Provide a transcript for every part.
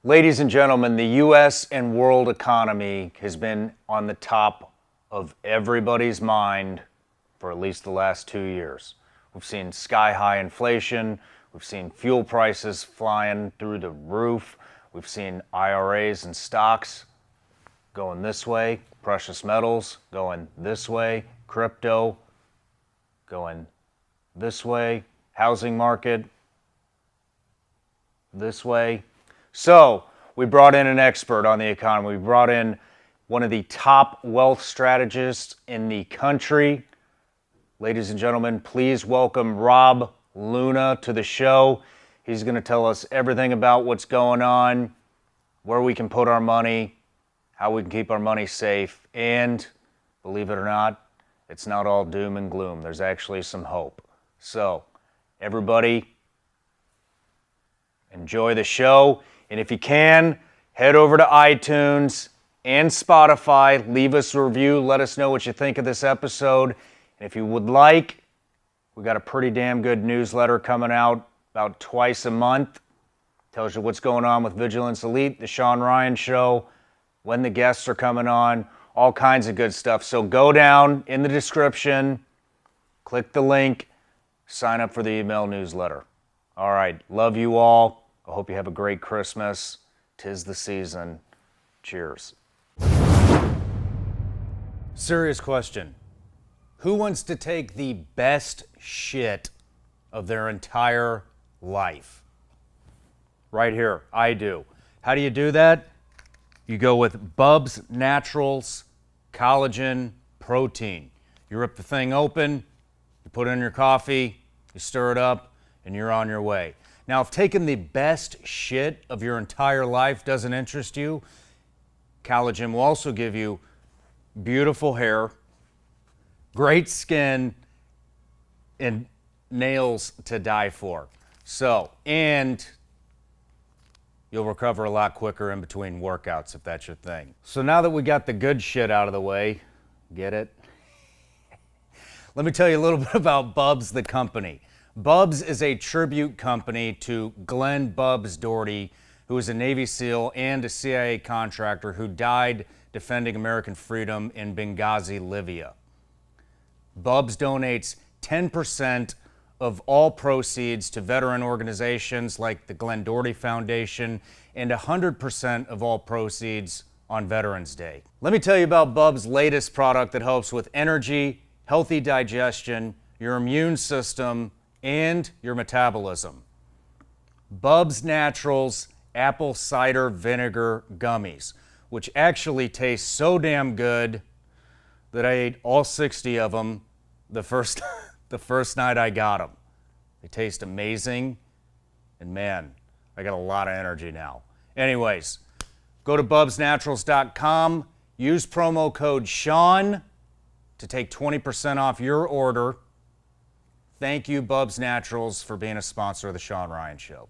Ladies and gentlemen, the U.S. and world economy has been on the top of everybody's mind for at least the last 2 years. We've seen sky-high inflation. We've seen fuel prices flying through the roof. We've seen IRAs and stocks going this way, precious metals going this way, crypto going this way, housing market this way. So we brought in an expert on the economy. We brought in one of the top wealth strategists in the country. Ladies and gentlemen, please welcome Rob Luna to the show. He's going to tell us everything about what's going on, where we can put our money, how we can keep our money safe, and believe it or not, it's not all doom and gloom. There's actually some hope. So, everybody, enjoy the show. And if you can, head over to iTunes and Spotify. Leave us a review. Let us know what you think of this episode. And if you would like, we got a pretty damn good newsletter coming out about twice a month. Tells you what's going on with Vigilance Elite, the Shawn Ryan Show, when the guests are coming on, all kinds of good stuff. So go down in the description, click the link, sign up for the email newsletter. All right, love you all. I hope you have a great Christmas. 'Tis the season. Cheers. Serious question. Who wants to take the best shit of their entire life? Right here, I do. How do you do that? You go with Bubs Naturals Collagen Protein. You rip the thing open, you put it in your coffee, you stir it up, and you're on your way. Now, if taking the best shit of your entire life doesn't interest you, collagen will also give you beautiful hair, great skin, and nails to die for. So, and you'll recover a lot quicker in between workouts if that's your thing. So now that we got the good shit out of the way, get it? Let me tell you a little bit about Bubs the company. Bubs is a tribute company to Glenn Bubs Doherty, who was a Navy SEAL and a CIA contractor who died defending American freedom in Benghazi, Libya. Bubs donates 10% of all proceeds to veteran organizations like the Glenn Doherty Foundation and 100% of all proceeds on Veterans Day. Let me tell you about Bubs' latest product that helps with energy, healthy digestion, your immune system, and your metabolism. Bubs Naturals Apple Cider Vinegar Gummies, which actually taste so damn good that I ate all 60 of them the first night I got them. They taste amazing, and man, I got a lot of energy now. Anyways, go to bubsnaturals.com, use promo code Shawn to take 20% off your order. Thank you, Bubs Naturals, for being a sponsor of the Shawn Ryan Show.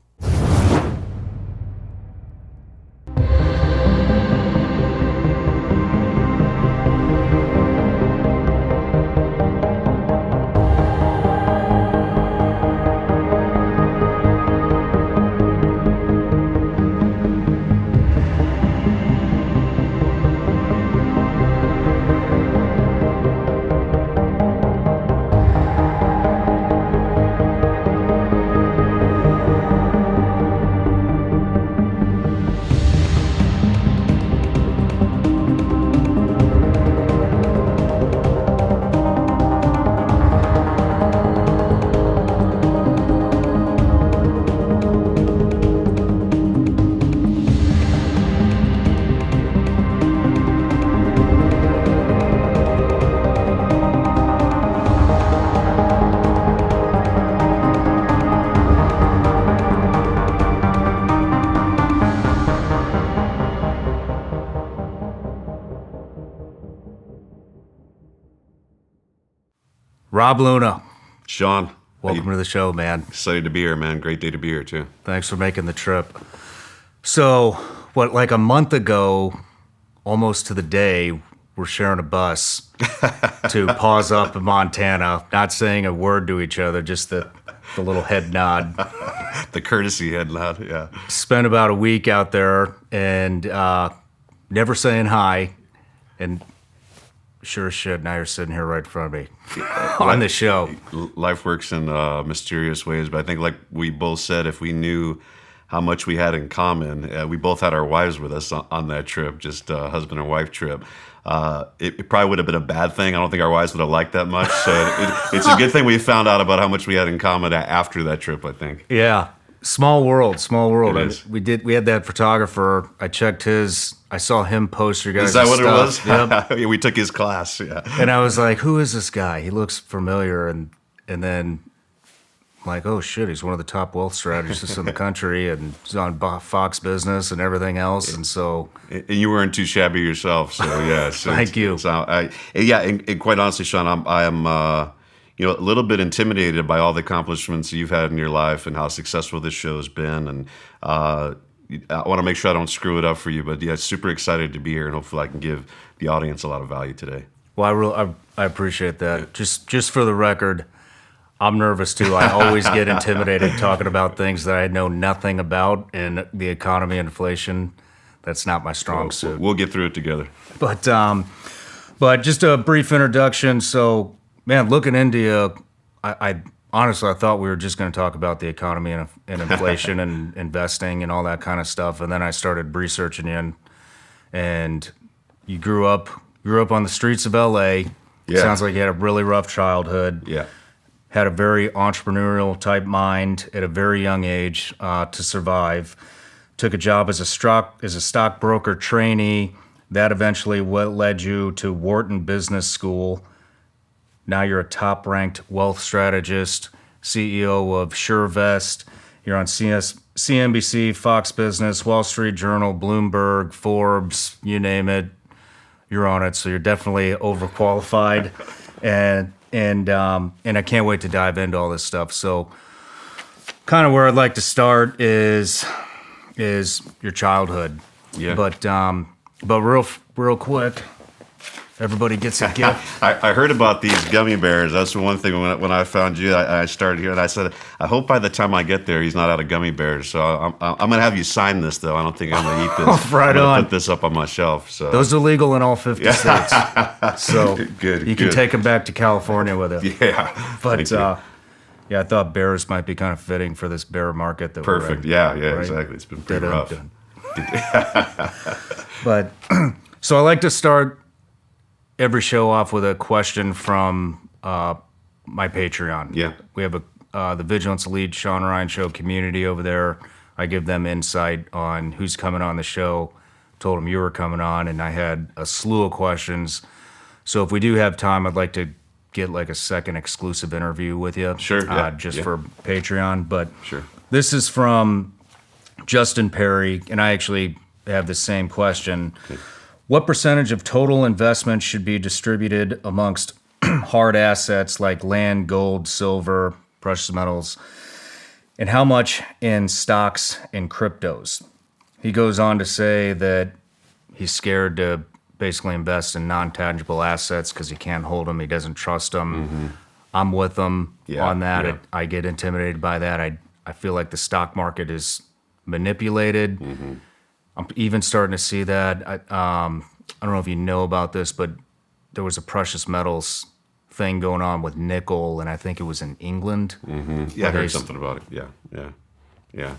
Rob Luna, Shawn, welcome to the show, man. Excited to be here, man. Great day to be here, too. Thanks for making the trip. So, what, like a month ago, almost to the day, we're sharing a bus to pause up in Montana, not saying a word to each other, just that the little head nod. The courtesy head nod, yeah. Spent about a week out there and never saying hi. And sure as shit, now you're sitting here right in front of me on the show. Life works in mysterious ways, but I think like we both said, if we knew how much we had in common, we both had our wives with us on that trip, just a husband and wife trip. It probably would have been a bad thing. I don't think our wives would have liked that much. So it's a good thing we found out about how much we had in common after that trip, I think. Yeah. Small world. It is. We had that photographer. I checked his. I saw him post your guys' Is that what stuff. it was? Yep. Yeah, we took his class. Yeah. And I was like, "Who is this guy? He looks familiar." And then, I'm like, "Oh shit, he's one of the top wealth strategists in the country, and he's on Fox Business and everything else." And so, And you weren't too shabby yourself, so yeah. So Thank you. And quite honestly, Shawn, I am a little bit intimidated by all the accomplishments you've had in your life and how successful this show has been. And I want to make sure I don't screw it up for you, but yeah, super excited to be here, and hopefully I can give the audience a lot of value today. well, I appreciate that. Just for the record, I'm nervous too. I always get intimidated talking about things that I know nothing about, and the economy, inflation. That's not my strong suit. We'll get through it together. But just a brief introduction. So, man, looking into you, I honestly I thought we were just going to talk about the economy and inflation and investing and all that kind of stuff. And then I started researching you, and you grew up on the streets of L.A. Yeah. Sounds like you had a really rough childhood. Yeah. Had a very entrepreneurial type mind at a very young age to survive. Took a job as a stockbroker trainee. That eventually led you to Wharton Business School. Now you're a top-ranked wealth strategist, CEO of SureVest. You're on CNBC, Fox Business, Wall Street Journal, Bloomberg, Forbes, you name it. You're on it, so you're definitely overqualified. And I can't wait to dive into all this stuff. So, kind of where I'd like to start is your childhood. Yeah. But real quick, everybody gets a gift. I heard about these gummy bears. That's the one thing when I found you, I started here, and I said, I hope by the time I get there, he's not out of gummy bears. So I'm going to have you sign this, though. I don't think I'm going to eat this. Right I'm gonna on. put this up on my shelf. So Those are legal in all 50 states. So Good, you can good. take them back to California with you. yeah. But Thank you. yeah, I thought bears might be kind of fitting for this bear market that we're Perfect. in. Yeah, right? exactly. It's been pretty Dun, rough. dun. But so I like to start every show off with a question from my Patreon. Yeah. We have the Vigilance Elite Shawn Ryan Show community over there. I give them insight on who's coming on the show. Told them you were coming on, and I had a slew of questions. So if we do have time, I'd like to get like a second exclusive interview with you. Sure, yeah, just yeah. for Patreon. But Sure. this is from Justin Perry, and I actually have the same question. Okay. What percentage of total investment should be distributed amongst hard assets like land, gold, silver, precious metals, and how much in stocks and cryptos? He goes on to say that he's scared to basically invest in non-tangible assets because he can't hold them. He doesn't trust them. I'm with him Yeah, on that. yeah. I get intimidated by that. I feel like the stock market is manipulated. I'm even starting to see that. I don't know if you know about this, but there was a precious metals thing going on with nickel, and I think it was in England. Yeah, I heard something about it. Yeah.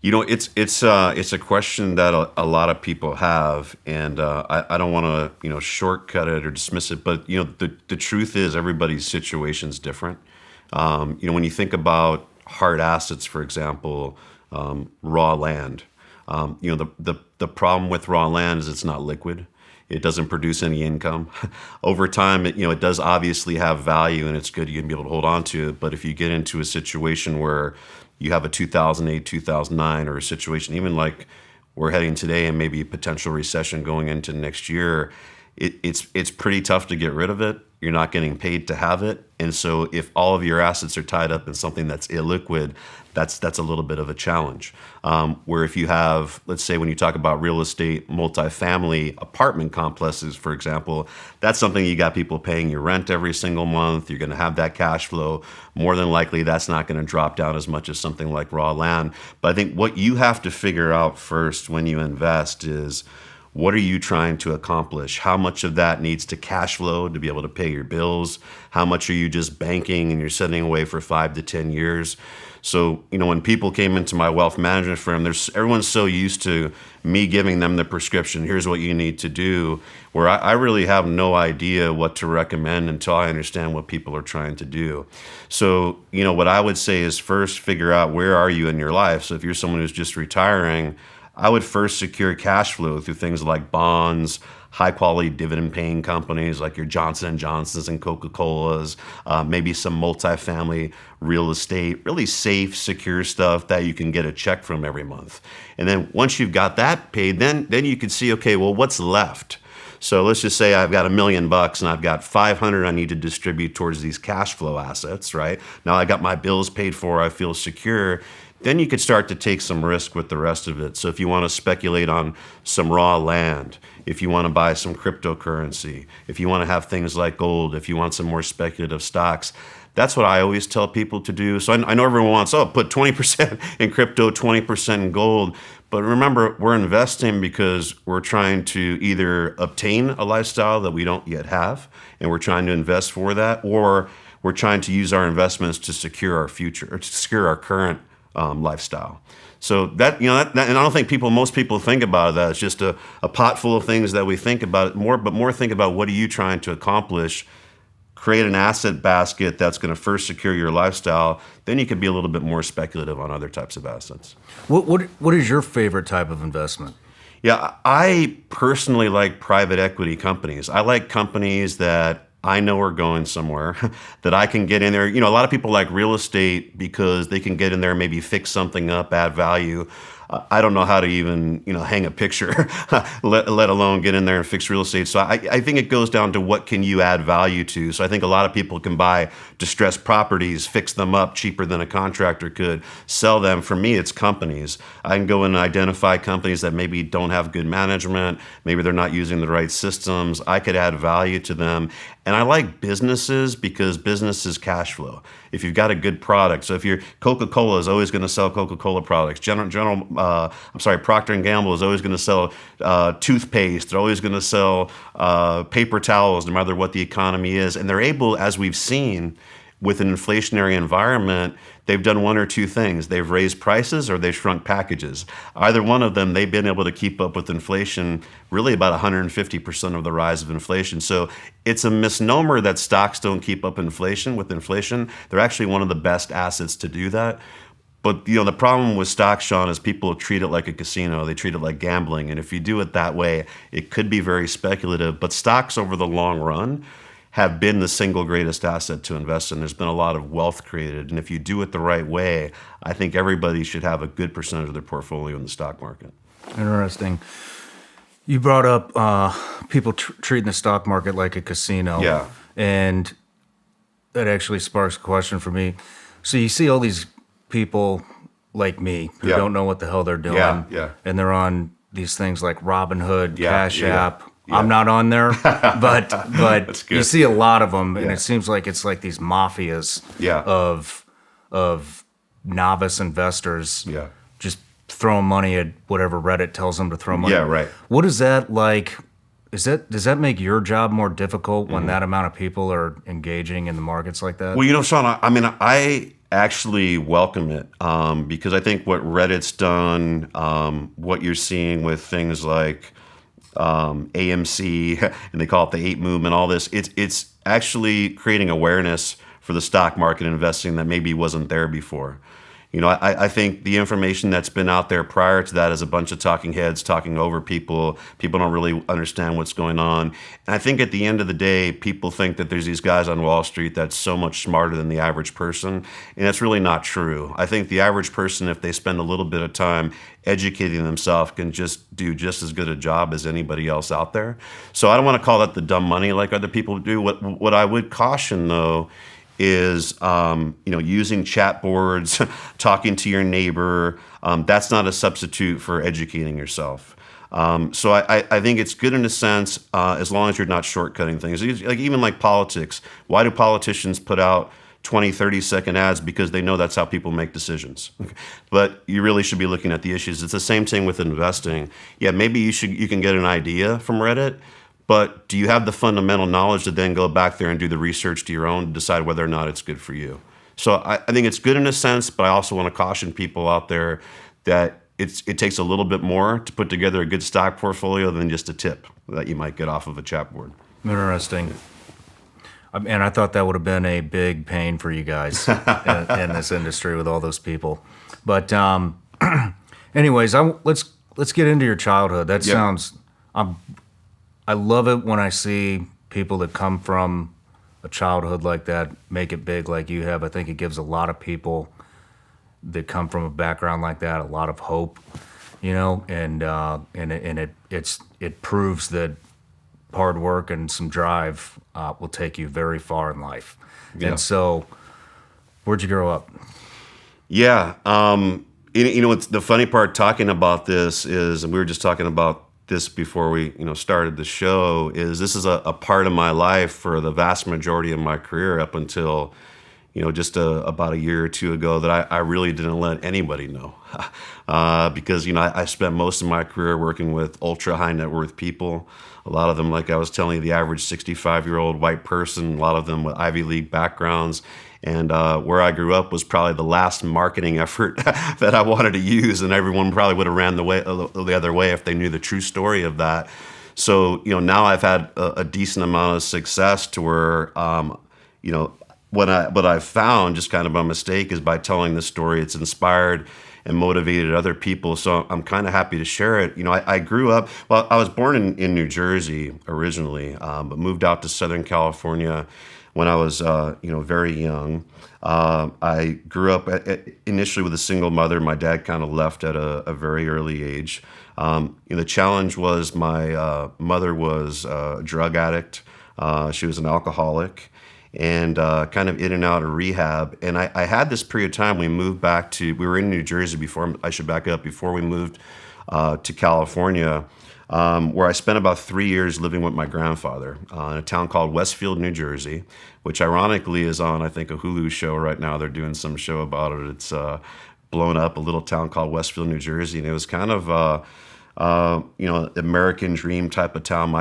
You know, it's a question that a lot of people have, and I don't want to shortcut it or dismiss it, but the truth is everybody's situation's different. When you think about hard assets, for example, raw land, the problem with raw land is it's not liquid. It doesn't produce any income. Over time, it does obviously have value, and it's good you can be able to hold on to it. But if you get into a situation where you have a 2008, 2009, or a situation even like we're heading today and maybe a potential recession going into next year, it's pretty tough to get rid of it. You're not getting paid to have it. And so if all of your assets are tied up in something that's illiquid, that's a little bit of a challenge. Where if you have, let's say when you talk about real estate, multifamily apartment complexes, for example, that's something you got people paying your rent every single month. You're going to have that cash flow. More than likely, that's not going to drop down as much as something like raw land. But I think what you have to figure out first when you invest is, what are you trying to accomplish? How much of that needs to cash flow to be able to pay your bills? How much are you just banking and you're setting away for 5 to 10 years? So, when people came into my wealth management firm, everyone's so used to me giving them the prescription, here's what you need to do, where I really have no idea what to recommend until I understand what people are trying to do. So, what I would say is first figure out where are you in your life. So if you're someone who's just retiring, I would first secure cash flow through things like bonds, high-quality dividend-paying companies like your Johnson & Johnsons and Coca-Colas, maybe some multifamily real estate, really safe, secure stuff that you can get a check from every month. And then once you've got that paid, then you can see, okay, well, what's left? So let's just say I've got $1 million and I've got 500 I need to distribute towards these cash flow assets, right? Now I got my bills paid for, I feel secure. Then you could start to take some risk with the rest of it. So if you want to speculate on some raw land, if you want to buy some cryptocurrency, if you want to have things like gold, if you want some more speculative stocks, that's what I always tell people to do. So I know everyone wants, put 20% in crypto, 20% in gold. But remember, we're investing because we're trying to either obtain a lifestyle that we don't yet have, and we're trying to invest for that, or we're trying to use our investments to secure our future, or to secure our current lifestyle. So that, and I don't think most people think about that. It's just a pot full of things that we think about but more think about what are you trying to accomplish. Create an asset basket that's going to first secure your lifestyle. Then you can be a little bit more speculative on other types of assets. What is your favorite type of investment? Yeah, I personally like private equity companies. I like companies that I know are going somewhere, that I can get in there. A lot of people like real estate because they can get in there, maybe fix something up, add value. I don't know how to even, hang a picture, let alone get in there and fix real estate. So I think it goes down to what can you add value to. So I think a lot of people can buy distressed properties, fix them up cheaper than a contractor could, sell them. For me, it's companies. I can go and identify companies that maybe don't have good management, maybe they're not using the right systems. I could add value to them. And I like businesses because business is cash flow. If you've got a good product, so if you're Coca-Cola is always going to sell Coca-Cola products. Procter & Gamble is always going to sell toothpaste. They're always going to sell paper towels, no matter what the economy is. And they're able, as we've seen, with an inflationary environment, they've done one or two things. They've raised prices or they've shrunk packages. Either one of them, they've been able to keep up with inflation, really about 150% of the rise of inflation. So it's a misnomer that stocks don't keep up with inflation. They're actually one of the best assets to do that. But the problem with stocks, Shawn, is people treat it like a casino. They treat it like gambling. And if you do it that way, it could be very speculative. But stocks over the long run have been the single greatest asset to invest in. There's been a lot of wealth created. And if you do it the right way, I think everybody should have a good percentage of their portfolio in the stock market. Interesting. You brought up people treating the stock market like a casino. Yeah. And that actually sparks a question for me. So you see all these people like me who don't know what the hell they're doing. Yeah. And they're on these things like Robinhood, Yeah, Cash yeah. App. I'm not on there, but That's good. you see a lot of them, and Yeah. it seems like it's like these mafias Yeah. of novice investors Yeah. just throwing money at whatever Reddit tells them to throw money. Yeah, right. What is that like? Does that make your job more difficult when Mm-hmm. that amount of people are engaging in the markets like that? Well, Shawn, I actually welcome it because I think what Reddit's done, what you're seeing with things like AMC, and they call it the 8 movement, all this, it's actually creating awareness for the stock market investing that maybe wasn't there before. I think the information that's been out there prior to that is a bunch of talking heads talking over people. People don't really understand what's going on. And I think at the end of the day, people think that there's these guys on Wall Street that's so much smarter than the average person. And that's really not true. I think the average person, if they spend a little bit of time educating themselves, can just do just as good a job as anybody else out there. So I don't want to call that the dumb money like other people do. What I would caution, though, is using chat boards, talking to your neighbor. That's not a substitute for educating yourself. So I think it's good in a sense, as long as you're not shortcutting things. Like even like politics. Why do politicians put out 20, 30-second ads? Because they know that's how people make decisions. But you really should be looking at the issues. It's the same thing with investing. Yeah, maybe you can get an idea from Reddit, but do you have the fundamental knowledge to then go back there and do the research to your own to decide whether or not it's good for you? So I think it's good in a sense, but I also want to caution people out there that it takes a little bit more to put together a good stock portfolio than just a tip that you might get off of a chat board. Interesting. And I thought that would have been a big pain for you guys in this industry with all those people. But anyways, let's get into your childhood. That sounds... I love it when I see people that come from a childhood like that make it big like you have. I think it gives a lot of people that come from a background like that a lot of hope, and it proves that hard work and some drive will take you very far in life. Yeah. And so, where'd you grow up? Yeah, it's the funny part talking about this is, and we were just talking about this before we started the show, is this is a part of my life for the vast majority of my career up until just about a year or two ago that I really didn't let anybody know because I spent most of my career working with ultra high net worth people, a lot of them, like I was telling you, the average 65-year-old white person, a lot of them with Ivy League backgrounds. And where I grew up was probably the last marketing effort that I wanted to use, and everyone probably would have ran the other way if they knew the true story of that. So now I've had a decent amount of success to where what I've found, just kind of by mistake, is by telling this story, it's inspired and motivated other people. So I'm kind of happy to share it. I grew up. Well, I was born in New Jersey originally, but moved out to Southern California when I was, very young. I grew up initially with a single mother. My dad kind of left at a very early age. The challenge was my mother was a drug addict. She was an alcoholic and kind of in and out of rehab. And I had this period of time, we were in New Jersey before we moved to California. Where I spent about 3 years living with my grandfather in a town called Westfield, New Jersey, which ironically is on, I think, a Hulu show right now. They're doing some show about it. It's blown up, a little town called Westfield, New Jersey, and it was kind of American dream type of town.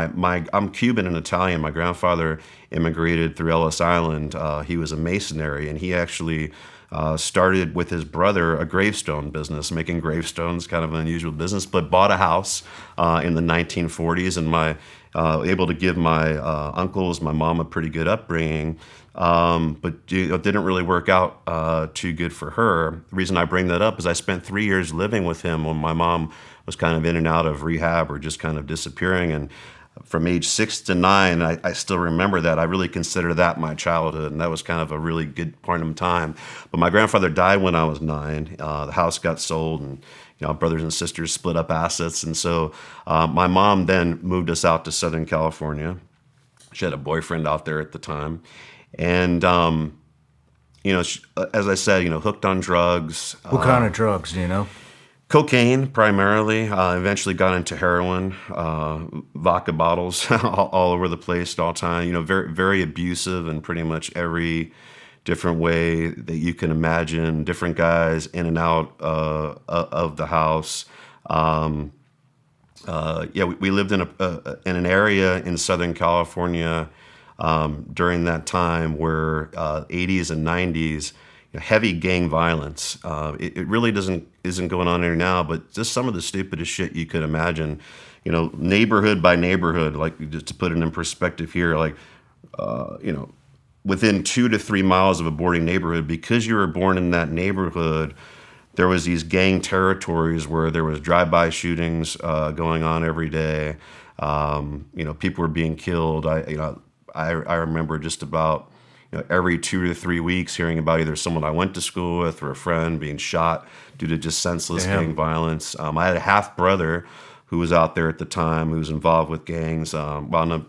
I'm Cuban and Italian. My grandfather immigrated through Ellis Island. He was a masonry, and he actually started with his brother a gravestone business, making gravestones, kind of an unusual business, but bought a house in the 1940s, and able to give my uncles, my mom, a pretty good upbringing, but it didn't really work out too good for her. The reason I bring that up is I spent 3 years living with him when my mom was kind of in and out of rehab or just kind of disappearing, and from age 6 to 9, I still remember that. I really consider that my childhood, and that was kind of a really good point in time. But my grandfather died when I was 9. The house got sold, and brothers and sisters split up assets. And so my mom then moved us out to Southern California. She had a boyfriend out there at the time. And, as I said, hooked on drugs. What kind of drugs, do you know? Cocaine, primarily. Eventually got into heroin, vodka bottles all over the place at all time. Very, very abusive in pretty much every different way that you can imagine. Different guys in and out of the house. We lived in an area in Southern California during that time where 80s and 90s. Heavy gang violence. It really isn't going on there now, but just some of the stupidest shit you could imagine. Neighborhood by neighborhood, like just to put it in perspective here, like within 2 to 3 miles of a boarding neighborhood, because you were born in that neighborhood, there was these gang territories where there was drive-by shootings going on every day. People were being killed. I remember just about every 2 to 3 weeks hearing about either someone I went to school with or a friend being shot due to just senseless gang violence. I had a half brother who was out there at the time who was involved with gangs. Wound up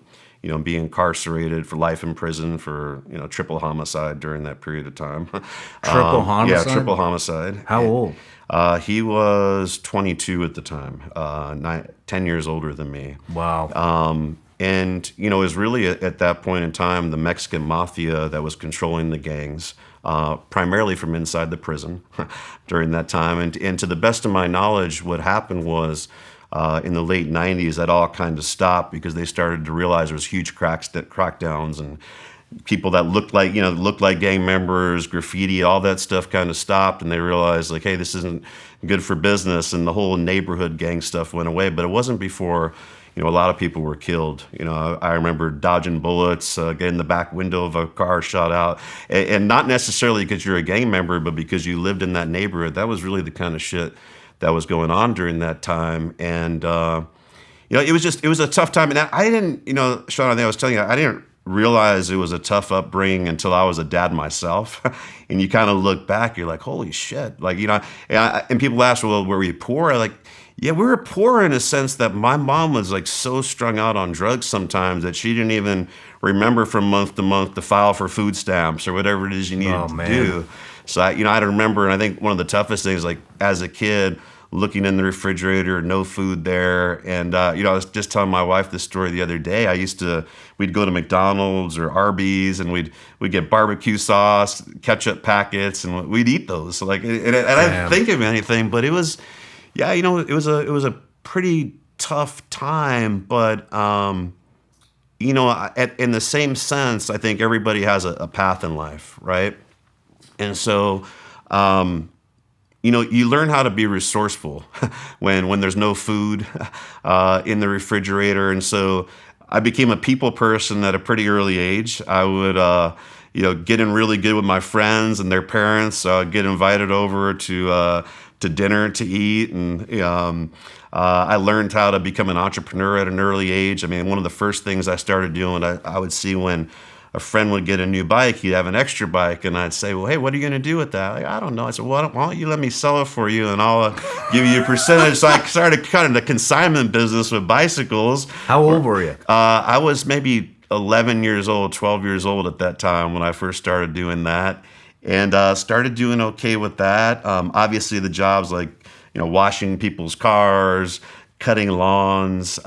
being incarcerated for life in prison for triple homicide during that period of time. Triple homicide? Yeah, triple homicide. How old? He was 22 at the time, 10 years older than me. Wow. And it was really at that point in time the Mexican mafia that was controlling the gangs, primarily from inside the prison during that time. And to the best of my knowledge, what happened was in the late 90s, that all kind of stopped because they started to realize there was huge crackdowns and people that looked like gang members, graffiti, all that stuff kind of stopped, and they realized like, hey, this isn't good for business, and the whole neighborhood gang stuff went away. But it wasn't before a lot of people were killed. I remember dodging bullets, getting the back window of a car shot out, and not necessarily because you're a gang member, but because you lived in that neighborhood. That was really the kind of shit that was going on during that time, and it was a tough time. And I didn't, Shawn, I think I was telling you, I didn't realize it was a tough upbringing until I was a dad myself. And you kind of look back, you're like, holy shit, like and people ask, well, were we poor? Like, yeah, we were poor in a sense that my mom was like so strung out on drugs sometimes that she didn't even remember from month to month to file for food stamps or whatever it is you needed to do. So I remember, and I think one of the toughest things, like as a kid, looking in the refrigerator, no food there. And, I was just telling my wife this story the other day. We'd go to McDonald's or Arby's and we'd get barbecue sauce, ketchup packets, and we'd eat those. So like, and I didn't think of anything, but it was, it was a pretty tough time. But, in the same sense, I think everybody has a path in life, right? And so, you learn how to be resourceful when there's no food in the refrigerator. And so I became a people person at a pretty early age. I would, get in really good with my friends and their parents. Get invited over to dinner to eat. And I learned how to become an entrepreneur at an early age. I mean, one of the first things I started doing, I would see when a friend would get a new bike, he'd have an extra bike, and I'd say, well, hey, what are you going to do with that? Like, I don't know. I said, well, why don't you let me sell it for you, and I'll give you a percentage. So I started kind of the consignment business with bicycles. How old were you? I was maybe 11 years old, 12 years old at that time when I first started doing that, and started doing okay with that. Obviously, the jobs like, washing people's cars, cutting lawns.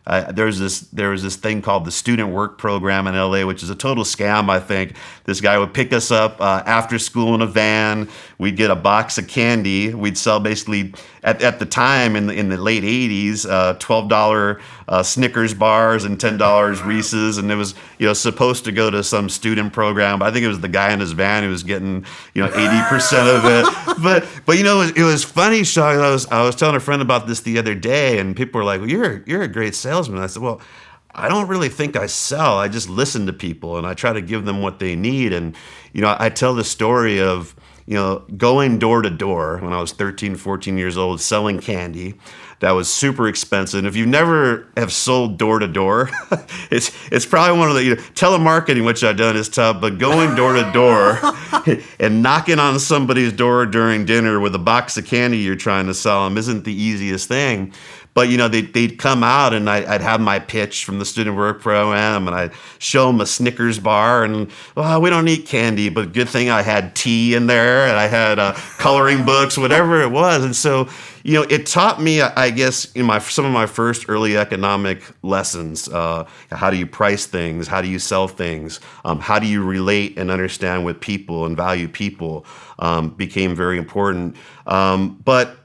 There was this thing called the Student Work Program in LA, which is a total scam, I think. This guy would pick us up after school in a van. We'd get a box of candy. We'd sell basically, at the time in the late 80s, $12 Snickers bars and $10 Reese's. And it was supposed to go to some student program. But I think it was the guy in his van who was getting 80% of it. But it was funny, Shawn. I was telling a friend about this the other day, and people were like, well, you're a great salesman. I said, well, I don't really think I sell. I just listen to people and I try to give them what they need. And, I tell the story of, going door to door when I was 13, 14 years old, selling candy. That was super expensive. And if you've never have sold door to door, it's probably one of the, telemarketing, which I've done, is tough, but going door to door and knocking on somebody's door during dinner with a box of candy you're trying to sell them isn't the easiest thing. But, they'd come out and I'd have my pitch from the student work program and I'd show them a Snickers bar and, well, we don't eat candy, but good thing I had tea in there and I had coloring books, whatever it was. And so, it taught me, I guess, some of my first early economic lessons. How do you price things? How do you sell things? How do you relate and understand with people and value people became very important. But,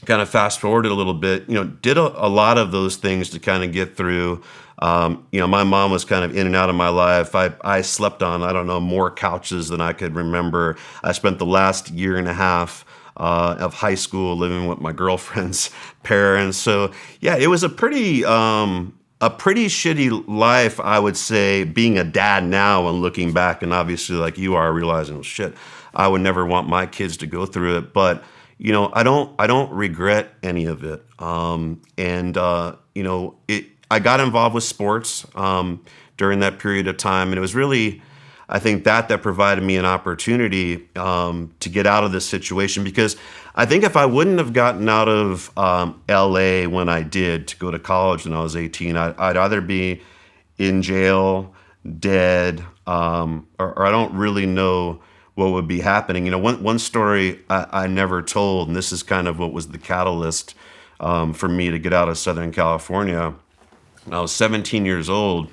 kind of fast forwarded a little bit, did a lot of those things to kind of get through. My mom was kind of in and out of my life. I slept on, I don't know, more couches than I could remember. I spent the last year and a half of high school living with my girlfriend's parents. So yeah, it was a pretty shitty life, I would say, being a dad now and looking back, and obviously like you are realizing, well, shit, I would never want my kids to go through it. But I don't regret any of it. I got involved with sports during that period of time, and it was really, I think, that provided me an opportunity to get out of this situation, because I think if I wouldn't have gotten out of LA when I did to go to college when I was 18, I'd either be in jail, dead, or I don't really know what would be happening. One story I never told, and this is kind of what was the catalyst for me to get out of Southern California. When I was 17 years old,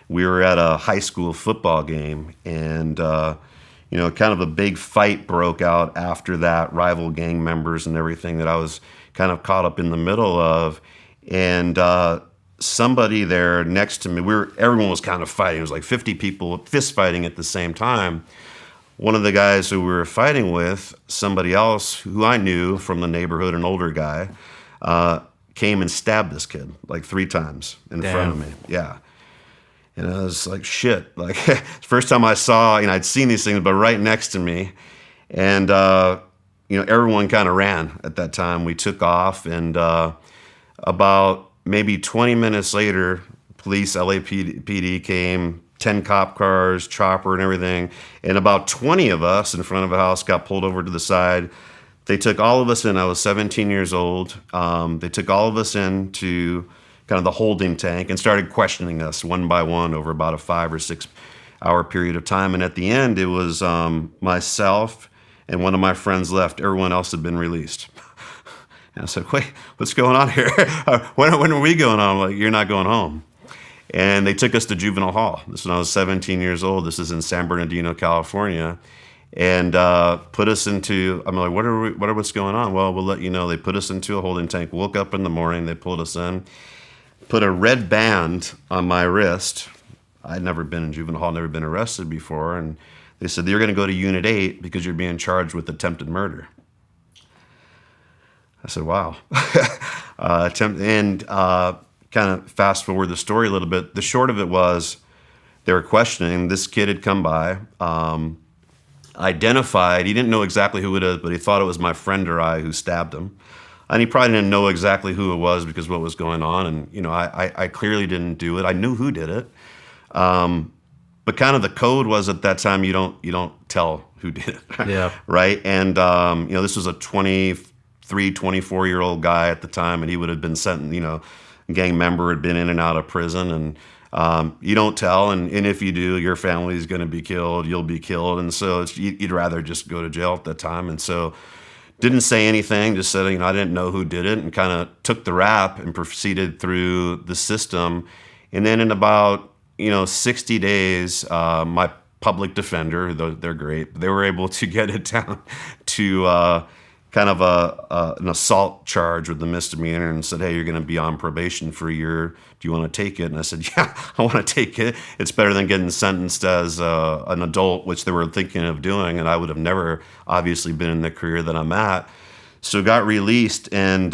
we were at a high school football game, and kind of a big fight broke out after that, rival gang members and everything that I was kind of caught up in the middle of. And somebody there next to me, everyone was kind of fighting. It was like 50 people fist fighting at the same time. One of the guys who we were fighting with, somebody else who I knew from the neighborhood, an older guy, came and stabbed this kid like 3 times in front of me. Yeah. And I was like, shit. Like, first time I saw, I'd seen these things, but right next to me. And, everyone kind of ran at that time. We took off, and about maybe 20 minutes later, police, LAPD came, 10 cop cars, chopper and everything. And about 20 of us in front of a house got pulled over to the side. They took all of us in. I was 17 years old. They took all of us into kind of the holding tank and started questioning us one by one over about a 5 or 6 hour period of time. And at the end, it was myself and one of my friends left. Everyone else had been released. And I said, wait, what's going on here? When are we going on? I'm like, you're not going home. And they took us to juvenile hall. This is when I was 17 years old. This is in San Bernardino, California. And put us into, I'm like, what's going on? Well, we'll let you know. They put us into a holding tank. Woke up in the morning. They pulled us in. Put a red band on my wrist. I'd never been in juvenile hall, never been arrested before. And they said, you're going to go to Unit 8 because you're being charged with attempted murder. I said, wow. Kind of fast forward the story a little bit. The short of it was they were questioning. This kid had come by, identified. He didn't know exactly who it is, but he thought it was my friend or I who stabbed him. And he probably didn't know exactly who it was because what was going on. And, I clearly didn't do it. I knew who did it. But kind of the code was at that time, you don't tell who did it. Yeah. Right. And, this was a 23, 24-year-old guy at the time, and he would have been sentenced, gang member, had been in and out of prison. And you don't tell. And if you do, your family is going to be killed. You'll be killed. And so you'd rather just go to jail at that time. And so didn't say anything, just said, I didn't know who did it, and kind of took the rap and proceeded through the system. And then in about, 60 days, my public defender, they're great, they were able to get it down to kind of an assault charge with the misdemeanor, and said, hey, you're going to be on probation for a year. Do you want to take it? And I said, yeah, I want to take it. It's better than getting sentenced as an adult, which they were thinking of doing, and I would have never obviously been in the career that I'm at. So got released and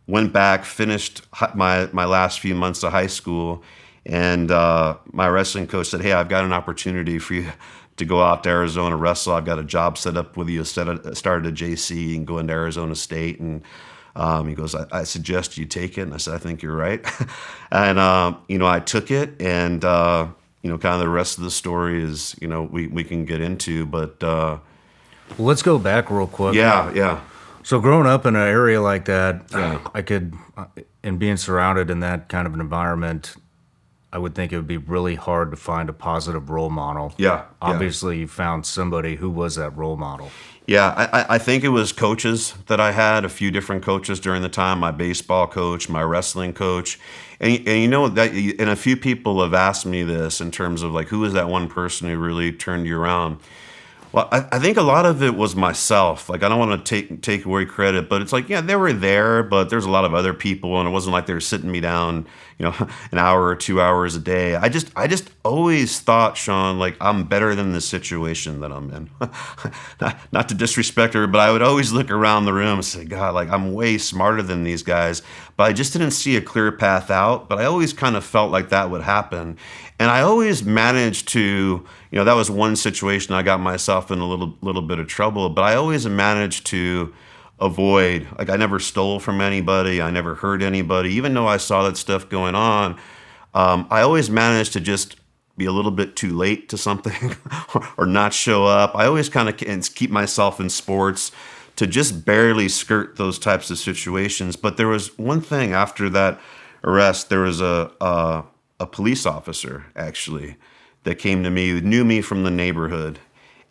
went back, finished my last few months of high school, and my wrestling coach said, hey, I've got an opportunity for you to go out to Arizona, wrestle. I've got a job set up with you. Started at JC and go into Arizona State. And he goes, I suggest you take it. And I said, I think you're right. And, I took it. And, kind of the rest of the story is, we can get into. But well, let's go back real quick. Yeah. So growing up in an area like that, Yeah. I could, and being surrounded in that kind of an environment, I would think it would be really hard to find a positive role model. Yeah. Obviously, you found somebody who was that role model. Yeah, I think it was coaches that I had, a few different coaches during the time, my baseball coach, my wrestling coach. And a few people have asked me this in terms of like, who is that one person who really turned you around? Well, I think a lot of it was myself. Like, I don't want to take away credit, but it's like, yeah, they were there, but there's a lot of other people, and it wasn't like they were sitting me down, an hour or 2 hours a day. I just always thought, Shawn, like, I'm better than the situation that I'm in. not to disrespect her, but I would always look around the room and say, God, like, I'm way smarter than these guys, but I just didn't see a clear path out. But I always kind of felt like that would happen. And I always managed to, that was one situation I got myself in a little bit of trouble, but I always managed to avoid, like I never stole from anybody. I never hurt anybody, even though I saw that stuff going on. I always managed to just be a little bit too late to something or not show up. I always kind of keep myself in sports to just barely skirt those types of situations. But there was one thing after that arrest. There was a police officer, actually, that came to me, who knew me from the neighborhood.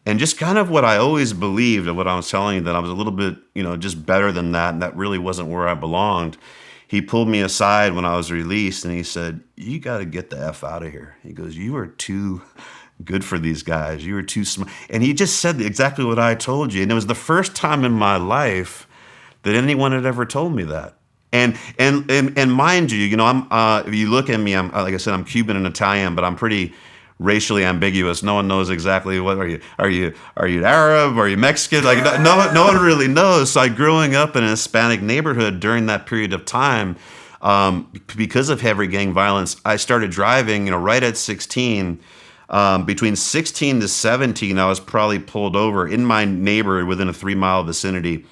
And just kind of what I always believed, and what I was telling you, that I was a little bit, just better than that, and that really wasn't where I belonged. He pulled me aside when I was released, and he said, "You got to get the F out of here." He goes, "You are too good for these guys. You are too smart." And he just said exactly what I told you. And it was the first time in my life that anyone had ever told me that. And mind you, I'm if you look at me, I'm, like I said, I'm Cuban and Italian, but I'm pretty racially ambiguous. No one knows exactly what are you Arab? Are you Mexican? Like no one really knows. So growing up in a Hispanic neighborhood during that period of time, because of heavy gang violence, I started driving, right at 16. Between 16 to 17, I was probably pulled over in my neighborhood within a 3-mile vicinity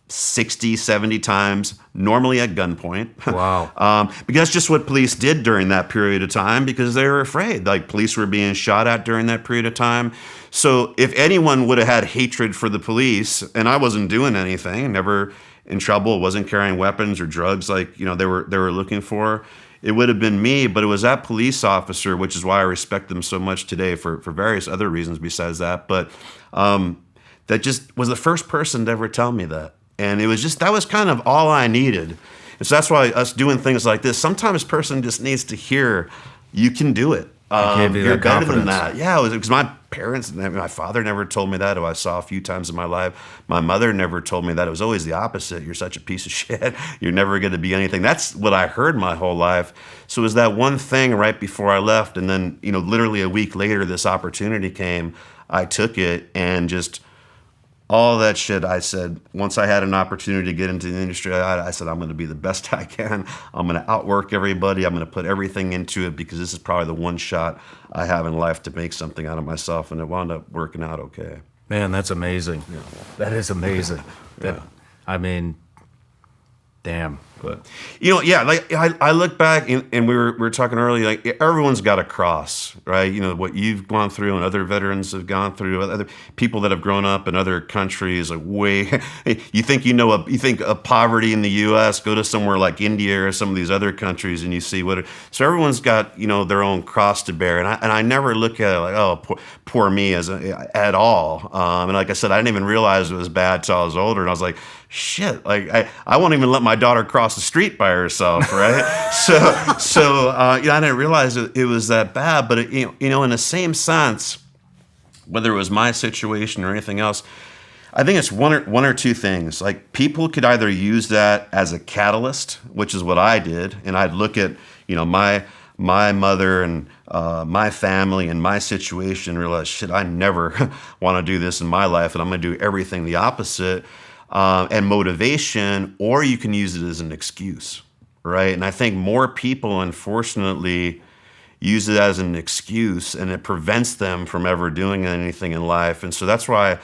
60, 70 times, normally at gunpoint. Wow. Because that's just what police did during that period of time, because they were afraid. Like, police were being shot at during that period of time. So if anyone would have had hatred for the police, and I wasn't doing anything, never in trouble, wasn't carrying weapons or drugs like, they were looking for, it would have been me. But it was that police officer, which is why I respect them so much today for various other reasons besides that. But that just was the first person to ever tell me that. And it was just, that was kind of all I needed. And so that's why us doing things like this, sometimes a person just needs to hear, you can do it. You're better than that. Yeah, because my parents, my father never told me that, who I saw a few times in my life. My mother never told me that. It was always the opposite. You're such a piece of shit. You're never going to be anything. That's what I heard my whole life. So it was that one thing right before I left. And then, literally a week later, this opportunity came. I took it, and just all that shit, I said, once I had an opportunity to get into the industry, I said, I'm going to be the best I can. I'm going to outwork everybody. I'm going to put everything into it, because this is probably the one shot I have in life to make something out of myself. And it wound up working out okay. Man, that's amazing. Yeah. That is amazing. Yeah. I mean, damn. But like I look back, and we were talking earlier, like everyone's got a cross, right? What you've gone through and other veterans have gone through, other people that have grown up in other countries, like you think of poverty in the U.S., go to somewhere like India or some of these other countries, and you see so everyone's got their own cross to bear, and I never look at it like, oh, poor me at all. And like I said, I didn't even realize it was bad till I was older, and I was like, shit, like I won't even let my daughter cross the street by herself, right? so I didn't realize it was that bad. But in the same sense, whether it was my situation or anything else, I think it's one or two things. Like, people could either use that as a catalyst, which is what I did, and I'd look at my mother and my family and my situation and realize, shit, I never want to do this in my life, and I'm going to do everything the opposite. And motivation, or you can use it as an excuse, right? And I think more people, unfortunately, use it as an excuse, and it prevents them from ever doing anything in life. And so that's why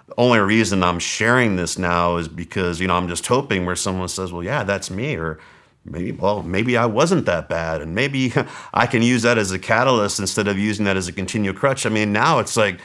the only reason I'm sharing this now is because, I'm just hoping where someone says, well, yeah, that's me, or maybe I wasn't that bad, and maybe I can use that as a catalyst instead of using that as a continual crutch. I mean, now it's like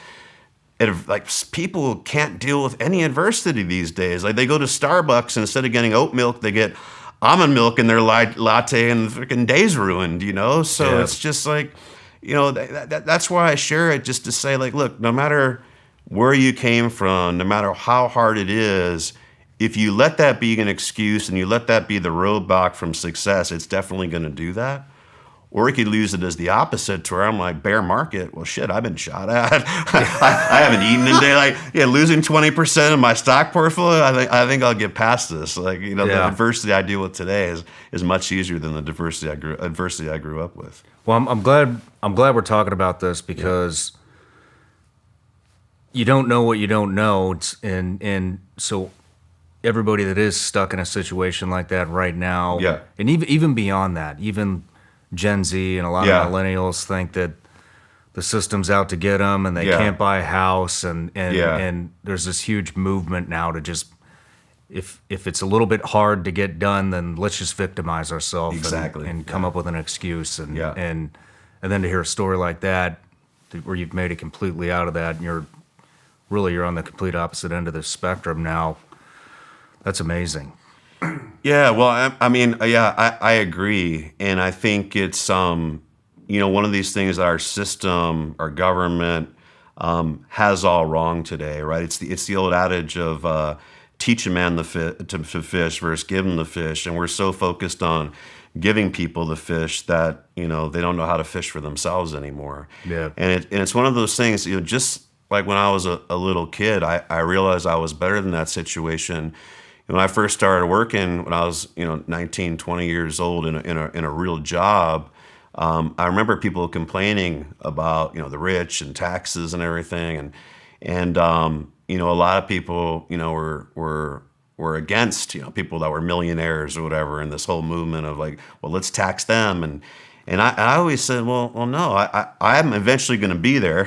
people can't deal with any adversity these days. Like, they go to Starbucks, and instead of getting oat milk, they get almond milk in their latte, and the freaking day's ruined, So yeah. It's just like, that's why I share it, just to say, like, look, no matter where you came from, no matter how hard it is, if you let that be an excuse and you let that be the roadblock from success, it's definitely going to do that. Or you could use it as the opposite, to where I'm like, bear market. Well, shit, I've been shot at. I haven't eaten in a day. Like, losing 20% of my stock portfolio. I think I'll get past this. Like, the adversity I deal with today is much easier than the adversity I grew up with. Well, I'm glad we're talking about this, because you don't know what you don't know, and so everybody that is stuck in a situation like that right now, Yeah. and even beyond that, even Gen Z and a lot Yeah. of millennials think that the system's out to get them and they Yeah. can't buy a house, and Yeah. there's this huge movement now to just, if it's a little bit hard to get done, then let's just victimize ourselves Exactly. and come up with an excuse, and Yeah. and then to hear a story like that where you've made it completely out of that, and you're on the complete opposite end of the spectrum now. That's amazing. Yeah, well, I mean, yeah, I agree, and I think it's one of these things that our system, our government, has all wrong today, right? It's the old adage of teach a man to fish versus give him the fish, and we're so focused on giving people the fish that they don't know how to fish for themselves anymore. Yeah, and it's one of those things, just like when I was a little kid, I realized I was better than that situation. When I first started working, when I was 19, 20 years old in a real job, I remember people complaining about the rich and taxes and everything, and a lot of people were against people that were millionaires or whatever, and this whole movement of like, well, let's tax them, and I always said, well, no, I'm eventually going to be there.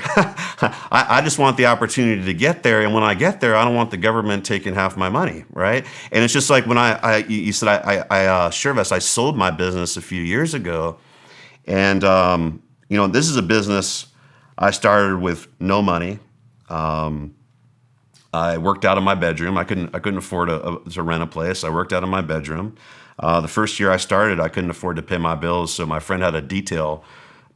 I just want the opportunity to get there, and when I get there, I don't want the government taking half my money, right? And it's just like when you said I SureVest, I sold my business a few years ago, and this is a business I started with no money. I worked out of my bedroom. I couldn't afford to rent a place. I worked out of my bedroom. The first year I started, I couldn't afford to pay my bills, so my friend had a detail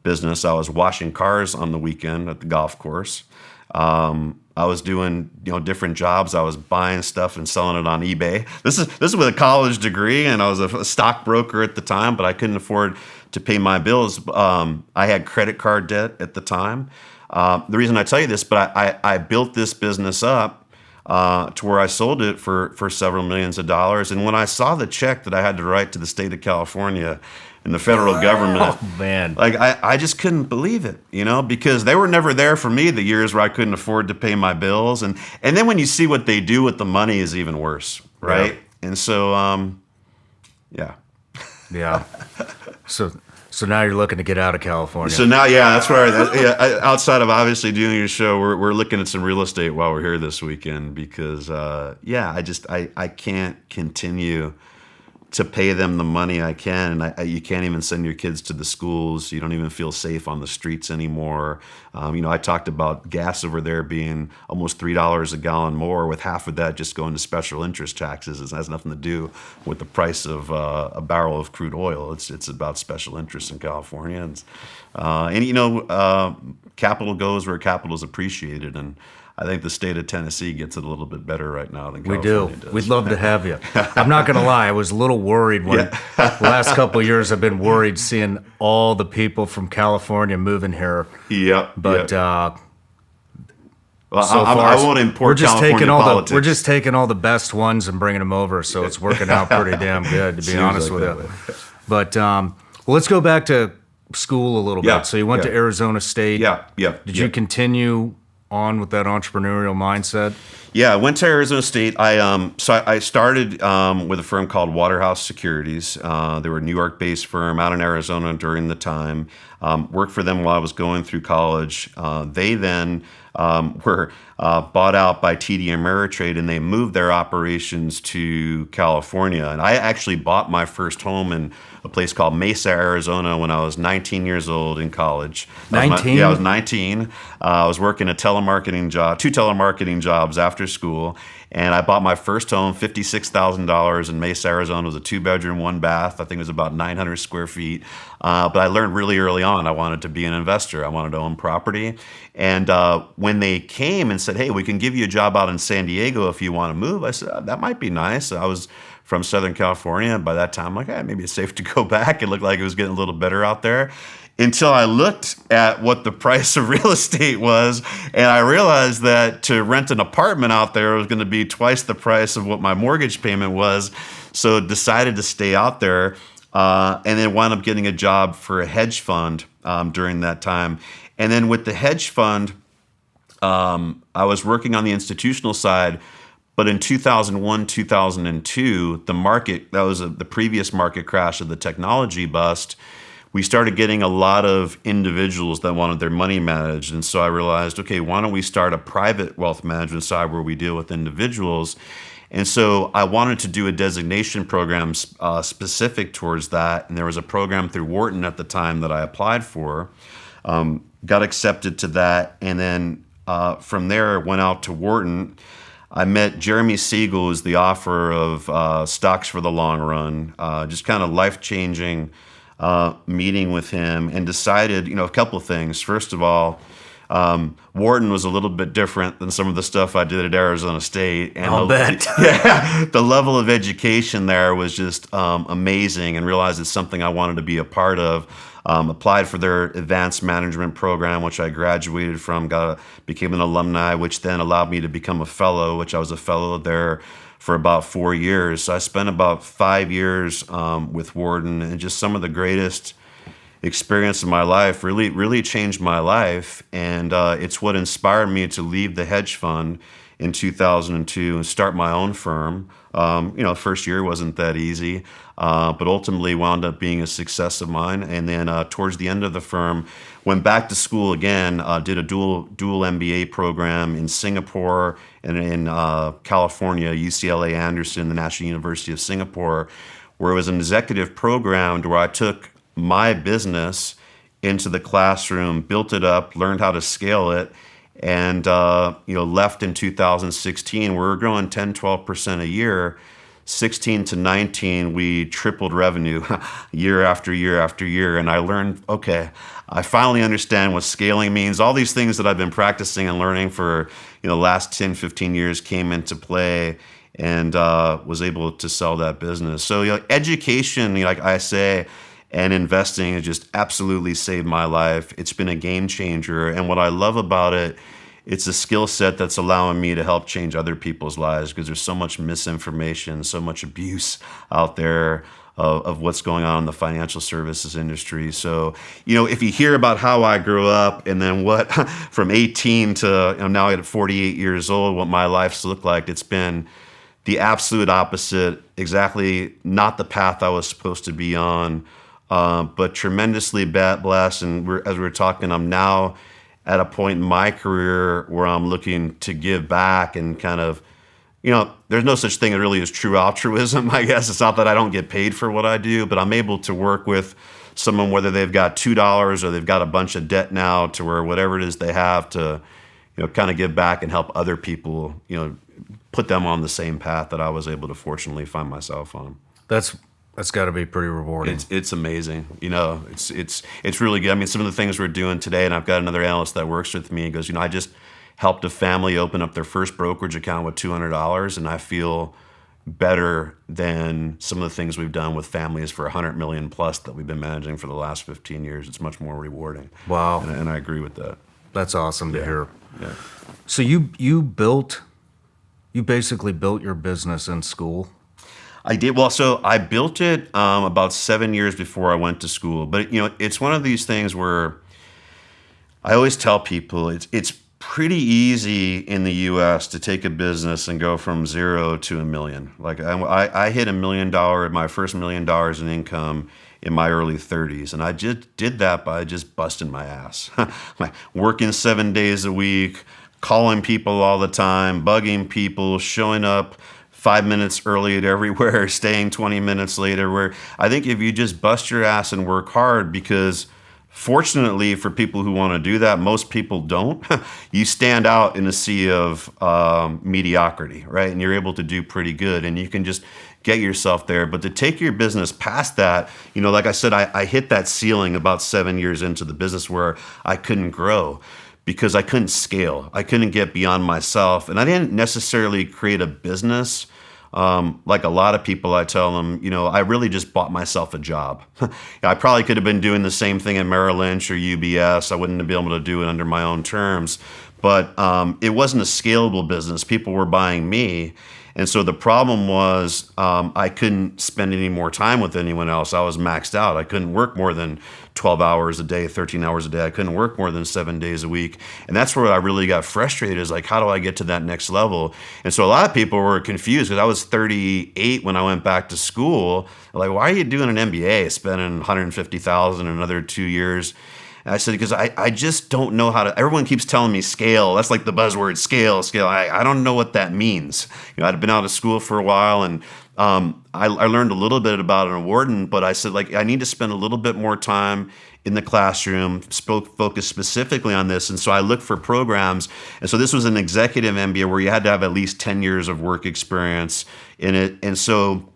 business. I was washing cars on the weekend at the golf course. I was doing different jobs. I was buying stuff and selling it on eBay. This is with a college degree, and I was a stockbroker at the time, but I couldn't afford to pay my bills. I had credit card debt at the time. The reason I tell you this, but I built this business up to where I sold it for several millions of dollars. And when I saw the check that I had to write to the state of California and the federal government, oh man, like I just couldn't believe it, because they were never there for me the years where I couldn't afford to pay my bills. And then when you see what they do with the money is even worse, right? Yeah. And so, yeah. Yeah. So now you're looking to get out of California. So now, yeah, that's where. Outside of obviously doing your show, we're looking at some real estate while we're here this weekend because, I can't continue to pay them the money I can, and you can't even send your kids to the schools. You don't even feel safe on the streets anymore. I talked about gas over there being almost $3 a gallon more, with half of that just going to special interest taxes. It has nothing to do with the price of a barrel of crude oil. It's about special interest in California, capital goes where capital is appreciated, and I think the state of Tennessee gets it a little bit better right now than California does. We'd love to have you. I'm not going to lie. I was a little worried when the last couple of years I've been worried seeing all the people from California moving here. Yep. But well, so I won't import California politics. We're just taking all the best ones and bringing them over, so it's working out pretty damn good, to be honest with you. But let's go back to school a little bit. So you went to Arizona State. Yeah. Did you continue on with that entrepreneurial mindset? Yeah, I went to Arizona State. I started with a firm called Waterhouse Securities. They were a New York-based firm out in Arizona during the time. Worked for them while I was going through college. They then were bought out by TD Ameritrade, and they moved their operations to California. And I actually bought my first home in a place called Mesa, Arizona, when I was 19 years old in college. 19? I was 19. I was working two telemarketing jobs after school, and I bought my first home, $56,000 in Mesa, Arizona. It was a 2-bedroom, 1-bath. I think it was about 900 square feet. But I learned really early on I wanted to be an investor. I wanted to own property. And when they came and said, hey, we can give you a job out in San Diego if you want to move, I said, that might be nice. I was from Southern California. By that time, I'm like, maybe it's safe to go back. It looked like it was getting a little better out there. Until I looked at what the price of real estate was, and I realized that to rent an apartment out there was going to be twice the price of what my mortgage payment was. So decided to stay out there, and then wound up getting a job for a hedge fund during that time. And then with the hedge fund, I was working on the institutional side, But in 2001, 2002, the market, that was the previous market crash of the technology bust, we started getting a lot of individuals that wanted their money managed. And so I realized, okay, why don't we start a private wealth management side where we deal with individuals? And so I wanted to do a designation program specific towards that. And there was a program through Wharton at the time that I applied for, got accepted to that. And then from there, went out to Wharton. I met Jeremy Siegel, who's the author of Stocks for the Long Run, just kind of life-changing meeting with him, and decided, a couple of things. First of all, Wharton was a little bit different than some of the stuff I did at Arizona State. And I'll bet. Yeah, the level of education there was just amazing, and realized it's something I wanted to be a part of. Applied for their advanced management program, which I graduated from, became an alumni, which then allowed me to become a fellow, which I was a fellow there for about 4 years. So I spent about 5 years with Wharton, and just some of the greatest experience of my life. Really changed my life, and it's what inspired me to leave the hedge fund in 2002 and start my own firm. First year wasn't that easy, but ultimately wound up being a success of mine. And then towards the end of the firm, went back to school again, did a dual MBA program in Singapore and in California, UCLA Anderson, the National University of Singapore, where it was an executive program where I took my business into the classroom, built it up, learned how to scale it, and left in 2016. We were growing 10-12% a year. 16 to 19, we tripled revenue year after year after year. And I learned, okay, I finally understand what scaling means. All these things that I've been practicing and learning for the last 10, 15 years came into play, and was able to sell that business. So education, like I say, and investing has just absolutely saved my life. It's been a game changer. And what I love about it, it's a skill set that's allowing me to help change other people's lives, because there's so much misinformation, so much abuse out there of what's going on in the financial services industry. So, if you hear about how I grew up, and then what from 18 to now at 48 years old, what my life's looked like, it's been the absolute opposite, exactly not the path I was supposed to be on. But tremendously blessed. And as we're talking, I'm now at a point in my career where I'm looking to give back, and kind of, there's no such thing really as true altruism, I guess. It's not that I don't get paid for what I do, but I'm able to work with someone, whether they've got $2 or they've got a bunch of debt now, to where whatever it is they have to, kind of give back and help other people, put them on the same path that I was able to fortunately find myself on. That's got to be pretty rewarding. It's amazing. It's really good. I mean, some of the things we're doing today, and I've got another analyst that works with me. He goes, I just helped a family open up their first brokerage account with $200, and I feel better than some of the things we've done with families for $100 million plus that we've been managing for the last 15 years. It's much more rewarding. Wow. And I agree with that. That's awesome to hear. Yeah. So you basically built your business in school? I did. Well, so I built it about 7 years before I went to school. But, it's one of these things where I always tell people it's pretty easy in the U.S. to take a business and go from zero to $1 million. Like I hit $1 million, my first $1 million in income in my early 30s. And I just did that by just busting my ass. Working 7 days a week, calling people all the time, bugging people, showing up 5 minutes early at everywhere, staying 20 minutes later, where I think if you just bust your ass and work hard, because fortunately for people who want to do that, most people don't, you stand out in a sea of mediocrity, right? And you're able to do pretty good, and you can just get yourself there. But to take your business past that, like I said, I hit that ceiling about 7 years into the business where I couldn't grow, because I couldn't scale. I couldn't get beyond myself. And I didn't necessarily create a business. Like a lot of people, I tell them, I really just bought myself a job. I probably could have been doing the same thing at Merrill Lynch or UBS. I wouldn't have been able to do it under my own terms. But it wasn't a scalable business. People were buying me. And so the problem was I couldn't spend any more time with anyone else. I was maxed out. I couldn't work more than 12 hours a day, 13 hours a day. I couldn't work more than 7 days a week. And that's where I really got frustrated, is like, how do I get to that next level? And so a lot of people were confused, because I was 38 when I went back to school. Like, why are you doing an MBA, spending $150,000 in another 2 years? And I said, because I just don't know how to. Everyone keeps telling me scale. That's like the buzzword, scale, scale. I don't know what that means. I'd been out of school for a while, and I learned a little bit about an Wharton, but I said, like, I need to spend a little bit more time in the classroom, focus specifically on this. And so I looked for programs. And so this was an executive MBA where you had to have at least 10 years of work experience in it. And so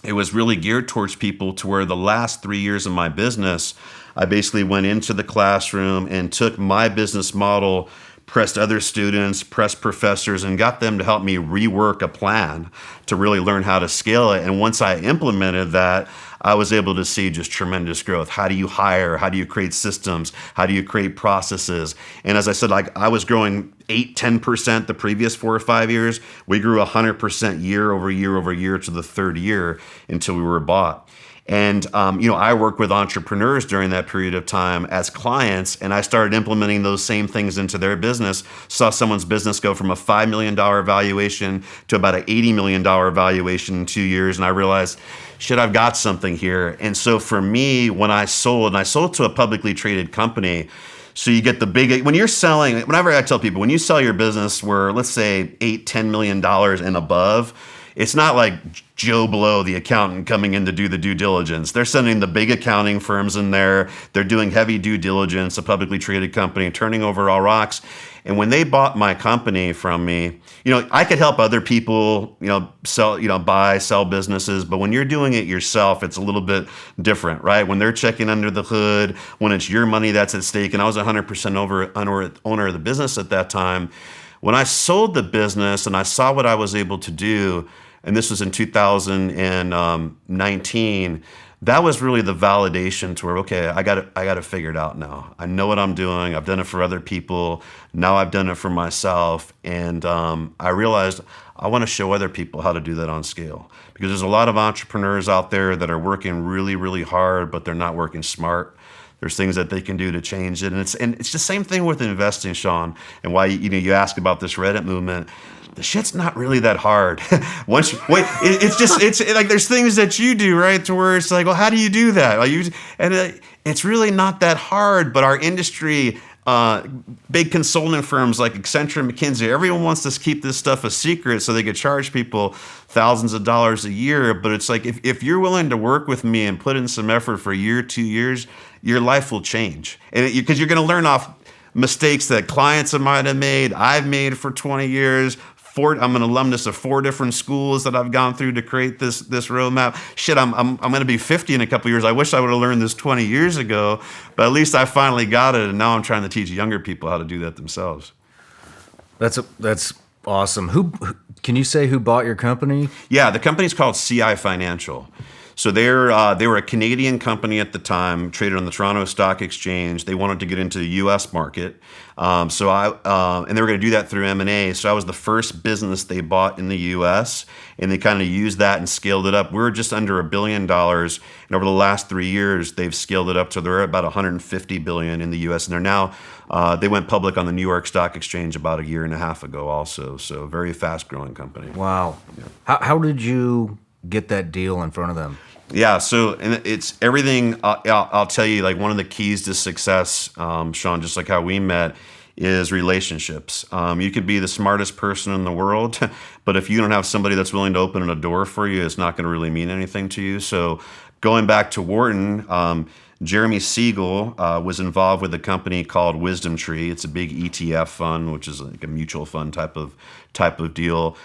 it was really geared towards people, to where the last 3 years of my business, I basically went into the classroom and took my business model, pressed other students, pressed professors, and got them to help me rework a plan to really learn how to scale it. And once I implemented that, I was able to see just tremendous growth. How do you hire? How do you create systems? How do you create processes? And as I said, like, I was growing 8-10% the previous 4 or 5 years. We grew 100% year over year over year to the third year until we were bought. And, I worked with entrepreneurs during that period of time as clients, and I started implementing those same things into their business. Saw someone's business go from a $5 million valuation to about an $80 million valuation in 2 years. And I realized, shit, I've got something here. And so for me, when I sold to a publicly traded company, so you get the big, when you're selling, whenever I tell people, when you sell your business where, let's say, $8-10 million and above, it's not like Joe Blow, the accountant, coming in to do the due diligence. They're sending the big accounting firms in there. They're doing heavy due diligence, a publicly traded company, turning over all rocks. And when they bought my company from me, I could help other people, sell businesses. But when you're doing it yourself, it's a little bit different, right? When they're checking under the hood, when it's your money that's at stake. And I was 100% owner of the business at that time. When I sold the business and I saw what I was able to do, and this was in 2019, that was really the validation to where, okay, I got to figure it out now. I know what I'm doing. I've done it for other people. Now I've done it for myself. And I realized I want to show other people how to do that on scale, because there's a lot of entrepreneurs out there that are working really, really hard, but they're not working smart. There's things that they can do to change it. And it's the same thing with investing, Shawn, and why you ask about this Reddit movement. The shit's not really that hard. It's like there's things that you do, right, to where it's like, well, how do you do that? It's really not that hard, but our industry, big consulting firms like Accenture and McKinsey, everyone wants to keep this stuff a secret so they could charge people thousands of dollars a year. But it's like, if you're willing to work with me and put in some effort for a year, 2 years, your life will change. And because you're going to learn off mistakes that clients of mine have made, I've made for 20 years. I'm an alumnus of 4 different schools that I've gone through to create this roadmap. Shit, I'm going to be 50 in a couple of years. I wish I would have learned this 20 years ago, but at least I finally got it, and now I'm trying to teach younger people how to do that themselves. That's awesome. Who can you say who bought your company? Yeah, the company's called CI Financial. So they were a Canadian company at the time, traded on the Toronto Stock Exchange. They wanted to get into the U.S. market, and they were going to do that through M&A. So I was the first business they bought in the U.S., and they kind of used that and scaled it up. We were just under $1 billion, and over the last 3 years, they've scaled it up to they're about $150 billion in the U.S. And they're now they went public on the New York Stock Exchange about a year and a half ago, also. So very fast growing company. Wow. Yeah. How did you get that deal in front of them? Yeah, so and it's everything. I'll tell you, like, one of the keys to success, Shawn, just like how we met, is relationships. You could be the smartest person in the world, but if you don't have somebody that's willing to open a door for you, it's not going to really mean anything to you. So going back to Wharton, Jeremy Siegel was involved with a company called Wisdom Tree. It's a big ETF fund, which is like a mutual fund type of deal.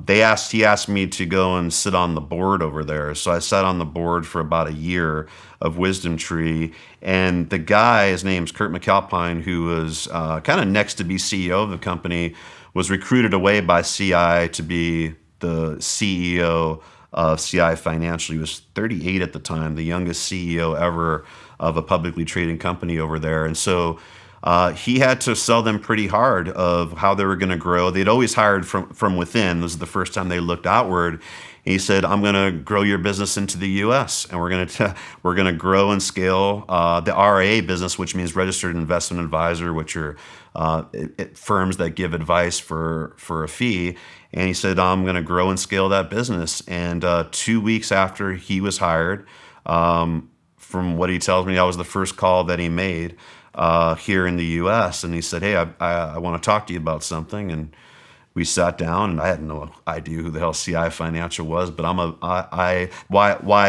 He asked me to go and sit on the board over there. So I sat on the board for about a year of Wisdom Tree. And the guy, his name's Kurt McAlpine, who was kind of next to be CEO of the company, was recruited away by CI to be the CEO of CI Financial. He was 38 at the time, the youngest CEO ever of a publicly traded company over there. And so he had to sell them pretty hard of how they were going to grow. They'd always hired from within. This is the first time they looked outward. He said, "I'm going to grow your business into the U.S. and we're going to grow and scale the RIA business, which means Registered Investment Advisor, which are firms that give advice for a fee." And he said, "I'm going to grow and scale that business." And 2 weeks after he was hired, from what he tells me, I was the first call that he made here in the U.S. And he said, "Hey, I want to talk to you about something." And we sat down, and I had no idea who the hell CI Financial was, but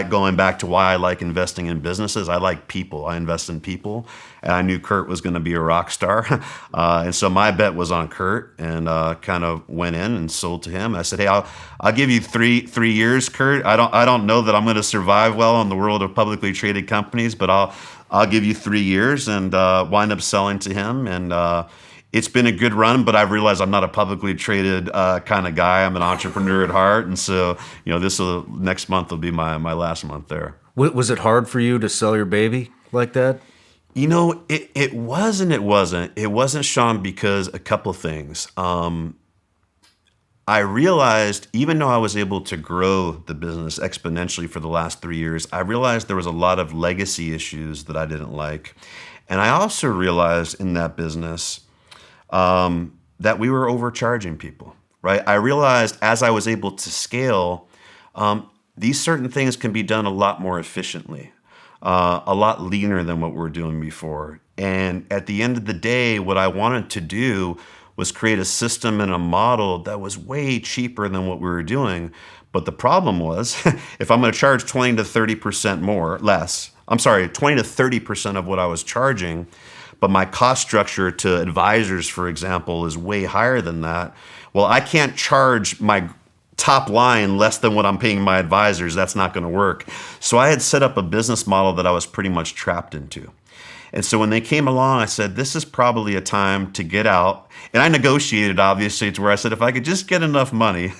going back to why I like investing in businesses, I like people. I invest in people, and I knew Kurt was going to be a rock star. And so my bet was on Kurt, and kind of went in and sold to him. I said, "Hey, I'll give you three years, Kurt. I don't know that I'm going to survive well in the world of publicly traded companies, but I'll give you 3 years," and wind up selling to him. And it's been a good run, but I've realized I'm not a publicly traded kind of guy. I'm an entrepreneur at heart, and so next month will be my last month there. Was it hard for you to sell your baby like that? It was and it wasn't. It wasn't, Shawn, because a couple things. I realized, even though I was able to grow the business exponentially for the last 3 years, I realized there was a lot of legacy issues that I didn't like. And I also realized in that business that we were overcharging people, right? I realized as I was able to scale, these certain things can be done a lot more efficiently, a lot leaner than what we were doing before. And at the end of the day, what I wanted to do was create a system and a model that was way cheaper than what we were doing. But the problem was, if I'm going to charge 20 to 30% less, 20 to 30% of what I was charging, but my cost structure to advisors, for example, is way higher than that. Well, I can't charge my top line less than what I'm paying my advisors. That's not going to work. So I had set up a business model that I was pretty much trapped into. And so when they came along, I said, this is probably a time to get out. And I negotiated, obviously, to where I said, if I could just get enough money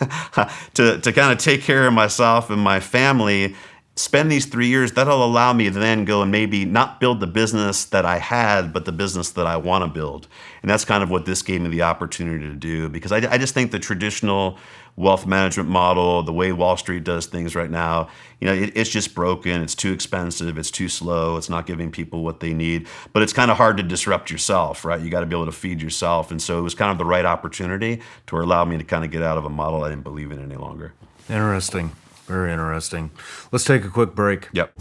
to kind of take care of myself and my family, spend these 3 years, that'll allow me to then go and maybe not build the business that I had, but the business that I want to build. And that's kind of what this gave me the opportunity to do, because I just think the traditional wealth management model, the way Wall Street does things right now, it's just broken. It's too expensive. It's too slow. It's not giving people what they need. But it's kind of hard to disrupt yourself, right? You got to be able to feed yourself. And so it was kind of the right opportunity to allow me to kind of get out of a model I didn't believe in any longer. Interesting. Very interesting. Let's take a quick break. Yep.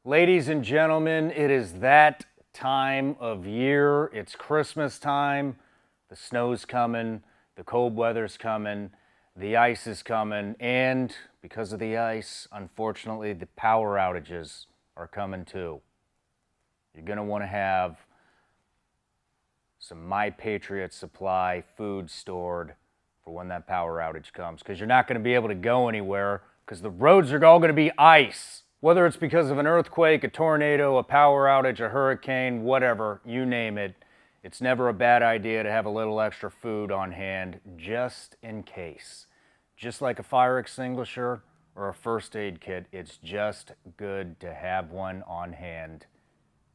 Ladies and gentlemen, it is that time of year. It's Christmas time. The snow's coming. The cold weather's coming. The ice is coming. And because of the ice, unfortunately, the power outages are coming too. You're going to want to have some My Patriot Supply food stored for when that power outage comes, because you're not going to be able to go anywhere because the roads are all going to be ice. Whether it's because of an earthquake, a tornado, a power outage, a hurricane, whatever, you name it, it's never a bad idea to have a little extra food on hand just in case. Just like a fire extinguisher or a first aid kit, it's just good to have one on hand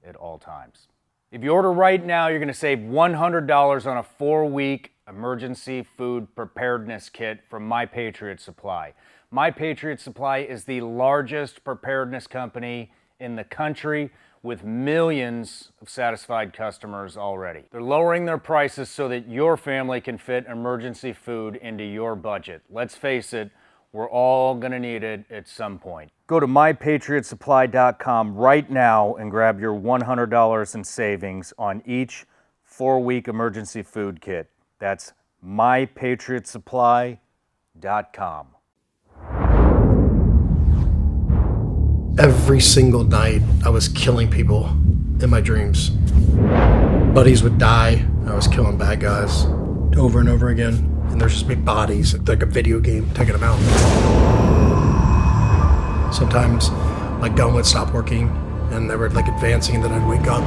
at all times. If you order right now, you're going to save $100 on a 4-week emergency food preparedness kit from My Patriot Supply. My Patriot Supply is the largest preparedness company in the country with millions of satisfied customers already. They're lowering their prices so that your family can fit emergency food into your budget. Let's face it, we're all going to need it at some point. Go to mypatriotsupply.com right now and grab your $100 in savings on each 4-week emergency food kit. That's mypatriotsupply.com. Every single night, I was killing people in my dreams. Buddies would die. I was killing bad guys over and over again. And there's just big bodies, like a video game, taking them out. Sometimes my gun would stop working, and they were like advancing, and then I'd wake up.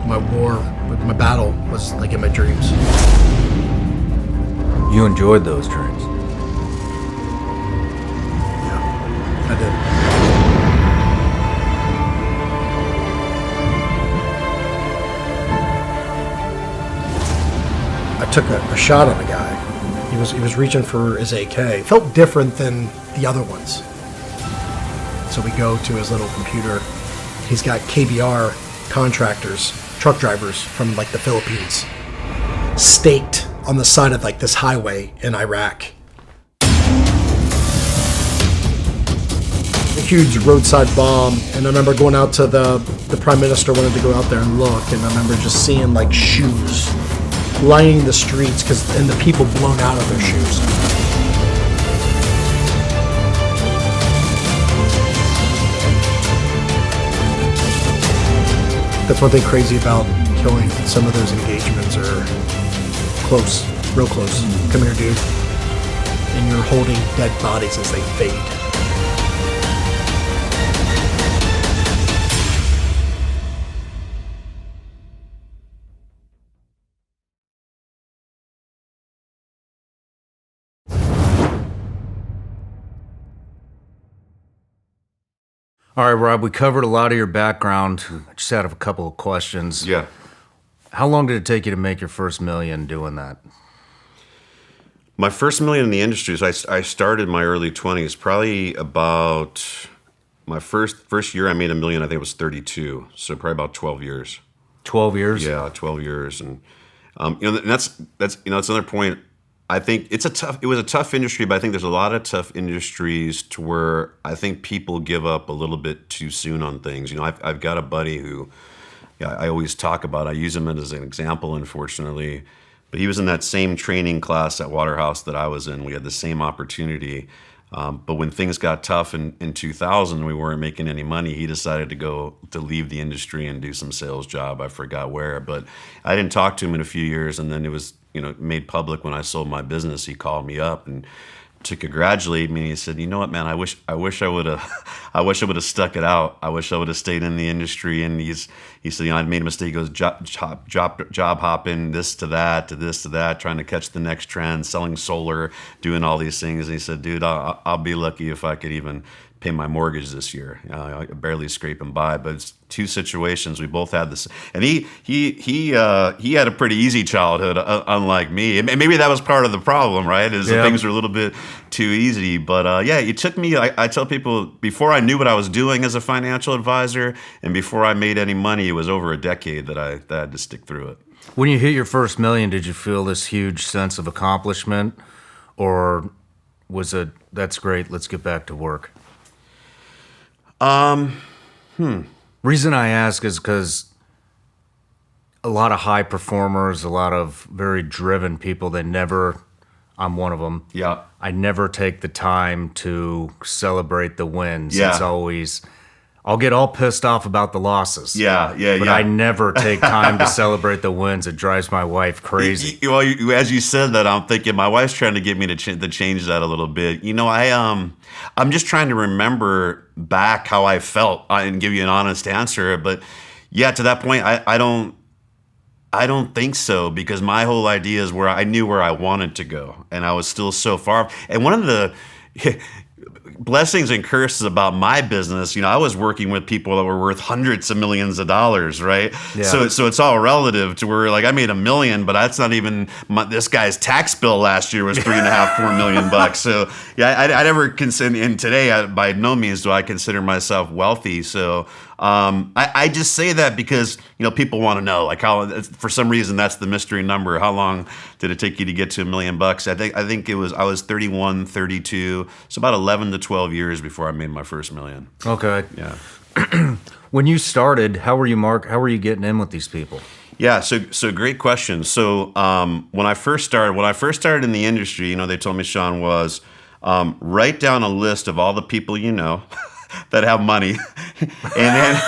My battle was like in my dreams. You enjoyed those dreams? I did. I took a shot on a guy. He was reaching for his AK. It felt different than the other ones. So we go to his little computer. He's got KBR contractors, truck drivers from like the Philippines, staked on the side of like this highway in Iraq. A huge roadside bomb, and I remember going out to the Prime Minister wanted to go out there and look, and I remember just seeing like shoes lining the streets and the people blown out of their shoes. That's one thing crazy about killing. Some of those engagements are close, real close. Come here, dude. And you're holding dead bodies as they fade. All right, Rob, we covered a lot of your background. I just had a couple of questions. Yeah. How long did it take you to make your first million doing that? My first million in the industry is I started my early 20s, probably about my first year I made $1 million, I think it was 32. So probably about 12 years. 12 years? Yeah, 12 years. And, and that's another point. I think it was a tough industry, but I think there's a lot of tough industries to where I think people give up a little bit too soon on things. I've got a buddy who I always talk about. I use him as an example, unfortunately, but he was in that same training class at Waterhouse that I was in. We had the same opportunity. But when things got tough in 2000, we weren't making any money. He decided to leave the industry and do some sales job. I forgot where, but I didn't talk to him in a few years. And then it was, made public when I sold my business. He called me up and to congratulate me. He said, "You know what, man? I wish I would have stuck it out. I wish I would have stayed in the industry." And he said, "I made a mistake." He goes, job hopping, this to that, to this to that, trying to catch the next trend, selling solar, doing all these things. And he said, "Dude, I'll be lucky if I could even pay my mortgage this year. I barely scraping by." But it's two situations. We both had this, and he had a pretty easy childhood, unlike me. And maybe that was part of the problem, right? That things were a little bit too easy. But it took me. I tell people, before I knew what I was doing as a financial advisor, and before I made any money, it was over a decade that I had to stick through it. When you hit your first million, did you feel this huge sense of accomplishment, or was it, "That's great, let's get back to work"? Reason I ask is because a lot of high performers, a lot of very driven people, I'm one of them. Yeah. I never take the time to celebrate the wins. Yeah. It's always, I'll get all pissed off about the losses. But I never take time to celebrate the wins. It drives my wife crazy. As you said that, I'm thinking my wife's trying to get me to change that a little bit. I'm just trying to remember back how I felt and give you an honest answer. But yeah, to that point, I don't think so, because my whole idea is where I knew where I wanted to go, and I was still so far. And one of the blessings and curses about my business, I was working with people that were worth hundreds of millions of dollars, right? Yeah. So it's all relative to where, like, I made $1 million, but that's not even this guy's tax bill last year was $3.5–4 million bucks. So yeah, I never consider, and today by no means do I consider myself wealthy. So I just say that because people want to know, like, how, for some reason, that's the mystery number. How long did it take you to get to $1 million bucks? I think I was 31, 32, so about 11 to 12 years before I made my first $1 million. Okay. Yeah. When you started, how were you getting in with these people? Yeah, so great question. So when I first started in the industry, they told me, Shawn, was write down a list of all the people that have money, and then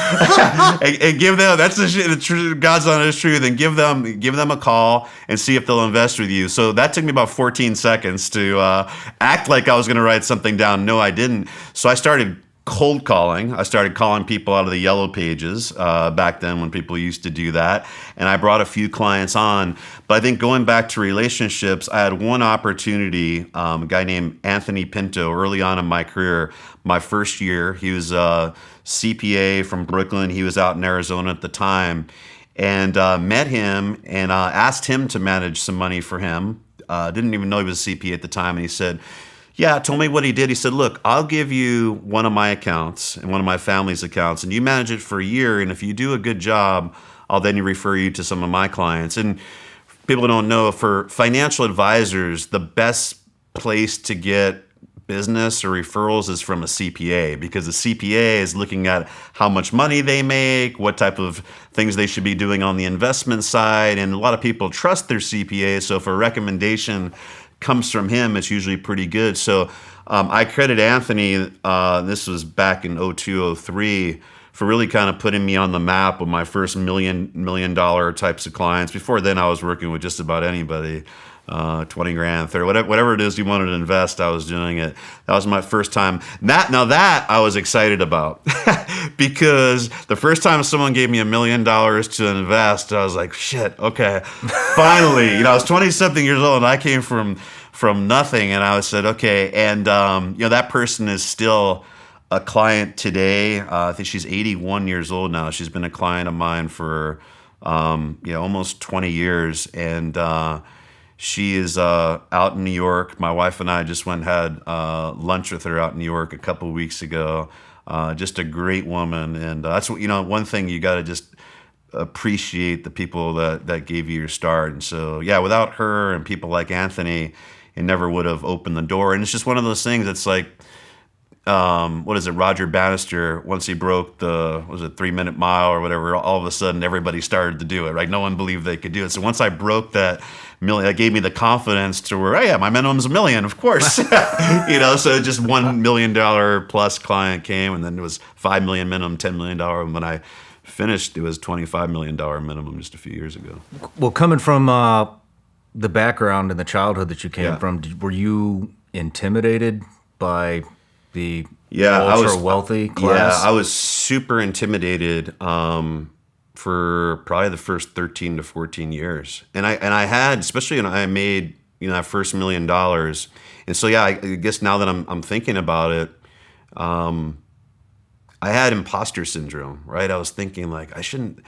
and give them, that's the truth, God's honest truth, and give them a call and see if they'll invest with you. So that took me about 14 seconds to act like I was going to write something down. No, I didn't. So I started cold calling. I started calling people out of the yellow pages back then when people used to do that. And I brought a few clients on. But I think going back to relationships, I had one opportunity, a guy named Anthony Pinto, early on in my career, my first year. He was a CPA from Brooklyn. He was out in Arizona at the time. And met him and asked him to manage some money for him. Didn't even know he was a CPA at the time. And he said, yeah, told me what he did. He said, look, I'll give you one of my accounts and one of my family's accounts, and you manage it for a year. And if you do a good job, I'll then refer you to some of my clients. And people don't know, for financial advisors, the best place to get business or referrals is from a CPA, because the CPA is looking at how much money they make, what type of things they should be doing on the investment side. And a lot of people trust their CPA. So if a recommendation comes from him, it's usually pretty good. So I credit Anthony, this was back in 02, 03, for really kind of putting me on the map with my first million dollar types of clients. Before then, I was working with just about anybody, 20 grand, 30, whatever it is you wanted to invest, I was doing it. That was my first time. That I was excited about because the first time someone gave me $1 million to invest, I was like, shit, okay, finally. I was 20 something years old and I came from nothing, and I said, okay. And that person is still a client today. I think she's 81 years old now. She's been a client of mine for almost 20 years, and she is out in New York. My wife and I just went and had lunch with her out in New York a couple of weeks ago. Just a great woman, and that's what one thing you got to just appreciate, the people that gave you your start. And so, yeah, without her and people like Anthony, it never would have opened the door. And it's just one of those things that's like, what is it, Roger Bannister, once he broke the 3-minute mile or whatever, all of a sudden everybody started to do it, right? No one believed they could do it. So once I broke that million, that gave me the confidence to where, oh yeah, my minimum's $1 million, of course. So just $1 million plus client came, and then it was $5 million minimum, $10 million. And when I finished, it was $25 million minimum just a few years ago. Well, coming from the background and the childhood that you came from, were you intimidated by the ultra wealthy class? Yeah, I was super intimidated for probably the first 13 to 14 years. And I had, especially when I made that first $1 million. And so I guess now that I'm thinking about it, I had imposter syndrome, right? I was thinking like, I shouldn't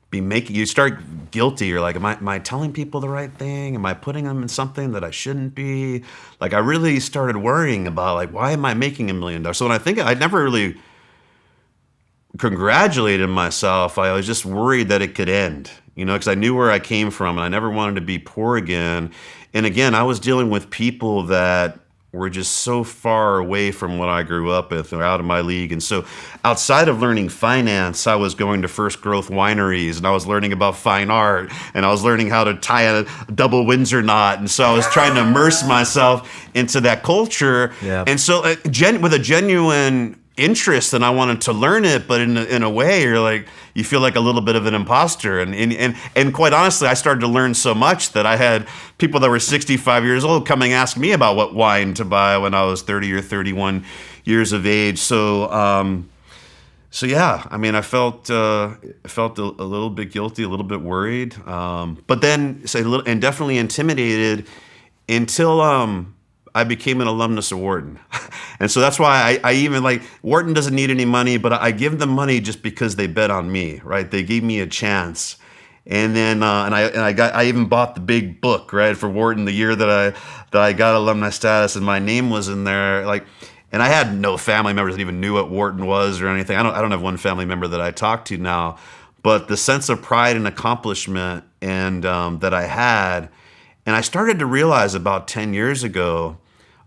be making, you start guilty. You're like, am I telling people the right thing? Am I putting them in something that I shouldn't be? Like, I really started worrying about like, why am I making $1 million? So when I never really congratulated myself. I was just worried that it could end, because I knew where I came from and I never wanted to be poor again. And again, I was dealing with people that were just so far away from what I grew up with. They're out of my league. And so outside of learning finance, I was going to First Growth wineries, and I was learning about fine art, and I was learning how to tie a double Windsor knot. And so I was trying to immerse myself into that culture. Yeah. And so with a genuine interest, and I wanted to learn it, but in a way you feel like a little bit of an imposter. And quite honestly, I started to learn so much that I had people that were 65 years old coming ask me about what wine to buy when I was 30 or 31 years of age. So yeah, I mean, I felt a little bit guilty, a little bit worried, but then and definitely intimidated until I became an alumnus of Wharton. And so that's why I even Wharton doesn't need any money, but I give them money just because they bet on me, right? They gave me a chance. And then I even bought the big book, right, for Wharton the year that I got alumni status, and my name was in there. And I had no family members that even knew what Wharton was or anything. I don't have one family member that I talk to now, but the sense of pride and accomplishment and that I had, and I started to realize about 10 years ago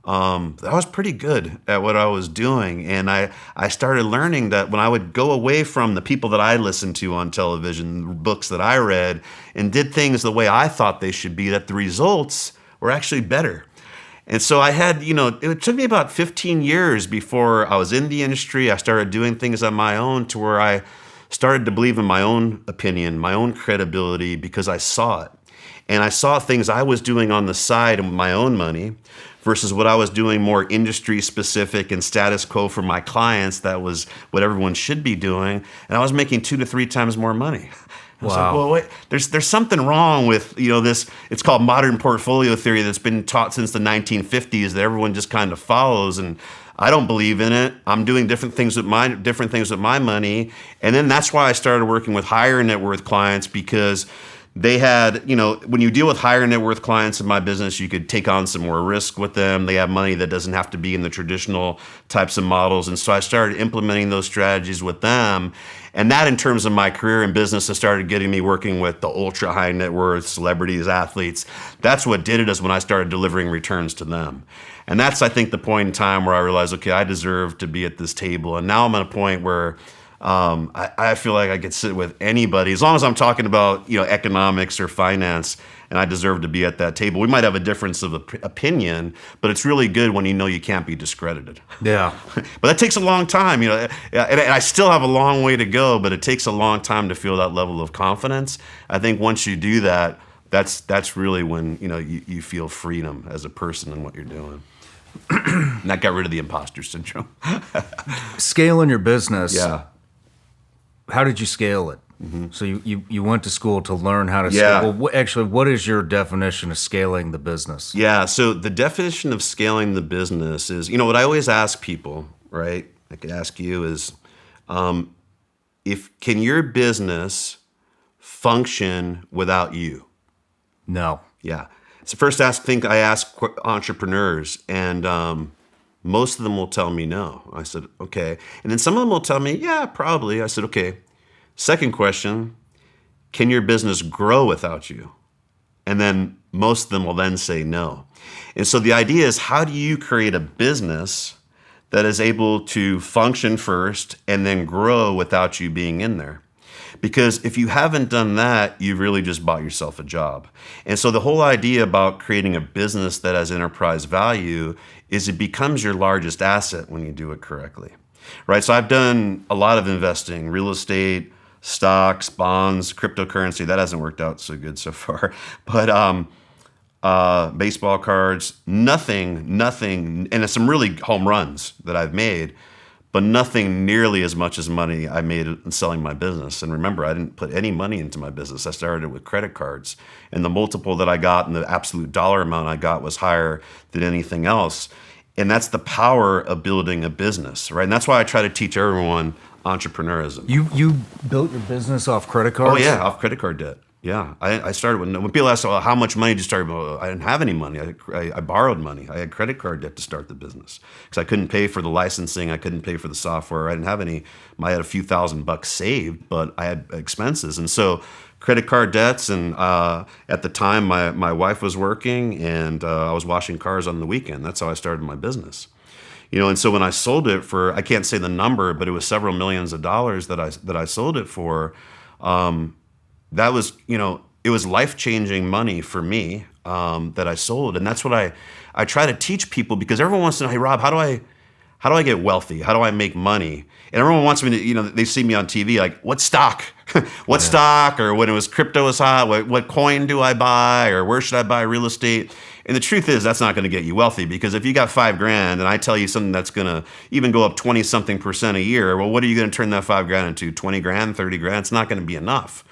that I was pretty good at what I was doing. And I started learning that when I would go away from the people that I listened to on television, books that I read, and did things the way I thought they should be, that the results were actually better. And so I had, it took me about 15 years before I was in the industry. I started doing things on my own to where I started to believe in my own opinion, my own credibility, because I saw it. And I saw things I was doing on the side with my own money versus what I was doing more industry specific and status quo for my clients. That was what everyone should be doing. And I was making 2 to 3 times more money. I was like, well, wait, there's something wrong with, this, it's called modern portfolio theory that's been taught since the 1950s that everyone just kind of follows. And I don't believe in it. I'm doing different things with my money. And then that's why I started working with higher net worth clients, because they had, when you deal with higher net worth clients in my business, you could take on some more risk with them. They have money that doesn't have to be in the traditional types of models. And so I started implementing those strategies with them. And that, in terms of my career in business, has started getting me working with the ultra high net worth celebrities, athletes. That's what did it, is when I started delivering returns to them. And that's, I think, the point in time where I realized, okay, I deserve to be at this table. And now I'm at a point where I feel like I could sit with anybody, as long as I'm talking about economics or finance, and I deserve to be at that table. We might have a difference of opinion, but it's really good when you can't be discredited. Yeah. But that takes a long time, and I still have a long way to go, but it takes a long time to feel that level of confidence. I think once you do that, that's really when you feel freedom as a person in what you're doing. And that got rid of the imposter syndrome. Scaling your business. Yeah. How did you scale it? Mm-hmm. So you went to school to learn how to Yeah. scale. Well, actually, what is your definition of scaling the business? Yeah, so the definition of scaling the business is, what I always ask people, right? I could ask you is, can your business function without you? No. Yeah. It's the first thing I ask entrepreneurs, and most of them will tell me no. I said, okay. And then some of them will tell me, yeah, probably. I said, okay. Second question, can your business grow without you? And then most of them will then say no. And so the idea is, how do you create a business that is able to function first and then grow without you being in there? Because if you haven't done that, you've really just bought yourself a job. And so the whole idea about creating a business that has enterprise value is it becomes your largest asset when you do it correctly, right? So I've done a lot of investing, real estate, stocks, bonds, cryptocurrency. That hasn't worked out so good so far. But baseball cards, nothing, and some really home runs that I've made, but nothing nearly as much as money I made in selling my business. And remember, I didn't put any money into my business. I started with credit cards. And the multiple that I got and the absolute dollar amount I got was higher than anything else. And that's the power of building a business, right? And that's why I try to teach everyone entrepreneurism. You built your business off credit cards? Oh, yeah, off credit card debt. Yeah, I started when people ask, well, how much money did you start? Well, I didn't have any money. I borrowed money. I had credit card debt to start the business because I couldn't pay for the licensing. I couldn't pay for the software. I didn't have any. I had a few $1,000 saved, but I had expenses. And so credit card debts. And at the time, my wife was working, and I was washing cars on the weekend. That's how I started my business. And so when I sold it for, I can't say the number, but it was several millions of dollars that I sold it for. That was, it was life-changing money for me that I sold. And that's what I try to teach people, because everyone wants to know, hey, Rob, how do I get wealthy? How do I make money? And everyone wants me to, they see me on TV, like, what stock? What stock? Or when it was crypto was hot, what coin do I buy? Or where should I buy real estate? And the truth is, that's not going to get you wealthy, because if you got $5,000 and I tell you something that's going to even go up 20-something% a year, well, what are you going to turn that $5,000 into? 20 grand, 30 grand? It's not going to be enough.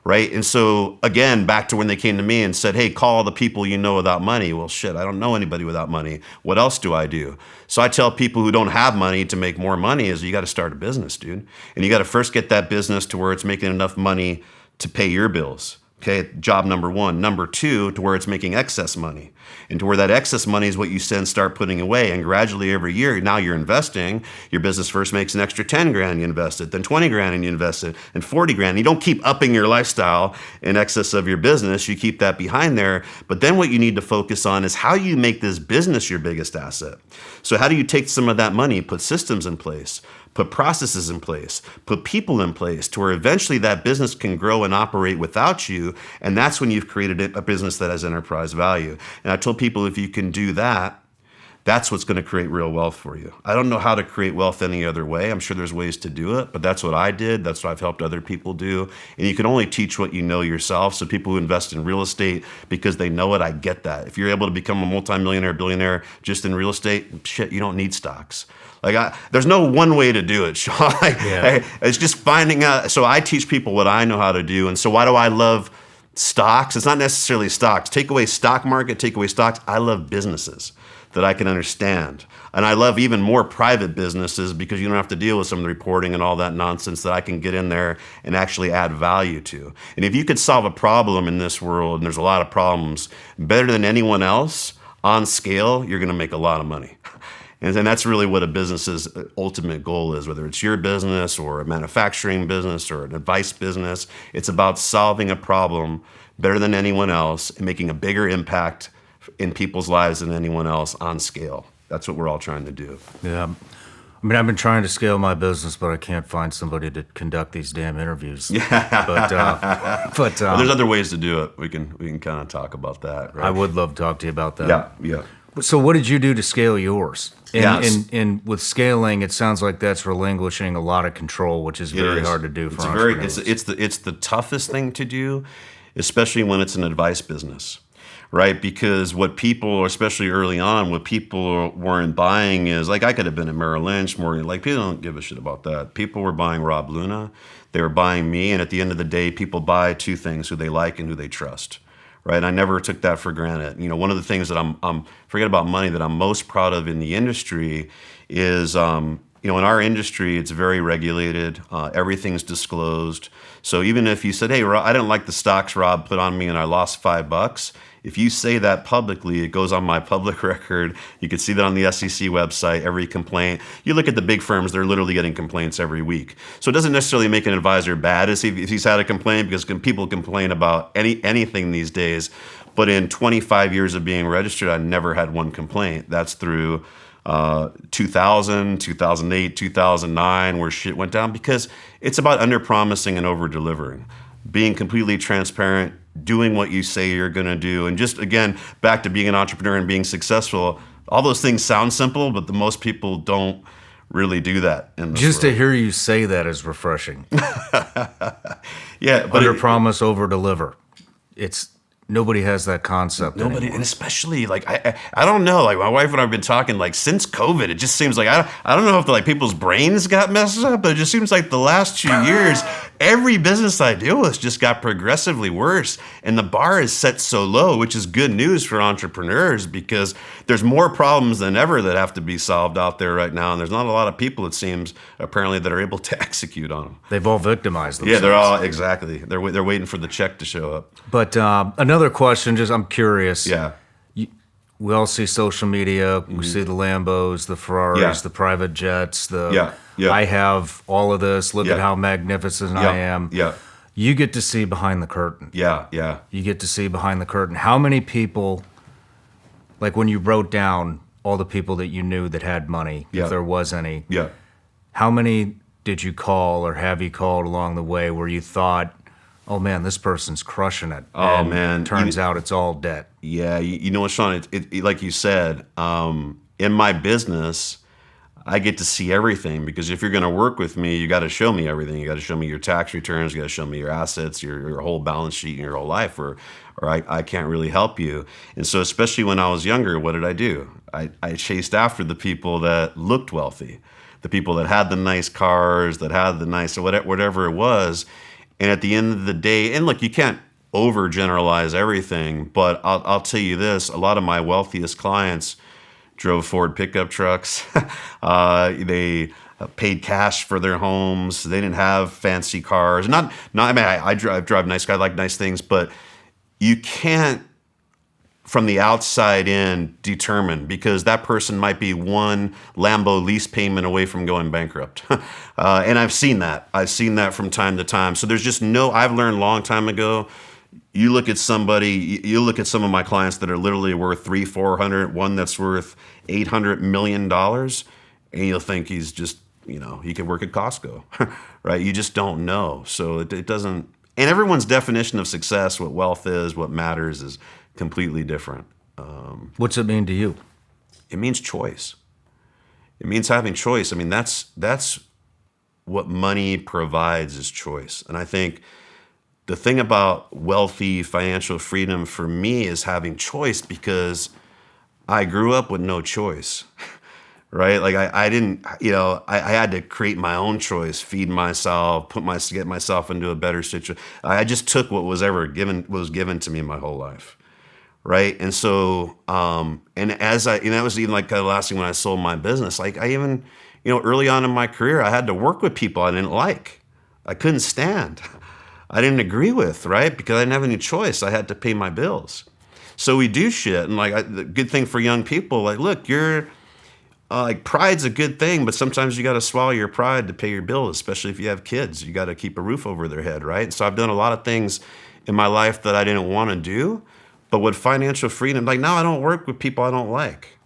Right. And so, again, back to when they came to me and said, hey, call all the people you know without money. Well, shit, I don't know anybody without money. What else do I do? So I tell people who don't have money to make more money is you got to start a business, dude. And you got to first get that business to where it's making enough money to pay your bills. Okay, job number one. Number two, to where it's making excess money. And to where that excess money is what you then start putting away. And gradually every year, now you're investing. Your business first makes an extra 10 grand, you invest it, then 20 grand and you invest it, and 40 grand. You don't keep upping your lifestyle in excess of your business. You keep that behind there. But then what you need to focus on is how you make this business your biggest asset. So how do you take some of that money, put systems in place, put processes in place, put people in place to where eventually that business can grow and operate without you. And that's when you've created a business that has enterprise value. And I told people, if you can do that, That's what's going to create real wealth for you. I don't know how to create wealth any other way. I'm sure there's ways to do it, but that's what I did. That's what I've helped other people do. And you can only teach what you know yourself. So people who invest in real estate because they know it, I get that. If you're able to become a multimillionaire, billionaire just in real estate, shit, you don't need stocks. There's no one way to do it, Shawn. It's just finding out. So I teach people what I know how to do. And so why do I love stocks? It's not necessarily stocks. Take away stock market, take away stocks. I love businesses that I can understand. And I love even more private businesses because you don't have to deal with some of the reporting and all that nonsense that I can get in there and actually add value to. And if you could solve a problem in this world, and there's a lot of problems, better than anyone else on scale, you're going to make a lot of money. And then that's really what a business's ultimate goal is, whether it's your business or a manufacturing business or an advice business. It's about solving a problem better than anyone else and making a bigger impact in people's lives than anyone else on scale. That's what we're all trying to do. Yeah. I mean, I've been trying to scale my business, but I can't find somebody to conduct these damn interviews. Yeah. But well, there's other ways to do it. We can kind of talk about that. Right? I would love to talk to you about that. Yeah. So what did you do to scale yours? Yes. And with scaling, it sounds like that's relinquishing a lot of control, which is very hard to do for entrepreneurs. It's the toughest thing to do, especially when it's an advice business. Right, because what people, especially early on, what people weren't buying is, like, I could have been at Merrill Lynch, Morgan, like, people don't give a shit about that. People were buying Rob Luna, they were buying me, and at the end of the day, people buy two things: who they like and who they trust. Right, I never took that for granted. You know, one of the things that I'm forget about money, that I'm most proud of in the industry is, you know, in our industry, it's very regulated. Everything's disclosed. So even if you said, "Hey, Rob, I didn't like the stocks Rob put on me, and I lost $5," if you say that publicly, it goes on my public record. You can see that on the SEC website, every complaint. You look at the big firms, they're literally getting complaints every week. So it doesn't necessarily make an advisor bad if he's had a complaint, because people complain about anything these days. But in 25 years of being registered, I never had one complaint. That's through 2000, 2008, 2009, where shit went down, because it's about under-promising and over-delivering. Being completely transparent, doing what you say you're going to do, and just, again, back to being an entrepreneur and being successful. All those things sound simple, but the most people don't really do that in this Just world. to hear you say that is refreshing. Yeah, but Under promise, over deliver. Nobody has that concept. nobody, anymore. and especially, like, I don't know, like, my wife and I have been talking, like, since COVID, it just seems like, I don't know if, like, people's brains got messed up, but it just seems like the last 2 years, every business I deal with just got progressively worse, and the bar is set so low, which is good news for entrepreneurs, because there's more problems than ever that have to be solved out there right now, and there's not a lot of people, it seems, apparently, that are able to execute on them. They've all victimized themselves. Yeah, they're all, exactly. They're waiting for the check to show up. But another question, just I'm curious. Yeah. We all see social media. We see the Lambos, the Ferraris, Yeah. the private jets. Yeah. I have all of this. Look Yeah. at how magnificent I am. Yeah. You get to see behind the curtain. Yeah. You get to see behind the curtain. How many people, like when you wrote down all the people that you knew that had money, Yeah. if there was any, Yeah. how many did you call or have you called along the way where you thought, oh man, this person's crushing it? Oh, and man. Turns out it's all debt. Yeah, you know what, Shawn? It like you said, in my business, I get to see everything, because if you're going to work with me, you got to show me everything. You got to show me your tax returns. You got to show me your assets, your whole balance sheet, and your whole life, or I can't really help you. And so, especially when I was younger, what did I do? I chased after the people that looked wealthy, the people that had the nice cars, that had the nice whatever it was. And at the end of the day, and look, you can't overgeneralize everything, but I'll tell you this: a lot of my wealthiest clients drove Ford pickup trucks. They paid cash for their homes. They didn't have fancy cars. I mean, I drive nice. I like nice things, but you can't, from the outside in, determine, because that person might be one Lambo lease payment away from going bankrupt. And I've seen that. I've seen that from time to time. So there's just I've learned a long time ago, you look at some of my clients that are literally worth 300-400, one that's worth $800 million, and you'll think he's just, he could work at Costco, right? You just don't know. So it doesn't, and everyone's definition of success, what wealth is, what matters, is completely different. What's it mean to you? It means choice. It means having choice. I mean, that's what money provides is choice. And I think the thing about wealthy financial freedom for me is having choice, because I grew up with no choice, right? Like I didn't, I had to create my own choice, feed myself, get myself into a better situation. I just took what was given to me my whole life. Right. And so, and that was even like the last thing when I sold my business. Like I even, early on in my career, I had to work with people I didn't like. I couldn't stand. I didn't agree with, right? Because I didn't have any choice. I had to pay my bills. So we do shit. And the good thing for young people, like, look, pride's a good thing, but sometimes you got to swallow your pride to pay your bills, especially if you have kids. You got to keep a roof over their head, right? And so I've done a lot of things in my life that I didn't want to do. But with financial freedom, like now I don't work with people I don't like.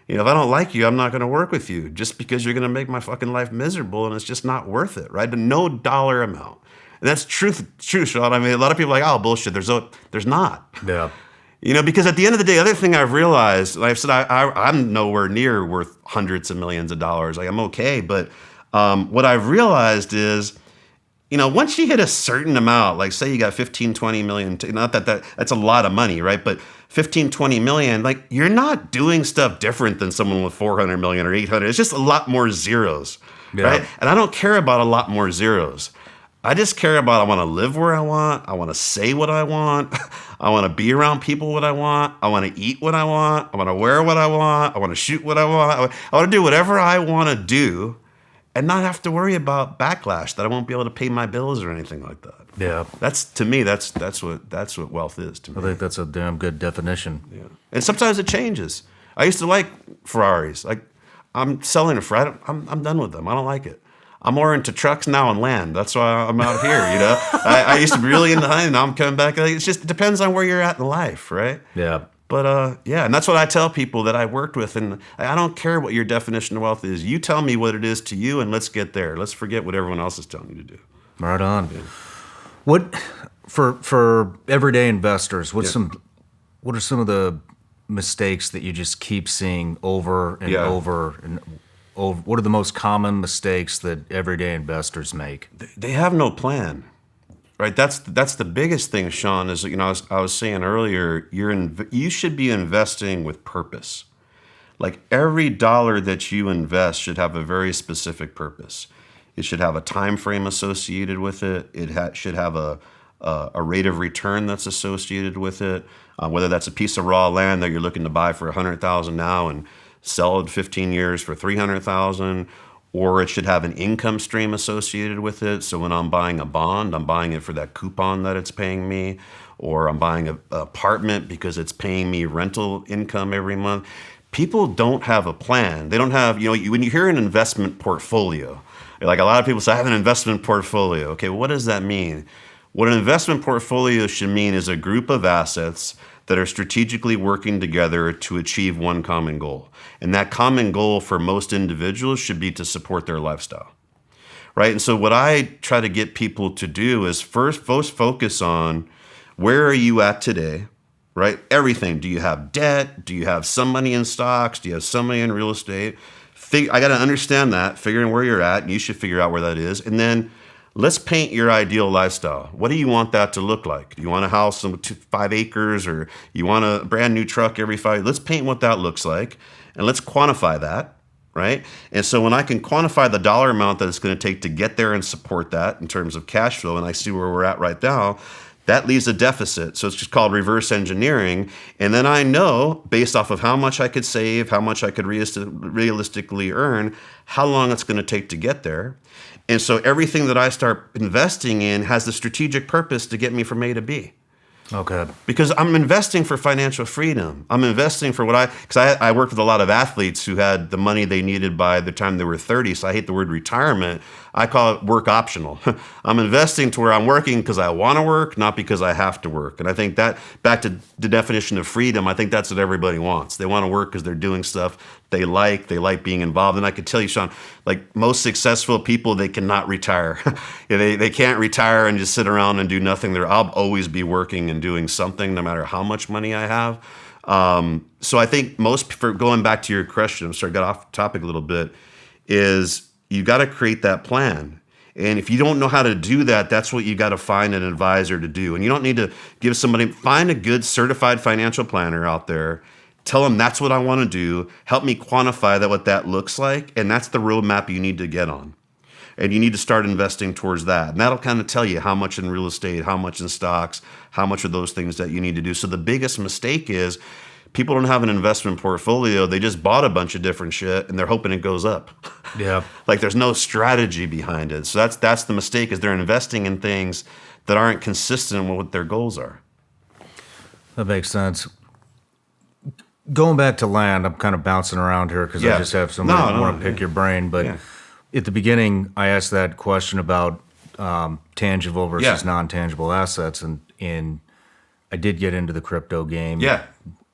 If I don't like you, I'm not going to work with you just because you're going to make my fucking life miserable, and it's just not worth it, right? No dollar amount. And that's true, Shawn. I mean, a lot of people are like, oh, bullshit. There's not. Yeah. Because at the end of the day, the other thing I've realized, like I've said, I'm nowhere near worth hundreds of millions of dollars. Like I'm okay. But what I've realized is, once you hit a certain amount, like say you got 15, 20 million, not that's a lot of money, right? But 15, 20 million, like you're not doing stuff different than someone with 400 million or 800. It's just a lot more zeros, right? And I don't care about a lot more zeros. I just care about, I want to live where I want to say what I want, I want to be around people what I want to eat what I want to wear what I want to shoot what I want to do whatever I want to do, and not have to worry about backlash that I won't be able to pay my bills or anything like that. Yeah. That's to me, that's what wealth is to me. I think that's a damn good definition. Yeah. And sometimes it changes. I used to like Ferraris. Like I'm selling a Ferrari. I'm done with them. I don't like it. I'm more into trucks now and land. That's why I'm out here, I used to be really into hunting. Now I'm coming back. It depends on where you're at in life, right? Yeah. But and that's what I tell people that I worked with. And I don't care what your definition of wealth is. You tell me what it is to you, and let's get there. Let's forget what everyone else is telling you to do. Right on. Yeah. What for everyday investors? What are some of the mistakes that you just keep seeing over and over and over? What are the most common mistakes that everyday investors make? They have no plan. Right, that's the biggest thing, Shawn. Is I was saying earlier, you should be investing with purpose. Like every dollar that you invest should have a very specific purpose. It should have a time frame associated with it. It should have a rate of return that's associated with it. Whether that's a piece of raw land that you're looking to buy for $100,000 now and sell it 15 years for $300,000. Or it should have an income stream associated with it. So when I'm buying a bond, I'm buying it for that coupon that it's paying me. Or I'm buying an apartment because it's paying me rental income every month. People don't have a plan. They don't have, when you hear an investment portfolio, like a lot of people say, I have an investment portfolio. Okay, well, what does that mean? What an investment portfolio should mean is a group of assets that are strategically working together to achieve one common goal. And that common goal for most individuals should be to support their lifestyle, right? And so what I try to get people to do is first focus on where are you at today, right? Everything. Do you have debt? Do you have some money in stocks? Do you have some money in real estate? I got to understand that, figuring where you're at, and you should figure out where that is. And then let's paint your ideal lifestyle. What do you want that to look like? Do you want a house of 5 acres, or you want a brand new truck every 5? Let's paint what that looks like, and let's quantify that, right? And so when I can quantify the dollar amount that it's going to take to get there and support that in terms of cash flow, and I see where we're at right now, that leaves a deficit. So it's just called reverse engineering. And then I know, based off of how much I could save, how much I could realistically earn, how long it's going to take to get there. And so everything that I start investing in has the strategic purpose to get me from A to B. Okay. Because I'm investing for financial freedom. I'm investing for because I worked with a lot of athletes who had the money they needed by the time they were 30. So I hate the word retirement. I call it work optional. I'm investing to where I'm working because I want to work, not because I have to work. And I think that, back to the definition of freedom, I think that's what everybody wants. They want to work because they're doing stuff they like being involved. And I could tell you, Shawn, like most successful people, they cannot retire. They can't retire and just sit around and do nothing. I'll always be working and doing something no matter how much money I have. So I think for going back to your question, I'm sorry, I got off topic a little bit, is you got to create that plan. And if you don't know how to do that, that's what you got to find an advisor to do. And you don't need to find a good certified financial planner out there. Tell them that's what I want to do. Help me quantify what that looks like. And that's the roadmap you need to get on. And you need to start investing towards that. And that'll kind of tell you how much in real estate, how much in stocks, how much of those things that you need to do. So the biggest mistake is people don't have an investment portfolio. They just bought a bunch of different shit and they're hoping it goes up. Yeah. Like there's no strategy behind it. So that's the mistake, is they're investing in things that aren't consistent with what their goals are. That makes sense. Going back to land, I'm kind of bouncing around here because I just have somebody who want to pick your brain. But at the beginning, I asked that question about tangible versus non-tangible assets, and I did get into the crypto game.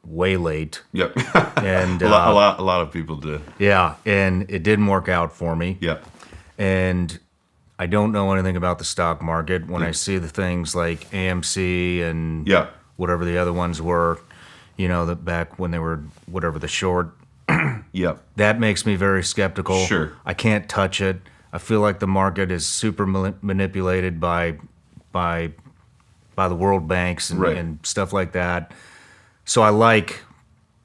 Way late. Yep. And a lot of people do. Yeah, and it didn't work out for me. Yep. And I don't know anything about the stock market. When I see the things like AMC and whatever the other ones were, back when they were whatever the short. That makes me very skeptical. Sure. I can't touch it. I feel like the market is super manipulated by the world banks and stuff like that. So I like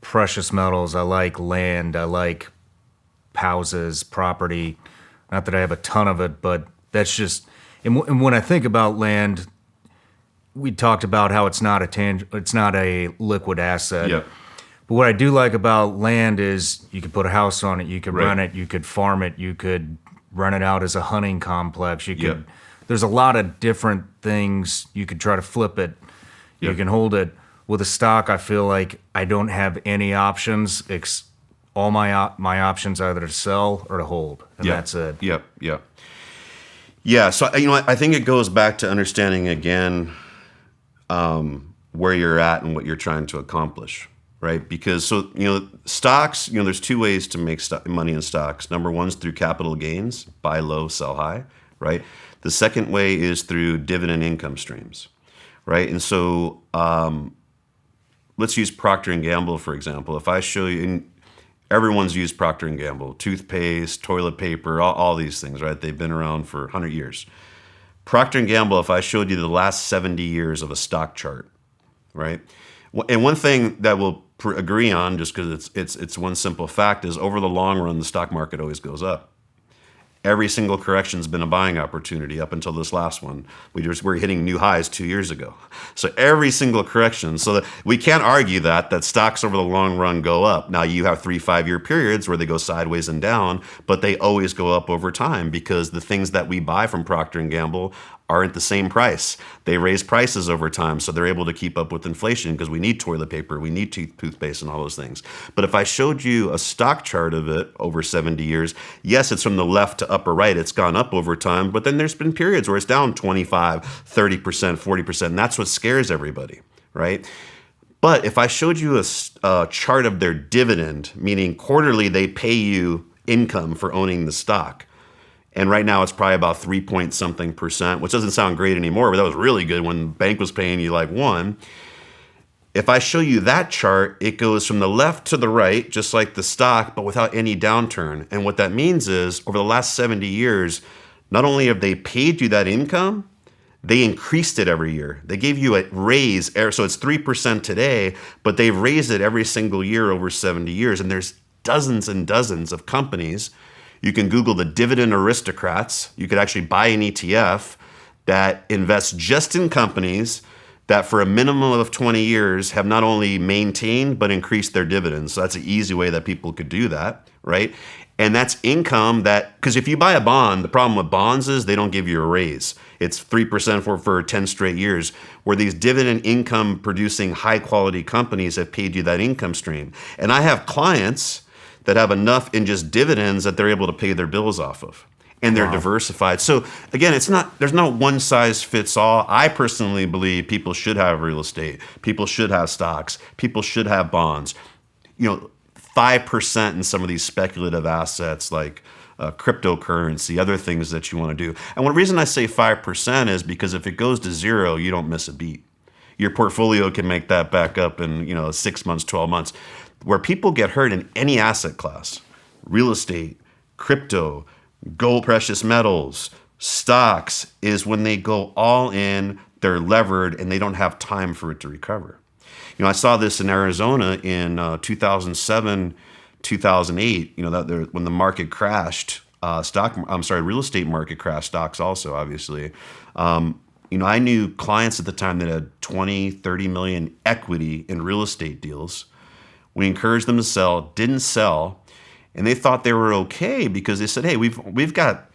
precious metals. I like land. I like houses, property. Not that I have a ton of it, but that's just. And when I think about land, we talked about how it's not a liquid asset. Yeah. But what I do like about land is you could put a house on it, you could rent it, you could farm it, you could rent it out as a hunting complex. You could. There's a lot of different things. You could try to flip it. You can hold it. With a stock, I feel like I don't have any options. All my options are either to sell or to hold, and that's it. Yeah. So I think it goes back to understanding again where you're at and what you're trying to accomplish, right? Because stocks. There's two ways to make money in stocks. Number one is through capital gains, buy low, sell high, right? The second way is through dividend income streams, right? And so let's use Procter & Gamble, for example. If I show you, and everyone's used Procter & Gamble, toothpaste, toilet paper, all these things, right? They've been around for 100 years. Procter & Gamble, if I showed you the last 70 years of a stock chart, right? And one thing that we'll agree on, just because it's one simple fact, is over the long run, the stock market always goes up. Every single correction's been a buying opportunity up until this last one. We're hitting new highs 2 years ago. So every single correction. So that we can't argue that stocks over the long run go up. Now you have 3-5 year periods where they go sideways and down, but they always go up over time because the things that we buy from Procter & Gamble aren't the same price. They raise prices over time, so they're able to keep up with inflation because we need toilet paper, we need toothpaste and all those things. But if I showed you a stock chart of it over 70 years, yes, it's from the left to upper right. It's gone up over time, but then there's been periods where it's down 25, 30%, 40%, and that's what scares everybody, right? But if I showed you a chart of their dividend, meaning quarterly they pay you income for owning the stock, and right now it's probably about 3-point-something%, which doesn't sound great anymore, but that was really good when the bank was paying you like 1. If I show you that chart, it goes from the left to the right, just like the stock, but without any downturn. And what that means is over the last 70 years, not only have they paid you that income, they increased it every year. They gave you a raise, so it's 3% today, but they've raised it every single year over 70 years. And there's dozens and dozens of companies. You can Google the dividend aristocrats. You could actually buy an ETF that invests just in companies that for a minimum of 20 years have not only maintained but increased their dividends. So that's an easy way that people could do that, right? And that's income that, because if you buy a bond, the problem with bonds is they don't give you a raise. It's 3% for 10 straight years, where these dividend income producing high quality companies have paid you that income stream. And I have clients that have enough in just dividends that they're able to pay their bills off of. And they're diversified. So again, there's no one size fits all. I personally believe people should have real estate. People should have stocks. People should have bonds. 5% in some of these speculative assets like cryptocurrency, other things that you want to do. And one reason I say 5% is because if it goes to zero, you don't miss a beat. your portfolio can make that back up in 6 months, 12 months. Where people get hurt in any asset class, real estate, crypto, gold, precious metals, stocks, is when they go all in, they're levered, and they don't have time for it to recover. I saw this in Arizona in 2007, 2008. When the market crashed, real estate market crashed, stocks also, obviously. I knew clients at the time that had 20, 30 million equity in real estate deals. We encouraged them to sell, didn't sell, and they thought they were okay because they said, hey, we've got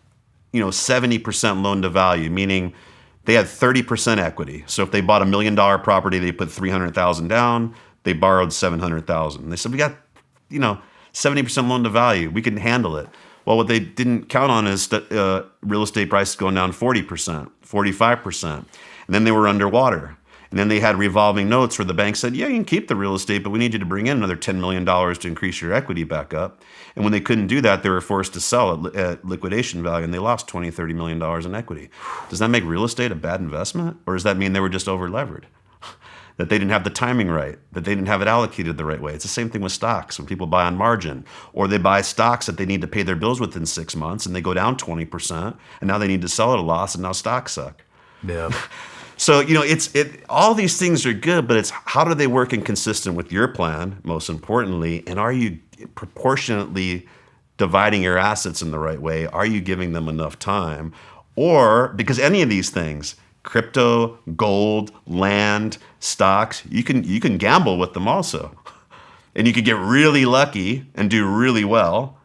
70% loan to value, meaning they had 30% equity. So if they bought $1 million property, they put $300,000 down, they borrowed $700,000. They said, we got 70% loan to value, we can handle it. Well, what they didn't count on is that real estate prices going down 40%, 45%, and then they were underwater. And then they had revolving notes where the bank said, yeah, you can keep the real estate, but we need you to bring in another $10 million to increase your equity back up. And when they couldn't do that, they were forced to sell at liquidation value, and they lost $20, $30 million in equity. Does that make real estate a bad investment? Or does that mean they were just over-levered? That they didn't have the timing right, that they didn't have it allocated the right way? It's the same thing with stocks. When people buy on margin, or they buy stocks that they need to pay their bills within 6 months, and they go down 20%, and now they need to sell at a loss, and now stocks suck. Yeah. So, all these things are good, but it's how do they work in consistent with your plan, most importantly, and are you proportionately dividing your assets in the right way? Are you giving them enough time? Or, because any of these things, crypto, gold, land, stocks, you can gamble with them also. And you could get really lucky and do really well,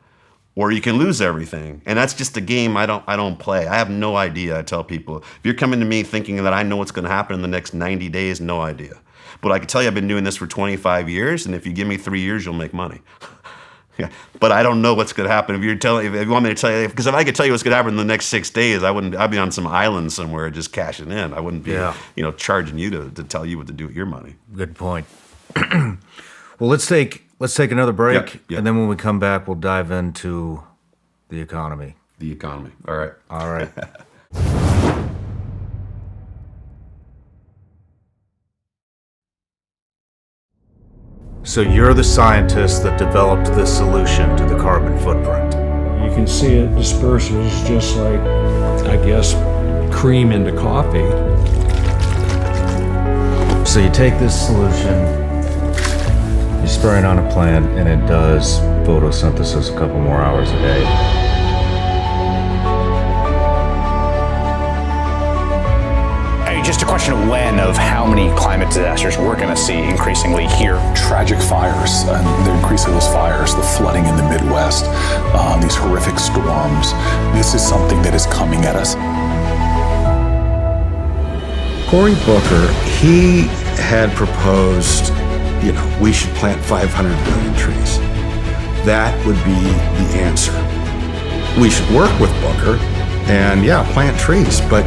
or you can lose everything. And that's just a game I don't play. I have no idea, I tell people. If you're coming to me thinking that I know what's going to happen in the next 90 days, no idea. But I can tell you I've been doing this for 25 years, and if you give me 3 years, you'll make money. Yeah. But I don't know what's going to happen. If you want me to tell you, because if I could tell you what's going to happen in the next 6 days, I'd be on some island somewhere just cashing in. I wouldn't be, charging you to tell you what to do with your money. Good point. Well, let's take another break, and then when we come back, we'll dive into the economy. The economy. All right. All right. So you're the scientist that developed this solution to the carbon footprint. You can see it disperses just like, I guess, cream into coffee. So you take this solution, you spray it on a plant, and it does photosynthesis a couple more hours a day. Just a question of when, of how many climate disasters we're going to see increasingly here. Tragic fires, and the increase of those fires, the flooding in the Midwest, these horrific storms. This is something that is coming at us. Cory Booker, he had proposed, we should plant 500 billion trees. That would be the answer. We should work with Booker and, plant trees, but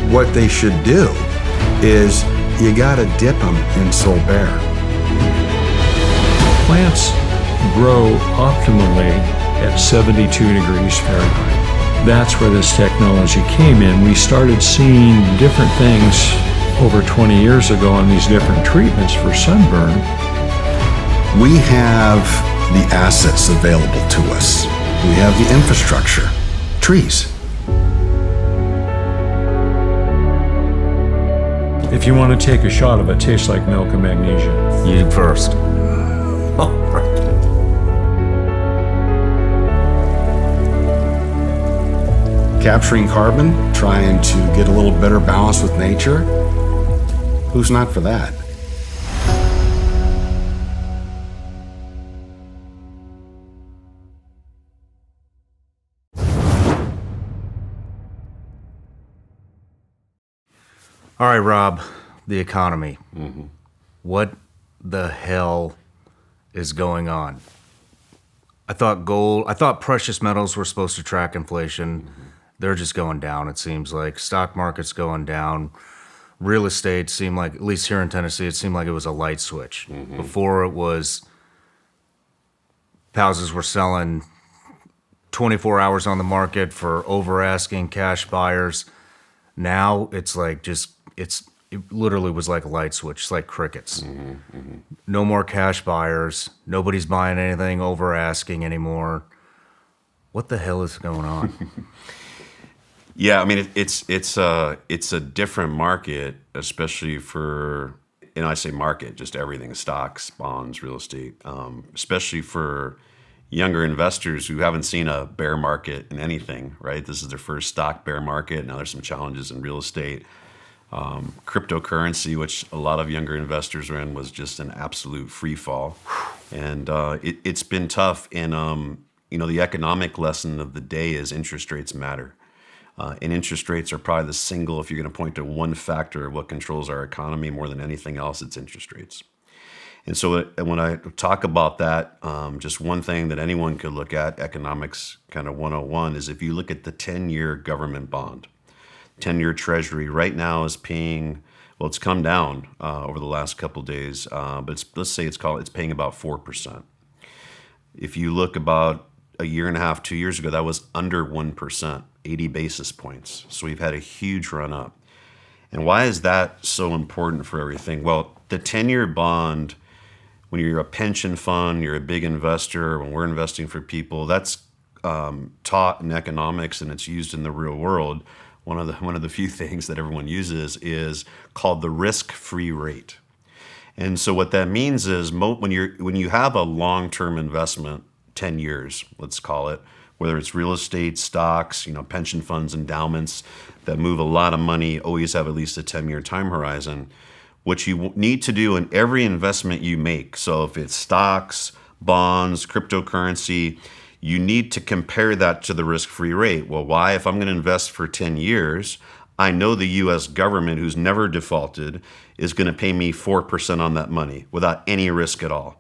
what they should do is you gotta dip them in Solbert. Plants grow optimally at 72 degrees Fahrenheit. That's where this technology came in. We started seeing different things over 20 years ago on these different treatments for sunburn. We have the assets available to us. We have the infrastructure, trees. If you want to take a shot of it, tastes like milk and magnesia. You first. All right. Capturing carbon, trying to get a little better balance with nature. Who's not for that? All right, Rob, the economy. Mm-hmm. What the hell is going on? I thought precious metals were supposed to track inflation. Mm-hmm. They're just going down, it seems like. Stock market's going down. Real estate seemed like, at least here in Tennessee, it seemed like it was a light switch. Mm-hmm. Before it was, houses were selling 24 hours on the market for over asking cash buyers. Now it's like it's it literally was like a light switch. It's like crickets. No more cash buyers. Nobody's buying anything over asking anymore. What the hell is going on? Yeah, I mean it's a different market, especially for, and I say market, just everything, stocks, bonds, real estate, especially for younger investors who haven't seen a bear market in anything, right? This is their first stock bear market. Now there's some challenges in real estate. Cryptocurrency, which a lot of younger investors are in, was just an absolute free fall. And it's been tough. And, the economic lesson of the day is interest rates matter. And interest rates are probably the single, if you're going to point to one factor of what controls our economy more than anything else, it's interest rates. And so when I talk about that, just one thing that anyone could look at, economics kind of 101, is if you look at the 10-year government bond, 10-year treasury right now is paying, well, it's come down over the last couple of days, but let's say it's paying about 4%. If you look about a year and a half, 2 years ago, that was under 1%, 80 basis points. So we've had a huge run up. And why is that so important for everything? Well, the 10-year bond, when you're a pension fund, you're a big investor, when we're investing for people, that's taught in economics and it's used in the real world. One of the few things that everyone uses is called the risk-free rate. And so what that means is when you have a long-term investment, 10 years, let's call it, whether it's real estate, stocks, pension funds, endowments that move a lot of money, always have at least a 10-year time horizon. What you need to do in every investment you make, so if it's stocks, bonds, cryptocurrency, you need to compare that to the risk-free rate. Well, why? If I'm going to invest for 10 years, I know the U.S. government, who's never defaulted, is going to pay me 4% on that money without any risk at all.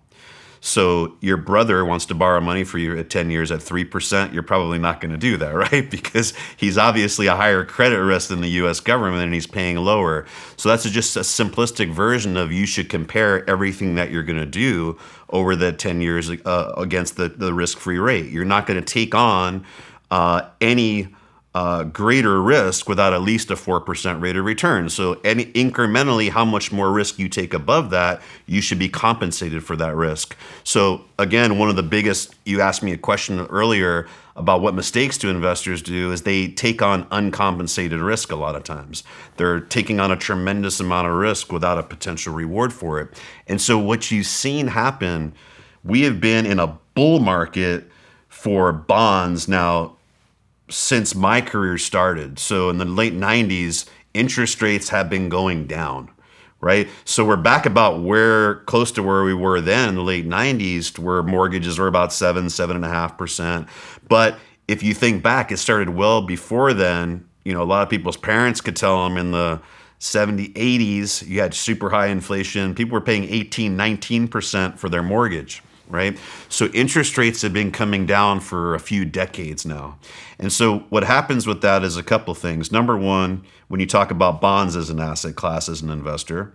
So your brother wants to borrow money for you at 10 years at 3%, you're probably not going to do that, right? Because he's obviously a higher credit risk than the U.S. government and he's paying lower. So that's just a simplistic version of you should compare everything that you're going to do over the 10 years against the risk-free rate. You're not going to take on any greater risk without at least a 4% rate of return. So incrementally, how much more risk you take above that, you should be compensated for that risk. So again, one of the biggest, you asked me a question earlier about what mistakes do investors do, is they take on uncompensated risk a lot of times. They're taking on a tremendous amount of risk without a potential reward for it. And so what you've seen happen, we have been in a bull market for bonds now since my career started. So in the late 90s, interest rates have been going down, right? So we're back about close to where we were then in the late 90s, to where mortgages were about 7.5%. But if you think back, it started well before then. A lot of people's parents could tell them in the 70s, 80s, you had super high inflation. People were paying 18, 19% for their mortgage. Right? So interest rates have been coming down for a few decades now. And so what happens with that is a couple things. Number one, when you talk about bonds as an asset class, as an investor,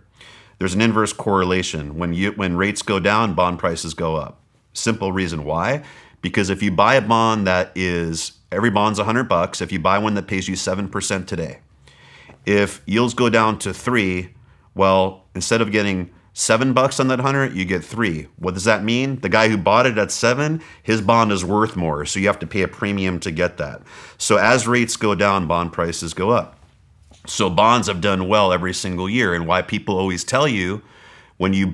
there's an inverse correlation. When rates go down, bond prices go up. Simple reason why. Because if you buy a bond every bond's $100, if you buy one that pays you 7% today, if yields go down to 3, well, instead of getting $7 on that 100, you get 3. What does that mean? The guy who bought it at 7, his bond is worth more, so you have to pay a premium to get that. So as rates go down, bond prices go up. So bonds have done well every single year, and why people always tell you when you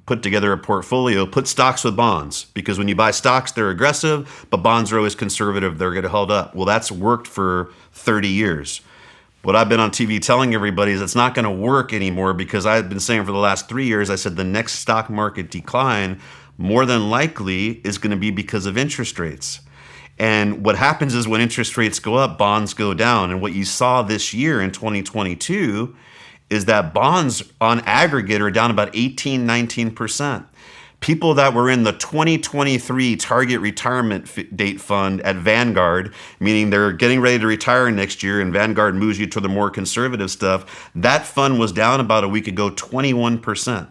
put together a portfolio, put stocks with bonds, because when you buy stocks, they're aggressive, but bonds are always conservative, they're going to hold up. Well, that's worked for 30 years. What I've been on TV telling everybody is it's not going to work anymore, because I've been saying for the last 3 years, I said the next stock market decline more than likely is going to be because of interest rates. And what happens is when interest rates go up, bonds go down. And what you saw this year in 2022 is that bonds on aggregate are down about 18, 19%. People that were in the 2023 target retirement date fund at Vanguard, meaning they're getting ready to retire next year and Vanguard moves you to the more conservative stuff, that fund was down about a week ago, 21%.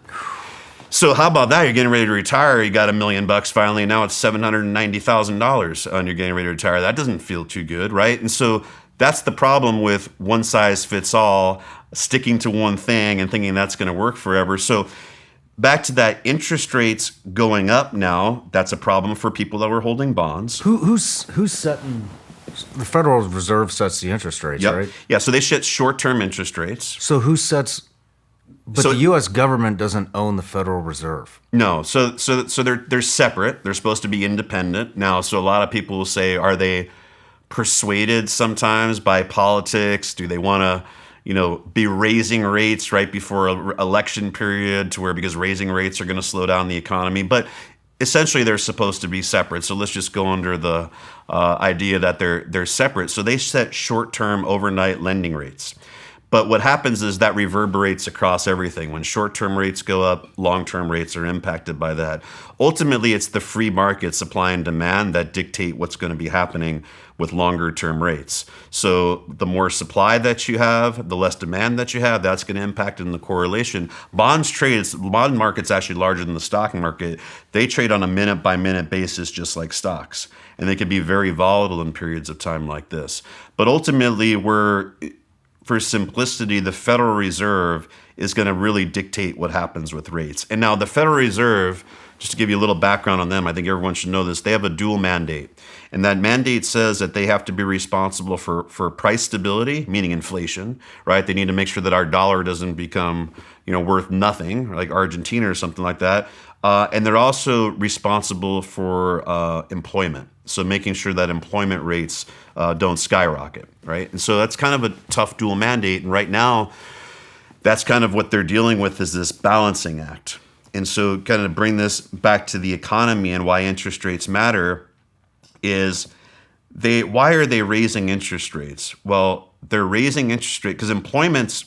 So how about that? You're getting ready to retire, you got $1 million finally, and now it's $790,000 and you're getting ready to retire. That doesn't feel too good, right? And so that's the problem with one size fits all. sticking to one thing and thinking that's going to work forever. So back to that, interest rates going up now, that's a problem for people that were holding bonds. Who's setting? The Federal Reserve sets the interest rates, Yep. right? Yeah, so they set short-term interest rates. So who sets? But So- the U.S. government doesn't own the Federal Reserve. No, so they're separate. They're supposed to be independent. Now, so a lot of people will say, are they persuaded sometimes by politics? Do they want to, be raising rates right before an election period to where because raising rates are going to slow down the economy? But essentially, they're supposed to be separate. So let's just go under the idea that they're separate. So they set short-term overnight lending rates. But what happens is that reverberates across everything. When short-term rates go up, long-term rates are impacted by that. Ultimately, it's the free market, supply and demand, that dictate what's going to be happening with longer-term rates. So the more supply that you have, the less demand that you have, that's going to impact in the correlation. Bond market's actually larger than the stock market. They trade on a minute-by-minute basis just like stocks. And they can be very volatile in periods of time like this. But ultimately, for simplicity, the Federal Reserve is going to really dictate what happens with rates. And now the Federal Reserve, just to give you a little background on them, I think everyone should know this, they have a dual mandate. And that mandate says that they have to be responsible for price stability, meaning inflation, right? They need to make sure that our dollar doesn't become, worth nothing, like Argentina or something like that. And they're also responsible for employment. So making sure that employment rates don't skyrocket, right? And so that's kind of a tough dual mandate. And right now, that's kind of what they're dealing with, is this balancing act. And so kind of bring this back to the economy and why interest rates matter is why are they raising interest rates? Well, they're raising interest rates because employment's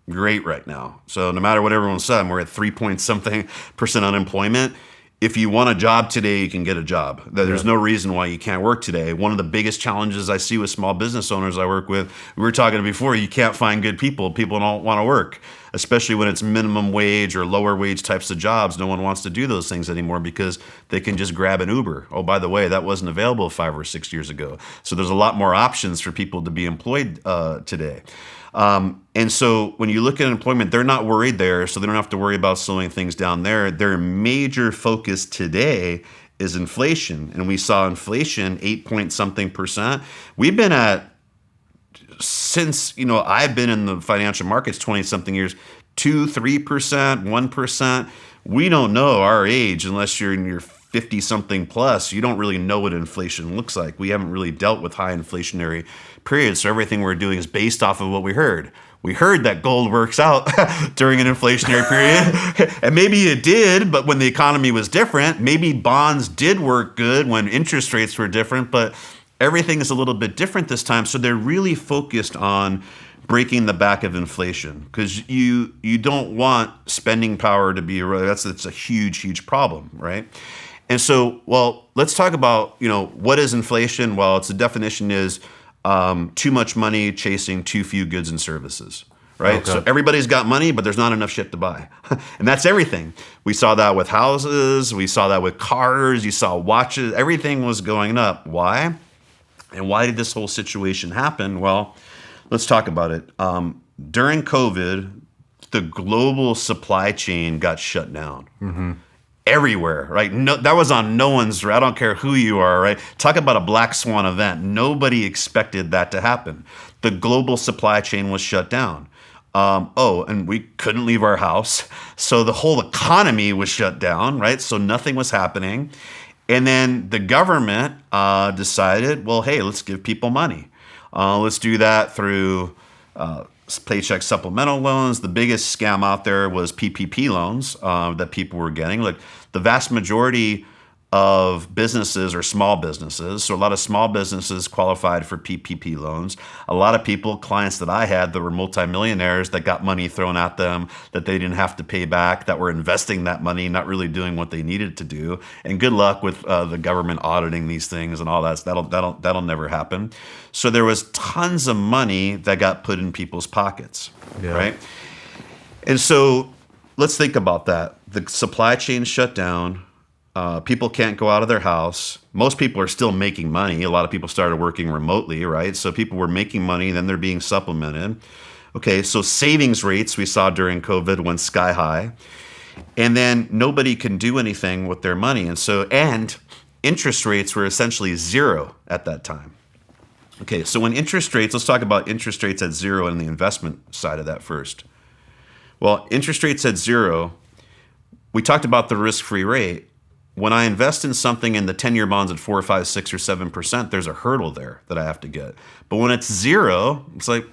great right now. So no matter what everyone said, we're at 3-point-something% unemployment. If you want a job today, you can get a job. There's no reason why you can't work today. One of the biggest challenges I see with small business owners I work with, we were talking before, you can't find good people. People don't want to work, especially when it's minimum wage or lower wage types of jobs. No one wants to do those things anymore because they can just grab an Uber. Oh, by the way, that wasn't available 5 or 6 years ago. So there's a lot more options for people to be employed today. And so when you look at employment, they're not worried there, so they don't have to worry about slowing things down there. Their major focus today is inflation. And we saw inflation 8-point-something%. We've been at, since, I've been in the financial markets 20-something years, 2%, 3%, 1%. We don't know our age unless you're in your 50-something plus. You don't really know what inflation looks like. We haven't really dealt with high inflationary periods, so everything we're doing is based off of what we heard. We heard that gold works out during an inflationary period, and maybe it did, but when the economy was different, maybe bonds did work good when interest rates were different, but everything is a little bit different this time, so they're really focused on breaking the back of inflation because you don't want spending power to be that's a huge problem, right? And so, well, let's talk about what is inflation. Well, its definition is too much money chasing too few goods and services, right? Okay. So everybody's got money, but there's not enough shit to buy, and that's everything. We saw that with houses, we saw that with cars, you saw watches. Everything was going up. Why? And why did this whole situation happen? Well, let's talk about it. During COVID, the global supply chain got shut down. Mm-hmm. Everywhere, right? No, that was on no one's. I don't care who you are, right? Talk about a black swan event. Nobody expected that to happen. The global supply chain was shut down. And we couldn't leave our house, so the whole economy was shut down, right? So nothing was happening, and then the government decided, well, hey, let's give people money. Let's do that through paycheck supplemental loans. The biggest scam out there was PPP loans that people were getting. Like the vast majority of businesses are small businesses. So a lot of small businesses qualified for PPP loans. A lot of people, clients that I had that were multimillionaires that got money thrown at them that they didn't have to pay back, that were investing that money, not really doing what they needed to do. And good luck with the government auditing these things and all that. That'll never happen. So there was tons of money that got put in people's pockets, right? And so let's think about that. The supply chain shut down. People can't go out of their house. Most people are still making money. A lot of people started working remotely, right? So people were making money, then they're being supplemented. Okay, so savings rates we saw during COVID went sky high. And then nobody can do anything with their money. And interest rates were essentially zero at that time. Okay, so when interest rates, let's talk about interest rates at zero and the investment side of that first. Well, interest rates at zero, we talked about the risk-free rate. When I invest in something and the 10-year bonds at 4, 5, 6, or 7%, there's a hurdle there that I have to get. But when it's zero, it's like,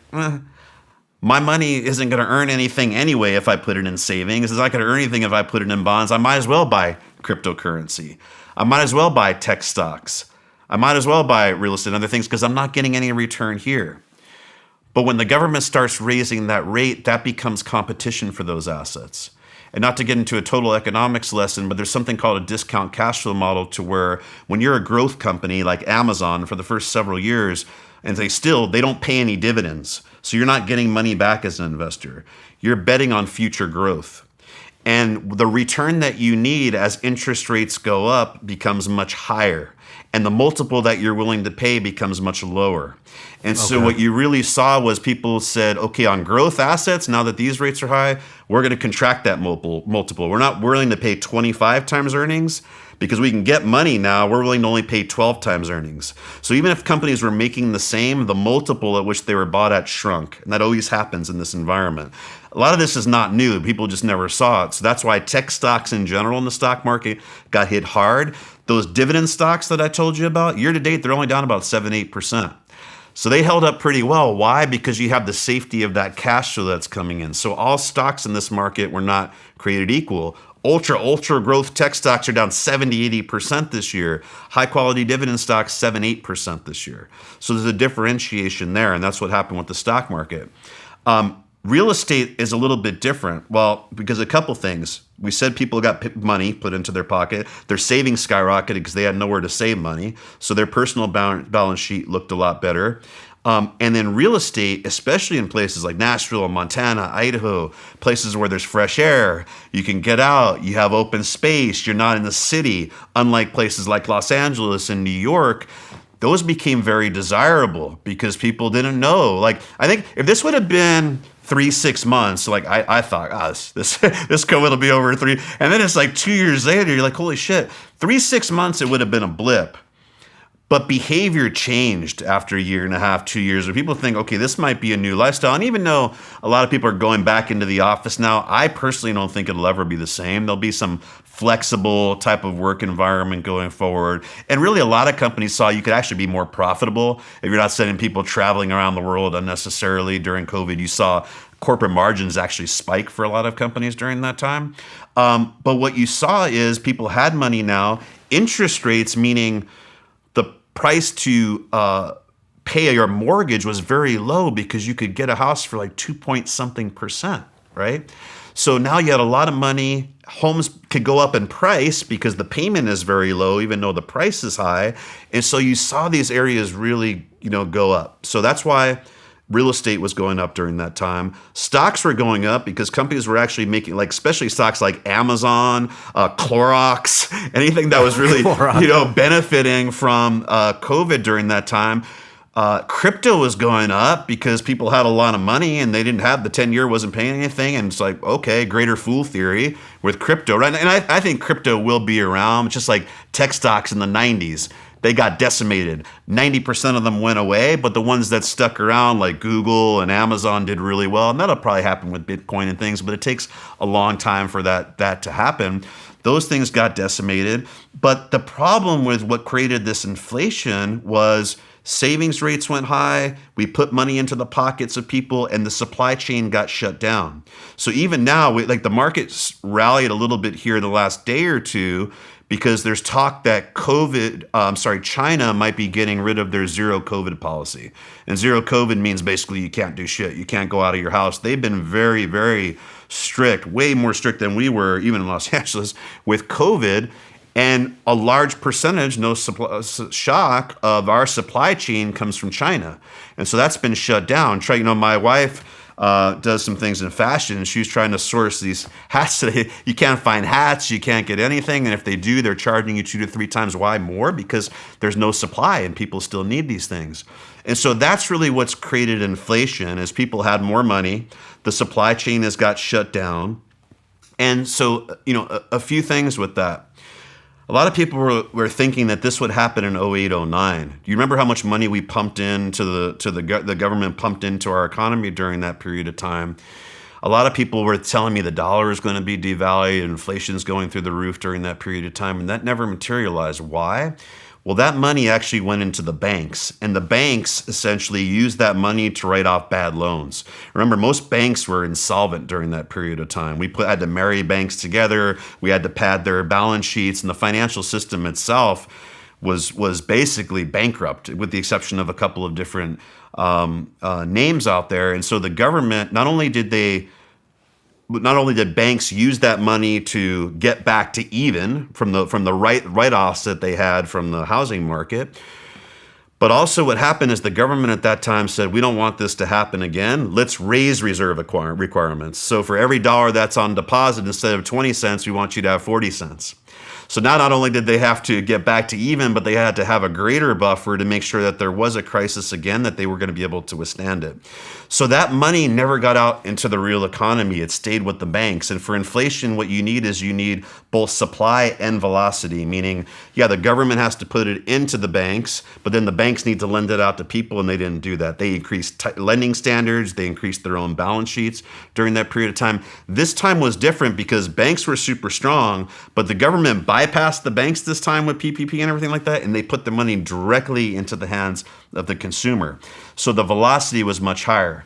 my money isn't going to earn anything anyway if I put it in savings. It's not going to earn anything if I put it in bonds. I might as well buy cryptocurrency. I might as well buy tech stocks. I might as well buy real estate and other things because I'm not getting any return here. But when the government starts raising that rate, that becomes competition for those assets. And not to get into a total economics lesson, but there's something called a discount cash flow model to where when you're a growth company like Amazon for the first several years, and they don't pay any dividends. So you're not getting money back as an investor. You're betting on future growth. And the return that you need as interest rates go up becomes much higher. And the multiple that you're willing to pay becomes much lower. And so what you really saw was people said, okay, on growth assets, now that these rates are high, we're going to contract that multiple. We're not willing to pay 25 times earnings because we can get money now. We're willing to only pay 12 times earnings. So even if companies were making the same, the multiple at which they were bought at shrunk. And that always happens in this environment. A lot of this is not new. People just never saw it. So that's why tech stocks in general in the stock market got hit hard. Those dividend stocks that I told you about, year to date, they're only down about 7-8%. So they held up pretty well. Why? Because you have the safety of that cash flow that's coming in. So all stocks in this market were not created equal. Ultra growth tech stocks are down 70-80% this year. High quality dividend stocks, 7-8% this year. So there's a differentiation there, and that's what happened with the stock market. Real estate is a little bit different. Well, because a couple things. We said people got money put into their pocket. Their savings skyrocketed because they had nowhere to save money. So their personal balance sheet looked a lot better. And then real estate, especially in places like Nashville, Montana, Idaho, places where there's fresh air, you can get out, you have open space, you're not in the city, unlike places like Los Angeles and New York. Those became very desirable because people didn't know. Like, I think if this would have been 3-6 months, like I thought, this COVID will be over 3. And then it's like 2 years later, you're like, holy shit, 3-6 months, it would have been a blip. But behavior changed after a year and a half, 2 years, where people think, okay, this might be a new lifestyle. And even though a lot of people are going back into the office now, I personally don't think it'll ever be the same. There'll be some flexible type of work environment going forward. And really, a lot of companies saw you could actually be more profitable if you're not sending people traveling around the world unnecessarily during COVID. You saw corporate margins actually spike for a lot of companies during that time. But what you saw is people had money now. Interest rates, meaning the price to pay your mortgage was very low because you could get a house for like 2-point-something%, right? So now you had a lot of money. Homes could go up in price because the payment is very low, even though the price is high. And so you saw these areas really, go up. So that's why real estate was going up during that time. Stocks were going up because companies were actually making, like, especially stocks like Amazon, Clorox, anything that was really, benefiting from COVID during that time. Crypto was going up because people had a lot of money and they didn't have the 10-year wasn't paying anything. And it's like, okay, greater fool theory with crypto, right? And I think crypto will be around. It's just like tech stocks in the 90s. They got decimated. 90% of them went away, but the ones that stuck around, like Google and Amazon, did really well. And that'll probably happen with Bitcoin and things, but it takes a long time for that to happen. Those things got decimated. But the problem with what created this inflation was savings rates went high, we put money into the pockets of people, and the supply chain got shut down. So even now, the market's rallied a little bit here in the last day or two because there's talk that China might be getting rid of their zero COVID policy. And zero COVID means basically you can't do shit. You can't go out of your house. They've been very, very strict, way more strict than we were, even in Los Angeles, with COVID. And a large percentage, no shock, of our supply chain comes from China. And so that's been shut down. My wife does some things in fashion, and she was trying to source these hats today. You can't find hats, you can't get anything, and if they do, they're charging you 2 to 3 times why more, because there's no supply and people still need these things. And so that's really what's created inflation. As people had more money, the supply chain has got shut down. And so, a few things with that. A lot of people were thinking that this would happen in 08, 09. Do you remember how much money we pumped into the government pumped into our economy during that period of time? A lot of people were telling me the dollar is going to be devalued, inflation's going through the roof during that period of time, and that never materialized. Why? Well, that money actually went into the banks, and the banks essentially used that money to write off bad loans. Remember, most banks were insolvent during that period of time. We had to marry banks together. We had to pad their balance sheets, and the financial system itself was basically bankrupt, with the exception of a couple of different names out there. And so the government, not only did banks use that money to get back to even from the write-offs that they had from the housing market, but also what happened is the government at that time said, we don't want this to happen again. Let's raise reserve requirements. So for every dollar that's on deposit, instead of 20 cents, we want you to have 40 cents. So now not only did they have to get back to even, but they had to have a greater buffer to make sure that there was a crisis again, that they were going to be able to withstand it. So that money never got out into the real economy. It stayed with the banks. And for inflation, what you need both supply and velocity, meaning, the government has to put it into the banks, but then the banks need to lend it out to people, and they didn't do that. They increased lending standards. They increased their own balance sheets during that period of time. This time was different because banks were super strong, but the government bypassed the banks this time with PPP and everything like that, and they put the money directly into the hands of the consumer. So the velocity was much higher.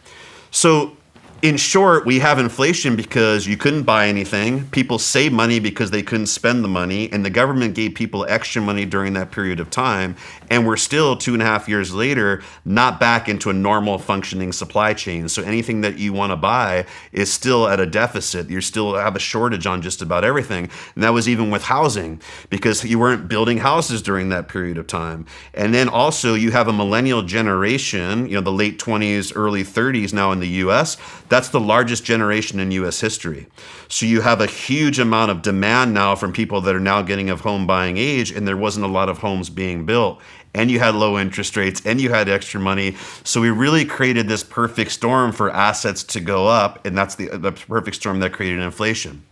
So in short, we have inflation because you couldn't buy anything. People saved money because they couldn't spend the money, and the government gave people extra money during that period of time. And we're still 2.5 years later, not back into a normal functioning supply chain. So anything that you want to buy is still at a deficit. You still have a shortage on just about everything. And that was even with housing, because you weren't building houses during that period of time. And then also you have a millennial generation, the late 20s, early 30s now in the US. That's the largest generation in U.S. history. So you have a huge amount of demand now from people that are now getting of home buying age, and there wasn't a lot of homes being built. And you had low interest rates, and you had extra money. So we really created this perfect storm for assets to go up, and that's the perfect storm that created inflation.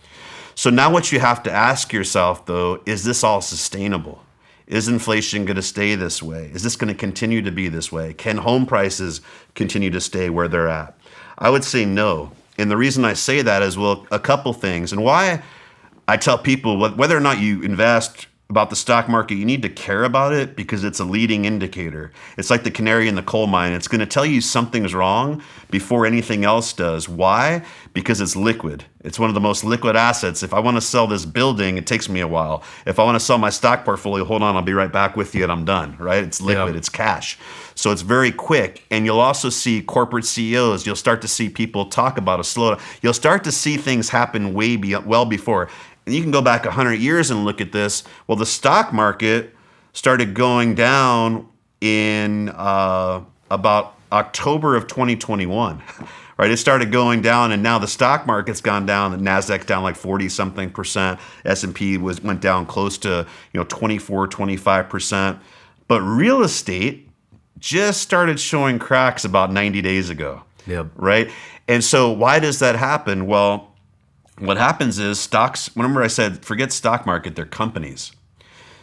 So now what you have to ask yourself, though, is this all sustainable? Is inflation going to stay this way? Is this going to continue to be this way? Can home prices continue to stay where they're at? I would say no. And the reason I say that is, well, a couple things. And why I tell people whether or not you invest about the stock market, you need to care about it because it's a leading indicator. It's like the canary in the coal mine. It's going to tell you something's wrong before anything else does. Why? Because it's liquid. It's one of the most liquid assets. If I want to sell this building, it takes me a while. If I want to sell my stock portfolio, hold on, I'll be right back with you and I'm done, right? It's liquid, It's cash. So it's very quick. And you'll also see corporate CEOs, you'll start to see people talk about a slowdown. You'll start to see things happen well before. And you can go back 100 years and look at this. Well, the stock market started going down in about October of 2021, right? It started going down, and now the stock market's gone down. The Nasdaq's down like 40-something%. S&P went down close to 24-25%. But real estate just started showing cracks about 90 days ago, right? And so why does that happen? Well, what happens is stocks, remember I said, forget stock market, they're companies.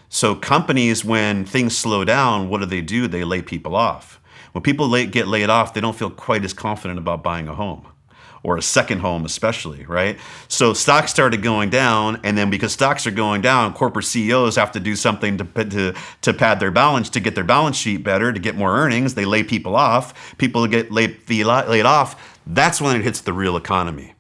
So companies, when things slow down, what do? They lay people off. When people get laid off, they don't feel quite as confident about buying a home, or a second home especially, right? So stocks started going down, and then because stocks are going down, corporate CEOs have to do something to pad their balance, to get their balance sheet better, to get more earnings. They lay people off. People get laid off. That's when it hits the real economy.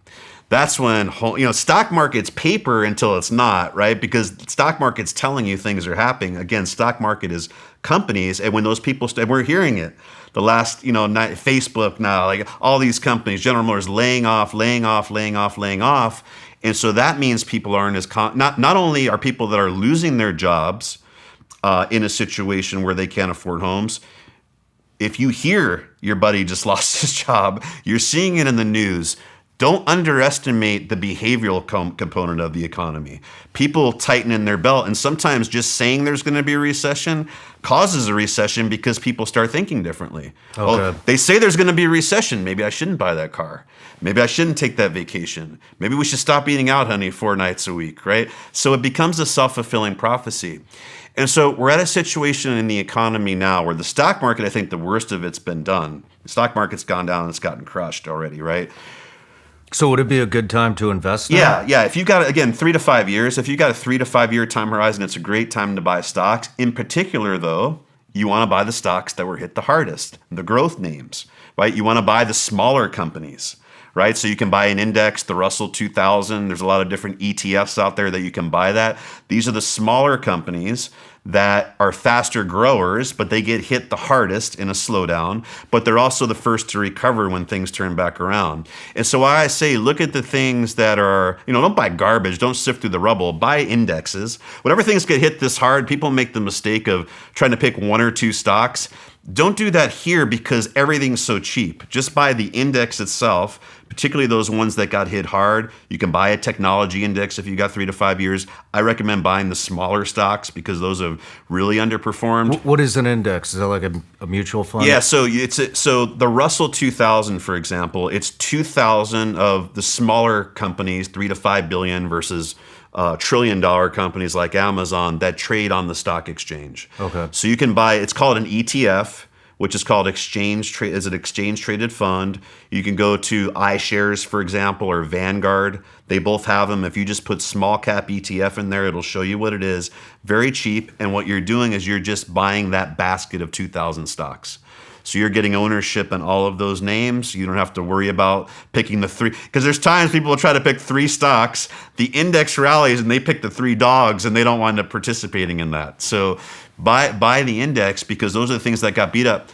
That's when, stock market's paper until it's not, right? Because stock market's telling you things are happening. Again, stock market is companies. And when those people, we're hearing it. The last, Facebook now, like all these companies, General Motors laying off. And so that means people aren't as, not only are people that are losing their jobs in a situation where they can't afford homes, if you hear your buddy just lost his job, you're seeing it in the news. Don't underestimate the behavioral component of the economy. People tighten in their belt, and sometimes just saying there's going to be a recession causes a recession because people start thinking differently. Oh, they say there's going to be a recession. Maybe I shouldn't buy that car. Maybe I shouldn't take that vacation. Maybe we should stop eating out, honey, 4 nights a week, right? So it becomes a self-fulfilling prophecy. And so we're at a situation in the economy now where the stock market, I think the worst of it's been done. The stock market's gone down and it's gotten crushed already, right? So would it be a good time to invest now? Yeah. If you've got, again, 3 to 5 years, if you've got a 3 to 5 year time horizon, it's a great time to buy stocks. In particular, though, you want to buy the stocks that were hit the hardest, the growth names, right? You want to buy the smaller companies, right? So you can buy an index, the Russell 2000. There's a lot of different ETFs out there that you can buy that. These are the smaller companies that are faster growers, but they get hit the hardest in a slowdown, but they're also the first to recover when things turn back around. And so I say, look at the things that are, don't buy garbage, don't sift through the rubble, buy indexes. Whenever things get hit this hard, people make the mistake of trying to pick 1 or 2 stocks. Don't do that here because everything's so cheap. Just buy the index itself, particularly those ones that got hit hard. You can buy a technology index if you got 3 to 5 years. I recommend buying the smaller stocks because those have really underperformed. What is an index? Is that like a mutual fund? Yeah, so so the Russell 2000, for example, it's 2,000 of the smaller companies, 3 to 5 billion versus trillion-dollar companies like Amazon that trade on the stock exchange. Okay. So you can buy, it's called an ETF, which is called is an exchange-traded fund. You can go to iShares, for example, or Vanguard. They both have them. If you just put small cap ETF in there, it'll show you what it is. Very cheap. And what you're doing is you're just buying that basket of 2,000 stocks. So you're getting ownership in all of those names. You don't have to worry about picking the 3, because there's times people will try to pick 3 stocks, the index rallies, and they pick the 3 dogs, and they don't wind up participating in that. So buy the index because those are the things that got beat up.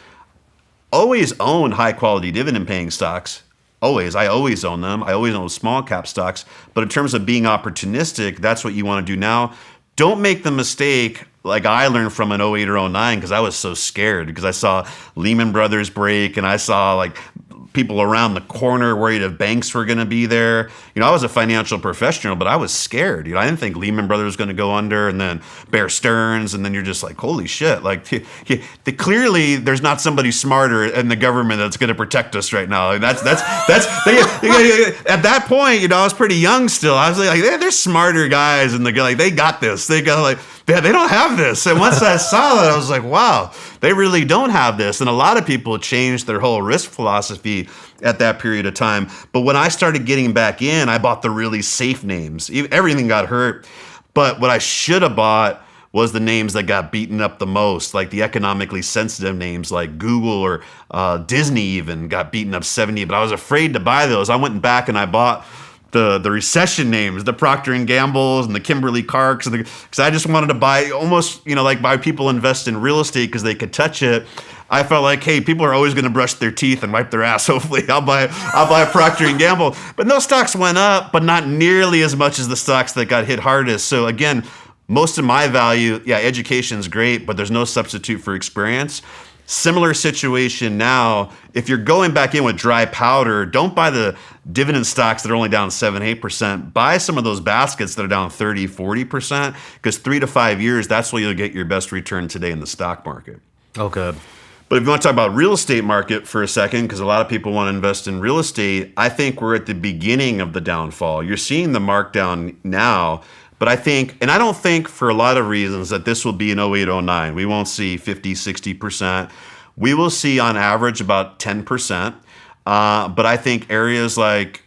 Always own high quality dividend paying stocks. Always. I always own them. I always own small cap stocks. But in terms of being opportunistic, that's what you want to do now. Don't make the mistake like I learned from an 08 or 09 because I was so scared because I saw Lehman Brothers break and I saw like people around the corner worried if banks were going to be there. I was a financial professional, but I was scared. I didn't think Lehman Brothers was going to go under, and then Bear Stearns, and then you're just like, holy shit. Like, clearly there's not somebody smarter in the government that's going to protect us right now. And at that point, I was pretty young still. I was like, they're smarter guys, and they got this. They don't have this. And once I saw that, I was like, wow, they really don't have this. And a lot of people changed their whole risk philosophy at that period of time. But when I started getting back in, I bought the really safe names. Everything got hurt. But what I should have bought was the names that got beaten up the most, like the economically sensitive names like Google or Disney even got beaten up 70. But I was afraid to buy those. I went back and I bought the recession names, the Procter & Gamble's and the Kimberly Clark's, because I just wanted to buy almost, like buy people invest in real estate because they could touch it. I felt like, hey, people are always going to brush their teeth and wipe their ass. Hopefully, I'll buy Procter & Gamble. But those stocks went up, but not nearly as much as the stocks that got hit hardest. So again, most of my value, education is great, but there's no substitute for experience. Similar situation now. If you're going back in with dry powder, don't buy the dividend stocks that are only down 7-8%. Buy some of those baskets that are down 30-40%, because 3 to 5 years, that's where you'll get your best return today in the stock market. Okay. But if you want to talk about real estate market for a second, because a lot of people want to invest in real estate, I think we're at the beginning of the downfall. You're seeing the markdown now. But I think, and I don't think for a lot of reasons that this will be an 08, 09. We won't see 50, 60%. We will see on average about 10%. But I think areas like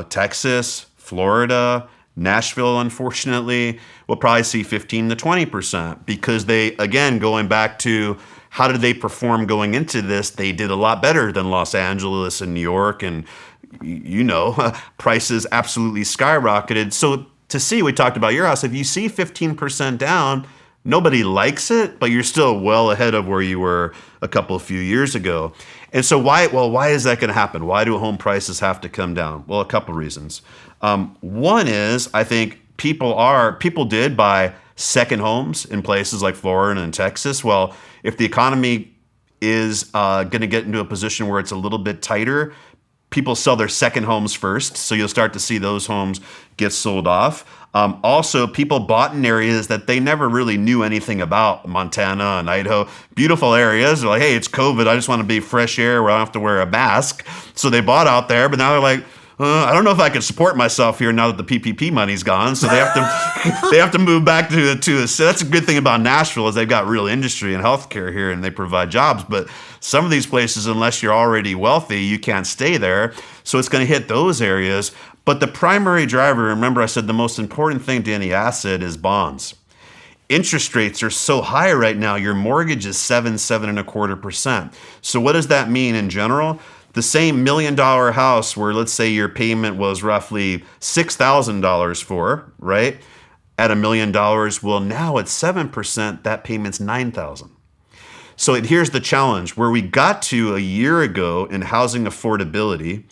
Texas, Florida, Nashville, unfortunately, will probably see 15 to 20% because they, again, going back to how did they perform going into this, they did a lot better than Los Angeles and New York. And, prices absolutely skyrocketed. So we talked about your house. If you see 15% down, nobody likes it, but you're still well ahead of where you were a few years ago. And so why is that going to happen? Why do home prices have to come down? Well, a couple reasons. One is I think people did buy second homes in places like Florida and Texas. Well, if the economy is going to get into a position where it's a little bit tighter. People sell their second homes first, so you'll start to see those homes get sold off. Also, people bought in areas that they never really knew anything about, Montana and Idaho. Beautiful areas. They're like, hey, it's COVID. I just want to be fresh air where I don't have to wear a mask. So they bought out there, but now they're like, I don't know if I can support myself here now that the PPP money's gone. So they have to they have to move back to so that's a good thing about Nashville is they've got real industry and healthcare here and they provide jobs. But some of these places, unless you're already wealthy, you can't stay there. So it's going to hit those areas. But the primary driver, remember I said the most important thing to any asset is bonds. Interest rates are so high right now. Your mortgage is 7.25%. So what does that mean in general? The same $1 million house where let's say your payment was roughly $6,000 for, right? At $1 million, well now at 7%, that payment's $9,000. So here's the challenge. Where we got to a year ago in housing affordability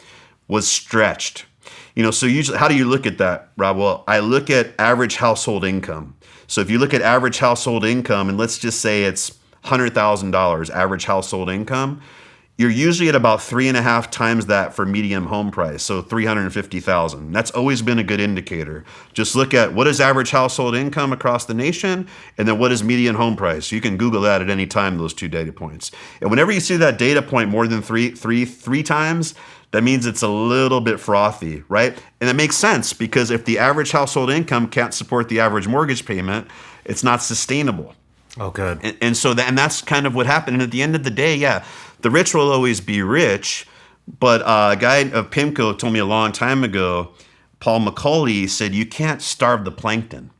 was stretched. So usually, how do you look at that, Rob? Well, I look at average household income. So if you look at average household income, and let's just say it's $100,000 average household income, you're usually at about 3.5 times that for median home price, so $350,000. That's always been a good indicator. Just look at what is average household income across the nation, and then what is median home price. You can Google that at any time, those two data points. And whenever you see that data point more than three times, that means it's a little bit frothy, right? And it makes sense because if the average household income can't support the average mortgage payment, it's not sustainable. Okay. And so that's kind of what happened. And at the end of the day, yeah, the rich will always be rich. But a guy of PIMCO told me a long time ago, Paul McCauley said, you can't starve the plankton.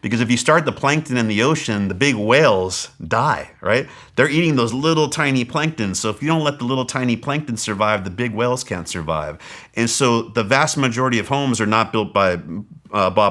Because if you start the plankton in the ocean, the big whales die, right? They're eating those little tiny plankton. So if you don't let the little tiny plankton survive, the big whales can't survive. And so the vast majority of homes are not bought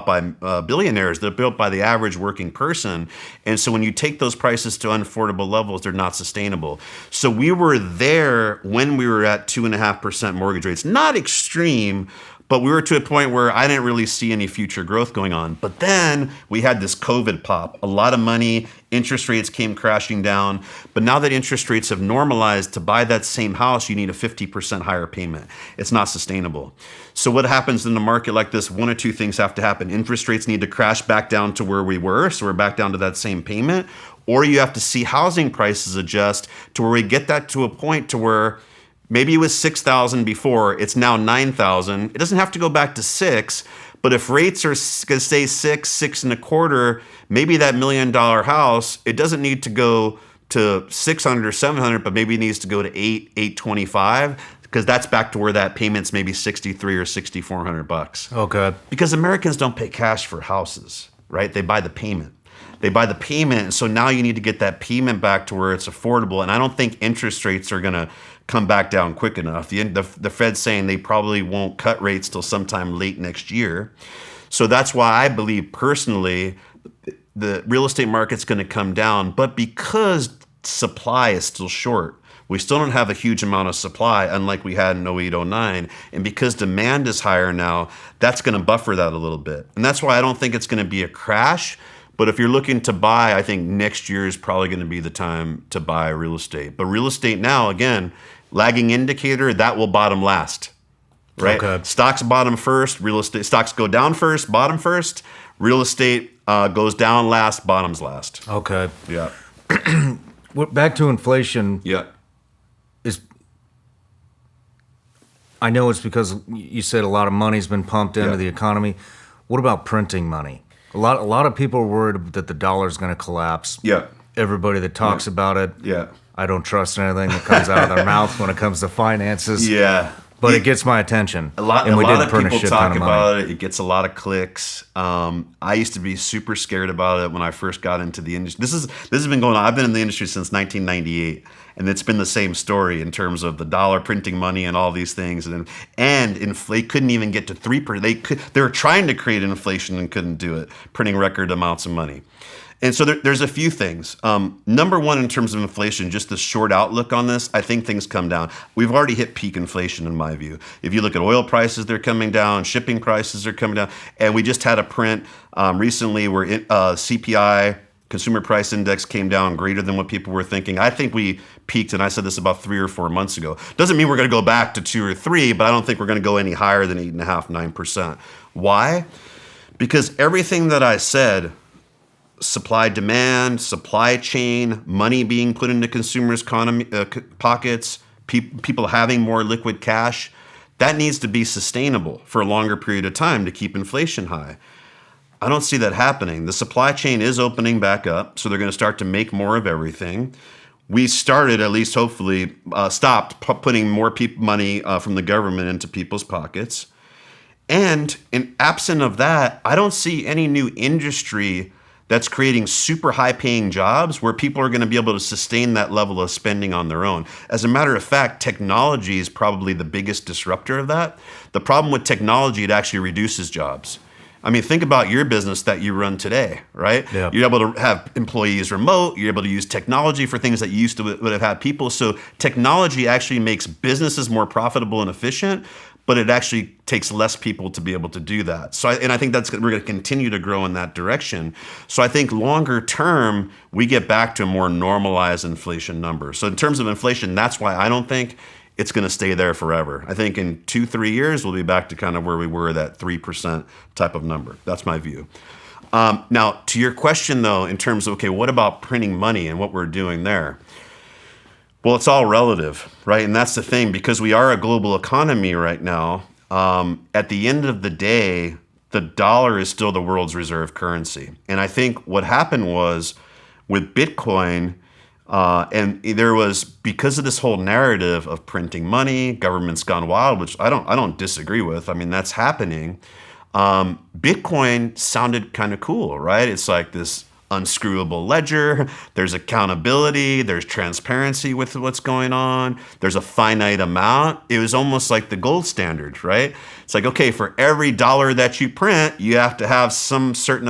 by billionaires. They're built by the average working person. And so when you take those prices to unaffordable levels, they're not sustainable. So we were there when we were at 2.5% mortgage rates. Not extreme, but we were to a point where I didn't really see any future growth going on. But then we had this COVID pop, a lot of money, interest rates came crashing down. But now that interest rates have normalized, to buy that same house, you need a 50% higher payment. It's not sustainable. So what happens in a market like this? One or two things have to happen. Interest rates need to crash back down to where we were, so we're back down to that same payment. Or you have to see housing prices adjust to where we get that to a point to where maybe it was 6,000 before, it's now 9,000. It doesn't have to go back to 6, but if rates are going to stay 6.25, maybe that $1 million house, it doesn't need to go to 600 or 700, but maybe it needs to go to 825, because that's back to where that payment's maybe 63 or 6,400 bucks. Okay. Because Americans don't pay cash for houses, right? They buy the payment. They buy the payment, and so now you need to get that payment back to where it's affordable. And I don't think interest rates are going to come back down quick enough. The Fed's saying they probably won't cut rates till sometime late next year. So that's why I believe personally the real estate market's going to come down. But because supply is still short, we still don't have a huge amount of supply, unlike we had in 08, 09. And because demand is higher now, that's going to buffer that a little bit. And that's why I don't think it's going to be a crash. But if you're looking to buy, I think next year is probably going to be the time to buy real estate. But real estate now, again, lagging indicator, that will bottom last, right? Okay. Stocks bottom first, real estate, stocks go down first, bottom first. Real estate goes down last, bottoms last. Okay. Yeah. Back to inflation. Yeah. I know it's because you said a lot of money's been pumped into the economy. What about printing money? A lot of people are worried that the dollar's going to collapse. Yeah. Everybody that talks about it, Yeah. I don't trust anything that comes out of their mouth when it comes to finances. Yeah. But it gets my attention. A lot and we of did print people a shit talk ton of money. about it. It gets a lot of clicks. I used to be super scared about it when I first got into the industry. This has been going on. I've been in the industry since 1998, and it's been the same story in terms of the dollar printing money and all these things. And they couldn't even get to 3%. They were trying to create inflation and couldn't do it, printing record amounts of money. And so there's a few things. Number one, in terms of inflation, just the short outlook on this, I think things come down. We've already hit peak inflation, in my view. If you look at oil prices, they're coming down. Shipping prices are coming down. And we just had a print recently where CPI consumer price index came down greater than what people were thinking. I think we peaked, and I said this about 3 or 4 months ago. Doesn't mean we're going to go back to 2 or 3, but I don't think we're going to go any higher than 8.5%, 9%. Why? Because everything that I said, supply demand, supply chain, money being put into consumers' pockets, people having more liquid cash, that needs to be sustainable for a longer period of time to keep inflation high. I don't see that happening. The supply chain is opening back up, so they're going to start to make more of everything. We started, at least hopefully, stopped putting more money from the government into people's pockets. And in absent of that, I don't see any new industry that's creating super high paying jobs where people are going to be able to sustain that level of spending on their own. As a matter of fact, technology is probably the biggest disruptor of that. The problem with technology, it actually reduces jobs. I mean, think about your business that you run today, right? Yeah. You're able to have employees remote. You're able to use technology for things that you used to would have had people. So technology actually makes businesses more profitable and efficient, but it actually takes less people to be able to do that. So, I think we're going to continue to grow in that direction. So I think longer term, we get back to a more normalized inflation number. So in terms of inflation, that's why I don't think it's going to stay there forever. I think in 2-3 years, we'll be back to kind of where we were, that 3% type of number. That's my view. Now, to your question, though, in terms of, okay, what about printing money and what we're doing there? Well, it's all relative, right? And that's the thing, because we are a global economy right now. At the end of the day, the dollar is still the world's reserve currency. And I think what happened was with Bitcoin, and there was, because of this whole narrative of printing money, government's gone wild, which I don't disagree with. I mean, that's happening. Bitcoin sounded kind of cool, right? It's like this unscrewable ledger. There's accountability. There's transparency with what's going on. There's a finite amount. It was almost like the gold standard, right? It's like, okay, for every dollar that you print, you have to have some certain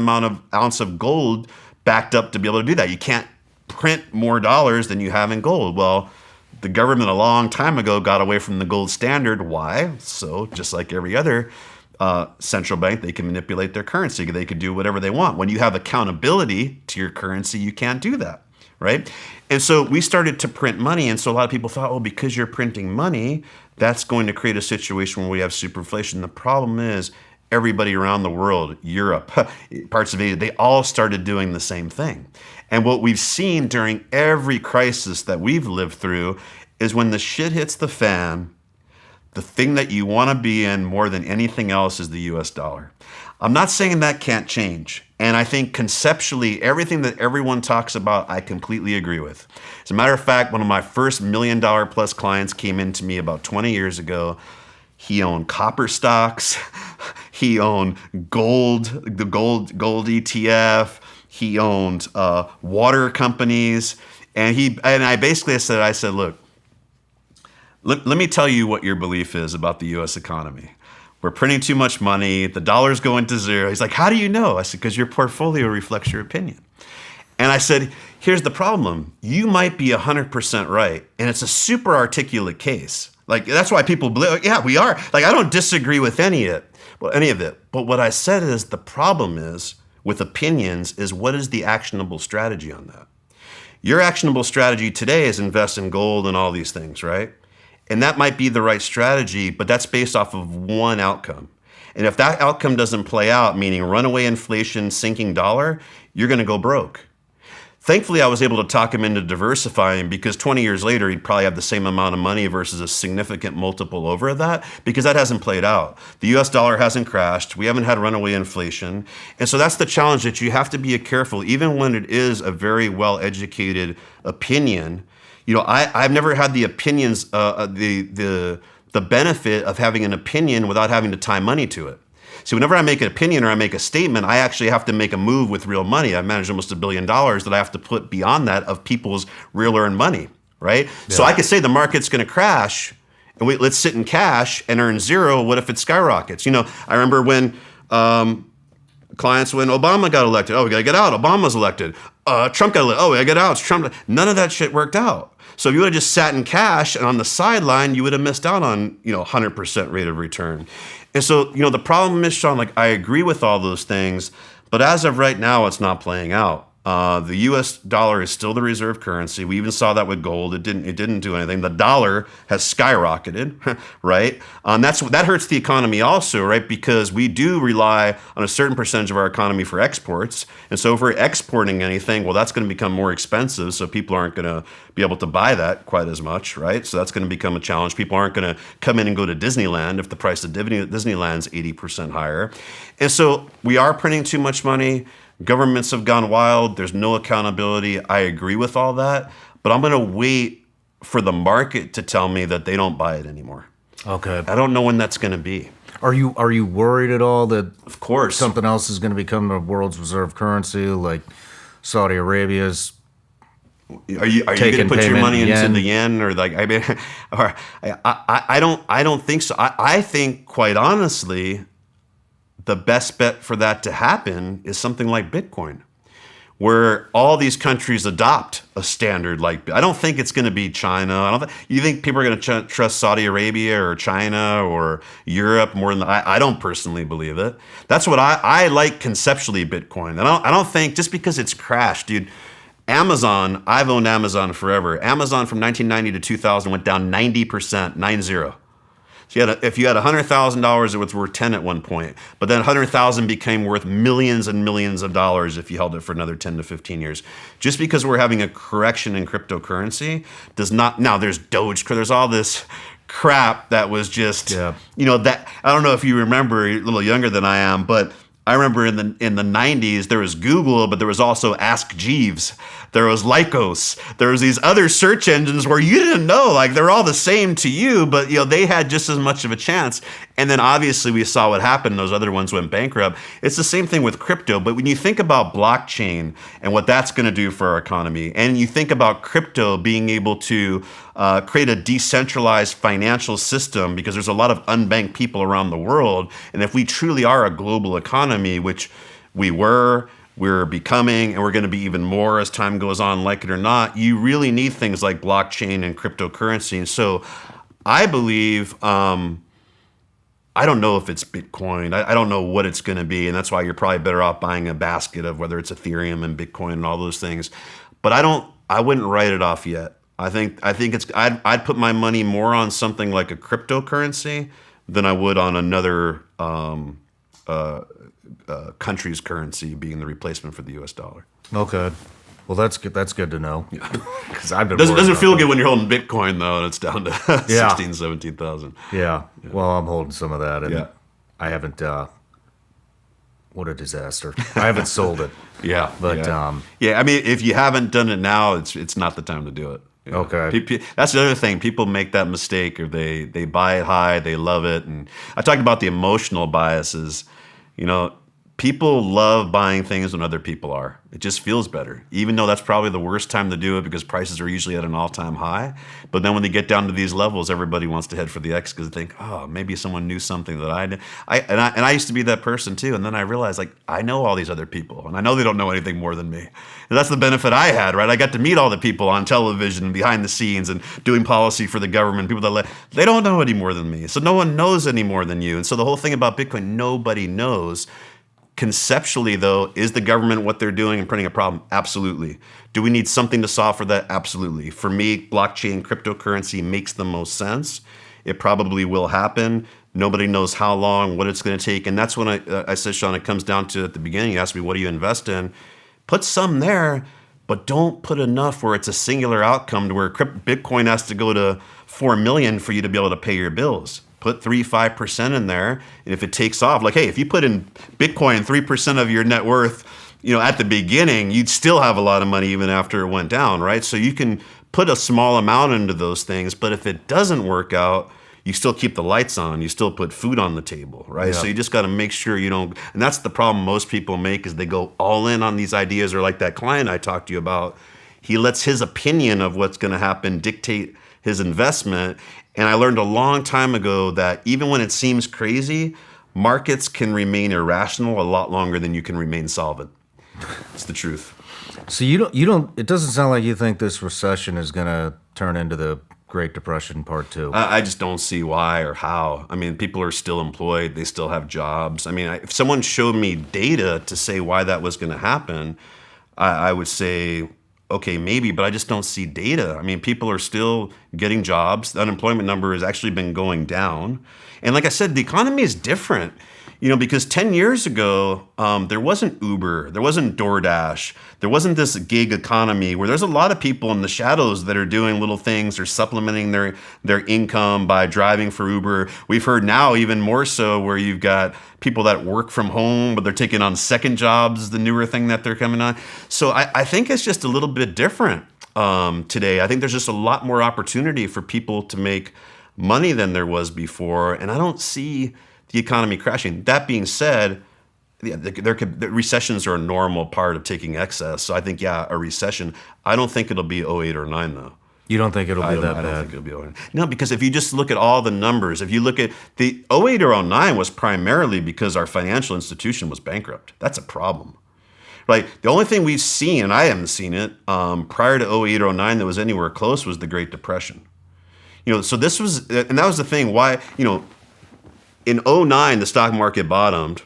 ounce of gold backed up to be able to do that. You can't print more dollars than you have in gold. Well, the government a long time ago got away from the gold standard. Why? So just like every other central bank, they can manipulate their currency. They could do whatever they want. When you have accountability to your currency, you can't do that, right? And so we started to print money. And so a lot of people thought, well, because you're printing money, that's going to create a situation where we have superinflation. The problem is everybody around the world, Europe, parts of Asia, they all started doing the same thing. And what we've seen during every crisis that we've lived through is when the shit hits the fan, the thing that you want to be in more than anything else is the US dollar. I'm not saying that can't change. And I think conceptually, everything that everyone talks about, I completely agree with. As a matter of fact, one of my first $1 million plus clients came into me about 20 years ago. He owned copper stocks. He owned gold, the gold ETF. He owned water companies. And I basically said, look, let me tell you what your belief is about the U.S. economy. We're printing too much money. The dollar's going to zero. He's like, how do you know? I said, because your portfolio reflects your opinion. And I said, here's the problem. You might be 100% right. And it's a super articulate case. Like, that's why people believe, yeah, we are. Like, I don't disagree with any of it. But what I said is the problem is with opinions is what is the actionable strategy on that? Your actionable strategy today is invest in gold and all these things, right? And that might be the right strategy, but that's based off of one outcome. And if that outcome doesn't play out, meaning runaway inflation, sinking dollar, you're going to go broke. Thankfully, I was able to talk him into diversifying because 20 years later, he'd probably have the same amount of money versus a significant multiple over that because that hasn't played out. The US dollar hasn't crashed. We haven't had runaway inflation. And so that's the challenge, that you have to be careful, even when it is a very well-educated opinion. You know, I've never had the opinions, the benefit of having an opinion without having to tie money to it. See, whenever I make an opinion or I make a statement, I actually have to make a move with real money. I've managed almost $1 billion that I have to put beyond that of people's real earned money, right? Yeah. So I could say the market's going to crash, and let's sit in cash and earn zero. What if it skyrockets? You know, I remember when clients, when Obama got elected, we got to get out. Obama's elected. Trump got elected. We got to get out. It's Trump. None of that shit worked out. So if you would have just sat in cash and on the sideline, you would have missed out on, 100% rate of return. And so, the problem is, Shawn, like, I agree with all those things, but as of right now, it's not playing out. The U.S. dollar is still the reserve currency. We even saw that with gold. It didn't do anything. The dollar has skyrocketed, right? That hurts the economy also, right? Because we do rely on a certain percentage of our economy for exports, and so if we're exporting anything, well, that's going to become more expensive. So people aren't going to be able to buy that quite as much, right? So that's going to become a challenge. People aren't going to come in and go to Disneyland if the price of Disneyland's 80% higher, and so we are printing too much money. Governments have gone wild. There's no accountability. I agree with all that, but I'm going to wait for the market to tell me that they don't buy it anymore. Okay. I don't know when that's going to be. Are you worried at all that Of course. something else is going to become the world's reserve currency, like Saudi Arabia's? Are you going to put your money into the yen, or like I mean, or I don't think so. I think, quite honestly, the best bet for that to happen is something like Bitcoin, where all these countries adopt a standard like. I don't think it's going to be China. You think people are going to trust Saudi Arabia or China or Europe more than I don't personally believe it. That's what I like conceptually Bitcoin. I don't think just because it's crashed, dude. Amazon, I've owned Amazon forever. Amazon from 1990 to 2000 went down 90%, 90. So if you had $100,000, it was worth 10 at one point. But then 100,000 became worth millions and millions of dollars if you held it for another 10 to 15 years. Just because we're having a correction in cryptocurrency does not. Now there's Doge, there's all this crap that was just, that I don't know if you remember, you're a little younger than I am, but I remember in the 90s, there was Google, but there was also Ask Jeeves. There was Lycos. There was these other search engines where you didn't know, like they're all the same to you, but they had just as much of a chance. And then obviously we saw what happened. Those other ones went bankrupt. It's the same thing with crypto. But when you think about blockchain and what that's going to do for our economy, and you think about crypto being able to create a decentralized financial system, because there's a lot of unbanked people around the world. And if we truly are a global economy, which we're becoming, and we're going to be even more as time goes on, like it or not, you really need things like blockchain and cryptocurrency. And so I believe, I don't know if it's Bitcoin. I don't know what it's going to be. And that's why you're probably better off buying a basket of whether it's Ethereum and Bitcoin and all those things. But I wouldn't write it off yet. I think I'd put my money more on something like a cryptocurrency than I would on another country's currency being the replacement for the U.S. dollar. Okay. Well, that's good. That's good to know. Because I've been doesn't feel good when you're holding Bitcoin though, and it's down to 16,000, 17,000. Yeah. Well, I'm holding some of that, and Yeah. I haven't. What a disaster! I haven't sold it. Yeah, But, I mean, if you haven't done it now, it's not the time to do it. Yeah. Okay. That's the other thing. People make that mistake, or they buy it high, they love it, and I talked about the emotional biases. People love buying things when other people are. It just feels better, even though that's probably the worst time to do it because prices are usually at an all-time high. But then when they get down to these levels, everybody wants to head for the X because they think, oh, maybe someone knew something that I did. And I used to be that person too. And then I realized, like, I know all these other people, and I know they don't know anything more than me. And that's the benefit I had, right? I got to meet all the people on television, behind the scenes, and doing policy for the government. People that they don't know any more than me, so no one knows any more than you. And so the whole thing about Bitcoin, nobody knows. Conceptually, though, is the government what they're doing and printing a problem? Absolutely. Do we need something to solve for that? Absolutely. For me, blockchain, cryptocurrency makes the most sense. It probably will happen. Nobody knows how long, what it's going to take. And that's when I said, Shawn, it comes down to, at the beginning, you asked me, what do you invest in? Put some there, but don't put enough where it's a singular outcome to where Bitcoin has to go to 4 million for you to be able to pay your bills. Put 3-5% in there, and if it takes off, like, hey, if you put in Bitcoin 3% of your net worth, at the beginning, you'd still have a lot of money even after it went down, right? So you can put a small amount into those things, but if it doesn't work out, you still keep the lights on, you still put food on the table, right? Yeah. So you just got to make sure you don't, and that's the problem most people make, is they go all in on these ideas, or like that client I talked to you about, he lets his opinion of what's going to happen dictate his investment. And I learned a long time ago that even when it seems crazy, markets can remain irrational a lot longer than you can remain solvent. It's the truth. So you don't. It doesn't sound like you think this recession is going to turn into the Great Depression Part 2. I just don't see why or how. I mean, people are still employed. They still have jobs. I mean, if someone showed me data to say why that was going to happen, I would say, okay, maybe, but I just don't see data. I mean, people are still getting jobs. The unemployment number has actually been going down. And like I said, the economy is different. Because 10 years ago, there wasn't Uber, there wasn't DoorDash, there wasn't this gig economy where there's a lot of people in the shadows that are doing little things or supplementing their income by driving for Uber. We've heard now even more so where you've got people that work from home, but they're taking on second jobs, the newer thing that they're coming on. So I think it's just a little bit different today. I think there's just a lot more opportunity for people to make money than there was before, and I don't see the economy crashing. That being said, the recessions are a normal part of taking excess. So I think, a recession. I don't think it'll be 08 or 09 though. You don't think it'll be that bad? I don't think it'll be 08. No, because if you just look at all the numbers, if you look at the 08 or 09 was primarily because our financial institution was bankrupt. That's a problem. Right. The only thing we've seen, and I haven't seen it, prior to 08 or 09 that was anywhere close was the Great Depression. So this was, and that was the thing why, in 09, the stock market bottomed.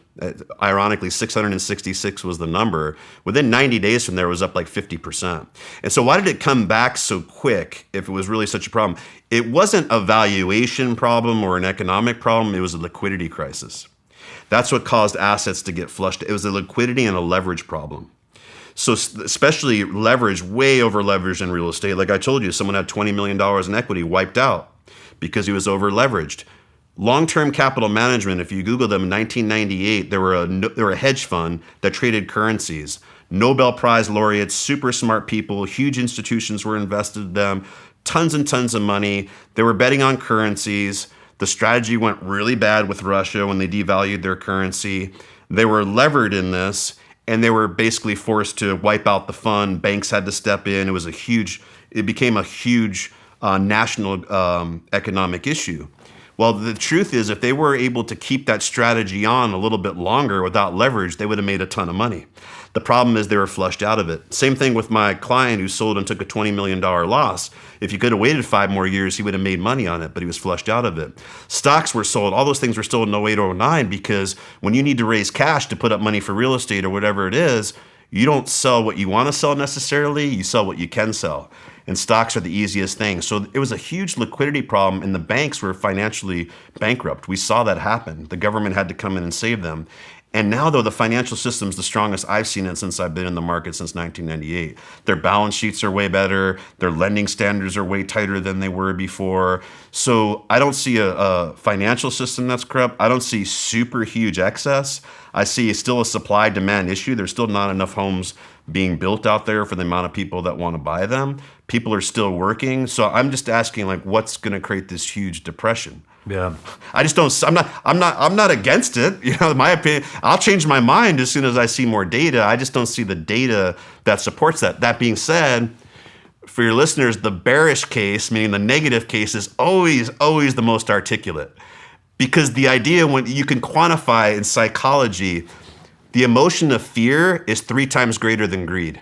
Ironically, 666 was the number. Within 90 days from there, it was up like 50%. And so why did it come back so quick if it was really such a problem? It wasn't a valuation problem or an economic problem. It was a liquidity crisis. That's what caused assets to get flushed. It was a liquidity and a leverage problem. So especially leverage, way over leveraged in real estate. Like I told you, someone had $20 million in equity wiped out because he was over leveraged. Long-term capital management, if you Google them in 1998, there were a hedge fund that traded currencies. Nobel Prize laureates, super smart people, huge institutions were invested in them, tons and tons of money. They were betting on currencies. The strategy went really bad with Russia when they devalued their currency. They were levered in this, and they were basically forced to wipe out the fund. Banks had to step in. It became a huge national economic issue. Well, the truth is, if they were able to keep that strategy on a little bit longer without leverage, they would have made a ton of money. The problem is they were flushed out of it. Same thing with my client who sold and took a $20 million loss. If you could have waited 5 more years, he would have made money on it, but he was flushed out of it. Stocks were sold. All those things were sold in 08 or 09 because when you need to raise cash to put up money for real estate or whatever it is, you don't sell what you want to sell necessarily. You sell what you can sell. And stocks are the easiest thing. So it was a huge liquidity problem, and the banks were financially bankrupt. We saw that happen. The government had to come in and save them. And now, though, the financial system's the strongest I've seen it since I've been in the market since 1998. Their balance sheets are way better. Their lending standards are way tighter than they were before. So I don't see a financial system that's corrupt. I don't see super huge excess. I see still a supply-demand issue. There's still not enough homes being built out there for the amount of people that want to buy them. People are still working. So I'm just asking, what's going to create this huge depression? Yeah. I just don't. I'm not against it. In my opinion, I'll change my mind as soon as I see more data. I just don't see the data that supports that. That being said, for your listeners, the bearish case, meaning the negative case, is always the most articulate, because the idea when you can quantify in psychology, the emotion of fear is 3 times greater than greed.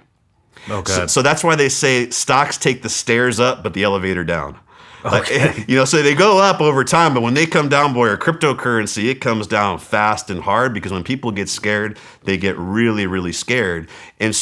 Okay. So that's why they say stocks take the stairs up, but the elevator down. Okay. So they go up over time, but when they come down, boy, or cryptocurrency, it comes down fast and hard, because when people get scared, they get really, really scared. And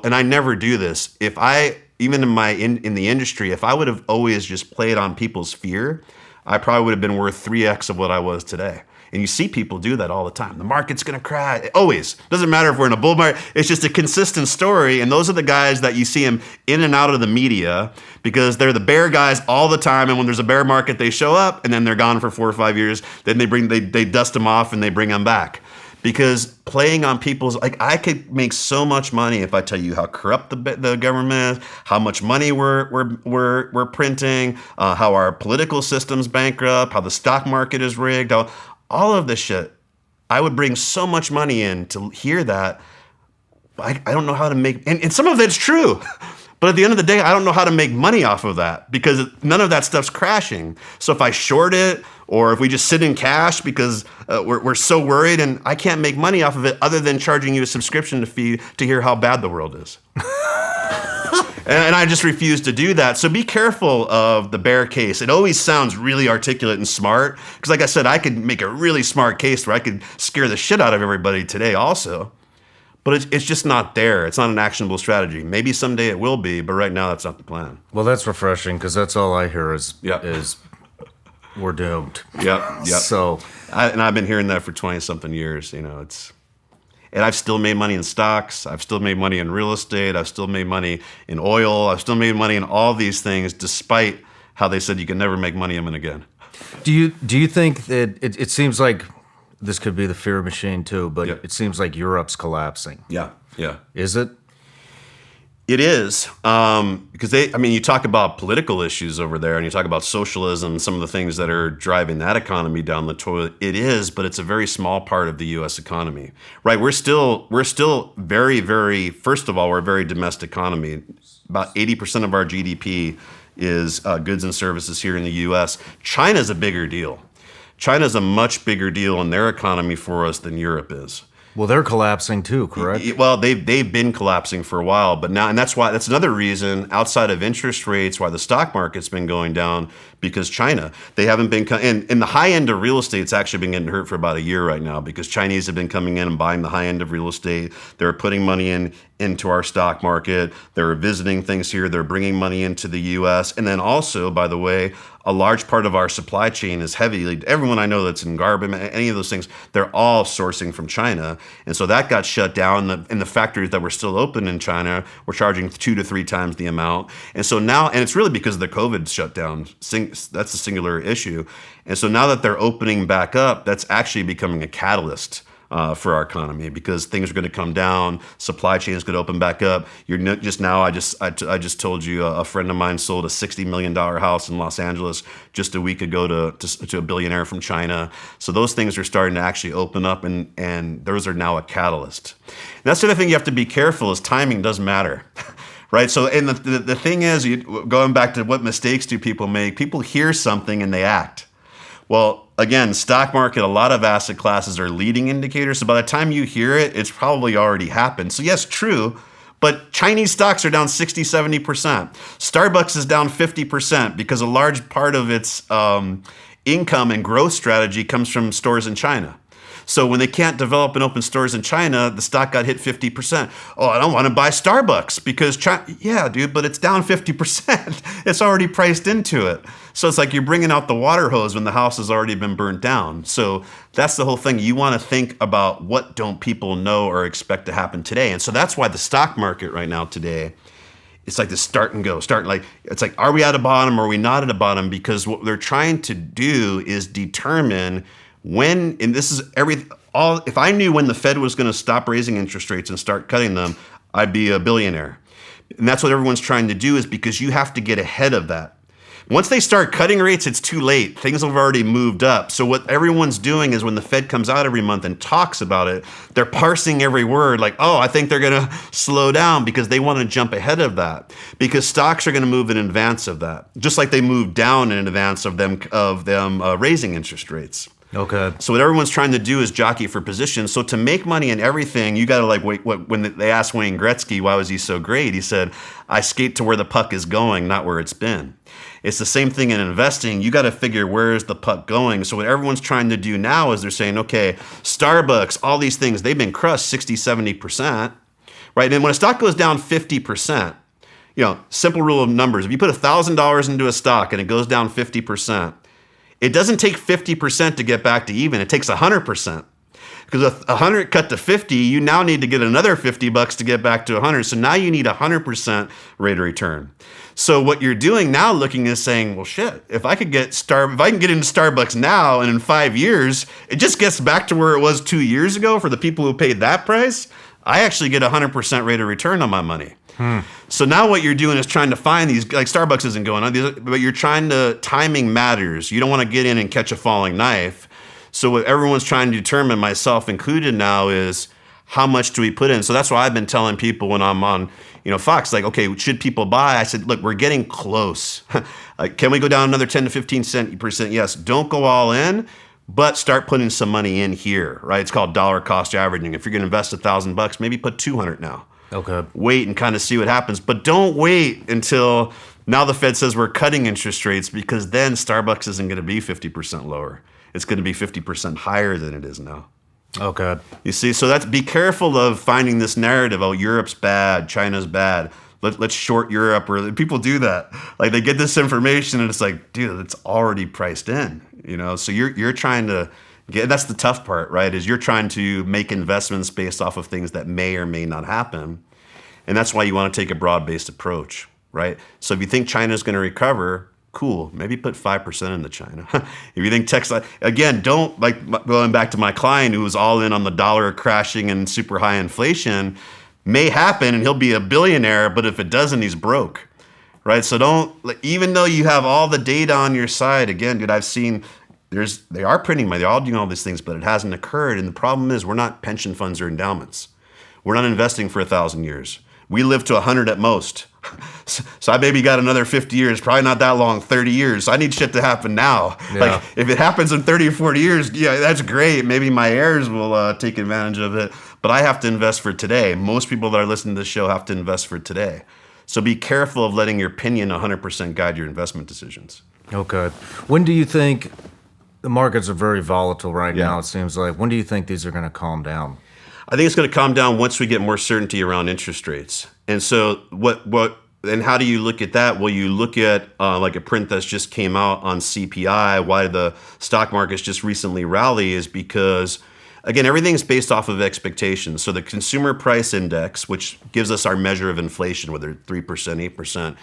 I never do this. If I, even in the industry, if I would have always just played on people's fear, I probably would have been worth 3x of what I was today. And you see people do that all the time. The market's going to crash. Always. Doesn't matter if we're in a bull market. It's just a consistent story. And those are the guys that you see them in and out of the media, because they're the bear guys all the time. And when there's a bear market, they show up and then they're gone for 4 or 5 years. Then they dust them off and they bring them back. Because playing on people's, I could make so much money if I tell you how corrupt the government is, how much money we're printing, how our political system's bankrupt, how the stock market is rigged, all of this shit. I would bring so much money in to hear that. I don't know how to make, and some of it's true. But at the end of the day, I don't know how to make money off of that, because none of that stuff's crashing. So if I short it, or if we just sit in cash because we're so worried, and I can't make money off of it other than charging you a subscription fee to hear how bad the world is. And I just refuse to do that. So be careful of the bear case. It always sounds really articulate and smart, because like I said, I could make a really smart case where I could scare the shit out of everybody today also. But it's just not there. It's not an actionable strategy. Maybe someday it will be, but right now that's not the plan. Well, that's refreshing because that's all I hear is Yeah. is we're doomed. Yep. So I've been hearing that for 20-something years. You know, and I've still made money in stocks. I've still made money in real estate. I've still made money in oil. I've still made money in all these things, despite how they said you can never make money in them again. do you think that it seems like this could be the fear machine too, but Yeah. it seems like Europe's collapsing. Yeah. Is it? It is, because you talk about political issues over there and you talk about socialism, some of the things that are driving that economy down the toilet. It is, but it's a very small part of the U.S. economy, right? We're still very, very, first of all, we're a very domestic economy. About 80% of our GDP is goods and services here in the U.S. China's a bigger deal. China's a much bigger deal in their economy for us than Europe is. Well, they're collapsing too, correct? Well, they've been collapsing for a while, but now, and that's another reason outside of interest rates why the stock market's been going down, because China, they haven't been, and the high end of real estate's actually been getting hurt for about a year right now, because Chinese have been coming in and buying the high end of real estate. They're putting money into our stock market. They're visiting things here. They're bringing money into the U.S. And then also, by the way, a large part of our supply chain is heavily, everyone I know that's in garment, any of those things, they're all sourcing from China. And so that got shut down. And the factories that were still open in China were charging 2 to 3 times the amount. And so now, and it's really because of the COVID shutdown. That's a singular issue. And so now that they're opening back up, that's actually becoming a catalyst for our economy, because things are going to come down, supply chain is going to open back up. I just told you a friend of mine sold a $60 million house in Los Angeles just a week ago to a billionaire from China. So those things are starting to actually open up, and those are now a catalyst. And that's the other thing you have to be careful is timing doesn't matter. Right. So, and the thing is, going back to what mistakes do people make, people hear something and they act. Well, again, stock market, a lot of asset classes are leading indicators. So by the time you hear it, it's probably already happened. So yes, true. But Chinese stocks are down 60, 70%. Starbucks is down 50% because a large part of its income and growth strategy comes from stores in China. So when they can't develop and open stores in China, the stock got hit 50%. Oh, I don't want to buy Starbucks because China, yeah, dude, but it's down 50%. It's already priced into it. So it's like you're bringing out the water hose when the house has already been burnt down. So that's the whole thing. You want to think about what don't people know or expect to happen today. And so that's why the stock market right now today, it's like the start and go. It's like, are we at a bottom or are we not at a bottom? Because what they're trying to do is determine when, and this is if I knew when the Fed was going to stop raising interest rates and start cutting them, I'd be a billionaire. And that's what everyone's trying to do, is because you have to get ahead of that. Once they start cutting rates, it's too late. Things have already moved up. So what everyone's doing is when the Fed comes out every month and talks about it, they're parsing every word like, oh, I think they're going to slow down, because they want to jump ahead of that, because stocks are going to move in advance of that, just like they moved down in advance of them raising interest rates. Okay. So what everyone's trying to do is jockey for position. So to make money in everything, you got to when they asked Wayne Gretzky, why was he so great? He said, I skate to where the puck is going, not where it's been. It's the same thing in investing. You got to figure, where is the puck going? So what everyone's trying to do now is they're saying, okay, Starbucks, all these things, they've been crushed 60, 70%, right? And when a stock goes down 50%, simple rule of numbers, if you put $1,000 into a stock and it goes down 50%, it doesn't take 50% to get back to even. It takes 100%. Because 100 cut to 50, you now need to get another $50 to get back to 100. So now you need 100% rate of return. So what you're doing now, looking, is saying, well, shit, if I can get into Starbucks now, and in 5 years, it just gets back to where it was 2 years ago for the people who paid that price, I actually get 100% rate of return on my money. So now what you're doing is trying to find these, like Starbucks isn't going on, but you're trying to, timing matters. You don't want to get in and catch a falling knife. So what everyone's trying to determine, myself included now, is how much do we put in? So that's why I've been telling people when I'm on, Fox, like, okay, should people buy? I said, look, we're getting close. Can we go down another 10 to 15%? Yes. Don't go all in, but start putting some money in here, right? It's called dollar cost averaging. If you're going to invest $1,000, maybe put 200 now. Okay. Wait and kind of see what happens. But don't wait until now the Fed says we're cutting interest rates, because then Starbucks isn't going to be 50% lower. It's going to be 50% higher than it is now. Okay. You see, so that's be careful of finding this narrative. Oh, Europe's bad, China's bad. Let's short Europe, or people do that. Like they get this information and it's like, dude, it's already priced in. So you're trying to get. That's the tough part, right? Is you're trying to make investments based off of things that may or may not happen, and that's why you want to take a broad-based approach, right? So if you think China's going to recover, cool. Maybe put 5% into China. If you think Texas, again, don't going back to my client who was all in on the dollar crashing and super high inflation. May happen and he'll be a billionaire, but if it doesn't, he's broke, right? So even though you have all the data on your side, again, dude, I've seen they are printing money, they're all doing all these things, but it hasn't occurred. And the problem is we're not pension funds or endowments. We're not investing for 1,000 years. We live to 100 at most. So I maybe got another 50 years, probably not that long, 30 years. So I need shit to happen now. Yeah. Like if it happens in 30 or 40 years, yeah, that's great. Maybe my heirs will take advantage of it. But I have to invest for today. Most people that are listening to this show have to invest for today. So be careful of letting your opinion 100% guide your investment decisions. Okay. When do you think the markets are very volatile right Yeah. now, it seems like? When do you think these are going to calm down? I think it's going to calm down once we get more certainty around interest rates. And so and how do you look at that? Well, you look at like a print that's just came out on CPI. Why the stock markets just recently rally is because, again, everything's based off of expectations. So the consumer price index, which gives us our measure of inflation, whether 3%, 8%,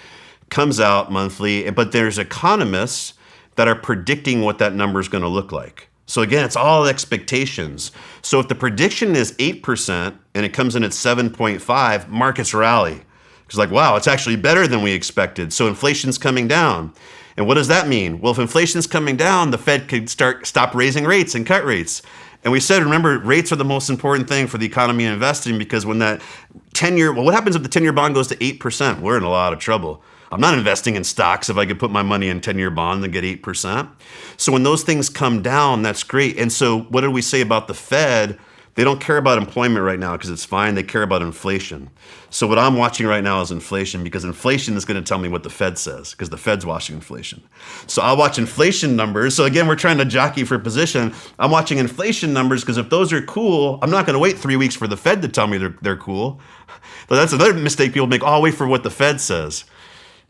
comes out monthly. But there's economists that are predicting what that number is going to look like. So again, it's all expectations. So if the prediction is 8% and it comes in at 7.5, markets rally. It's like, wow, it's actually better than we expected. So inflation's coming down. And what does that mean? Well, if inflation's coming down, the Fed could stop raising rates and cut rates. And we said, remember, rates are the most important thing for the economy and investing, because when that 10-year, what happens if the 10-year bond goes to 8%? We're in a lot of trouble. I'm not investing in stocks if I could put my money in 10-year bond and get 8%. So when those things come down, that's great. And so what did we say about the Fed? They don't care about employment right now because it's fine. They care about inflation. So what I'm watching right now is inflation, because inflation is going to tell me what the Fed says, because the Fed's watching inflation. So I'll watch inflation numbers. So again, we're trying to jockey for position. I'm watching inflation numbers because if those are cool, I'm not going to wait 3 weeks for the Fed to tell me they're cool. But that's another mistake people make. Oh, I'll wait for what the Fed says.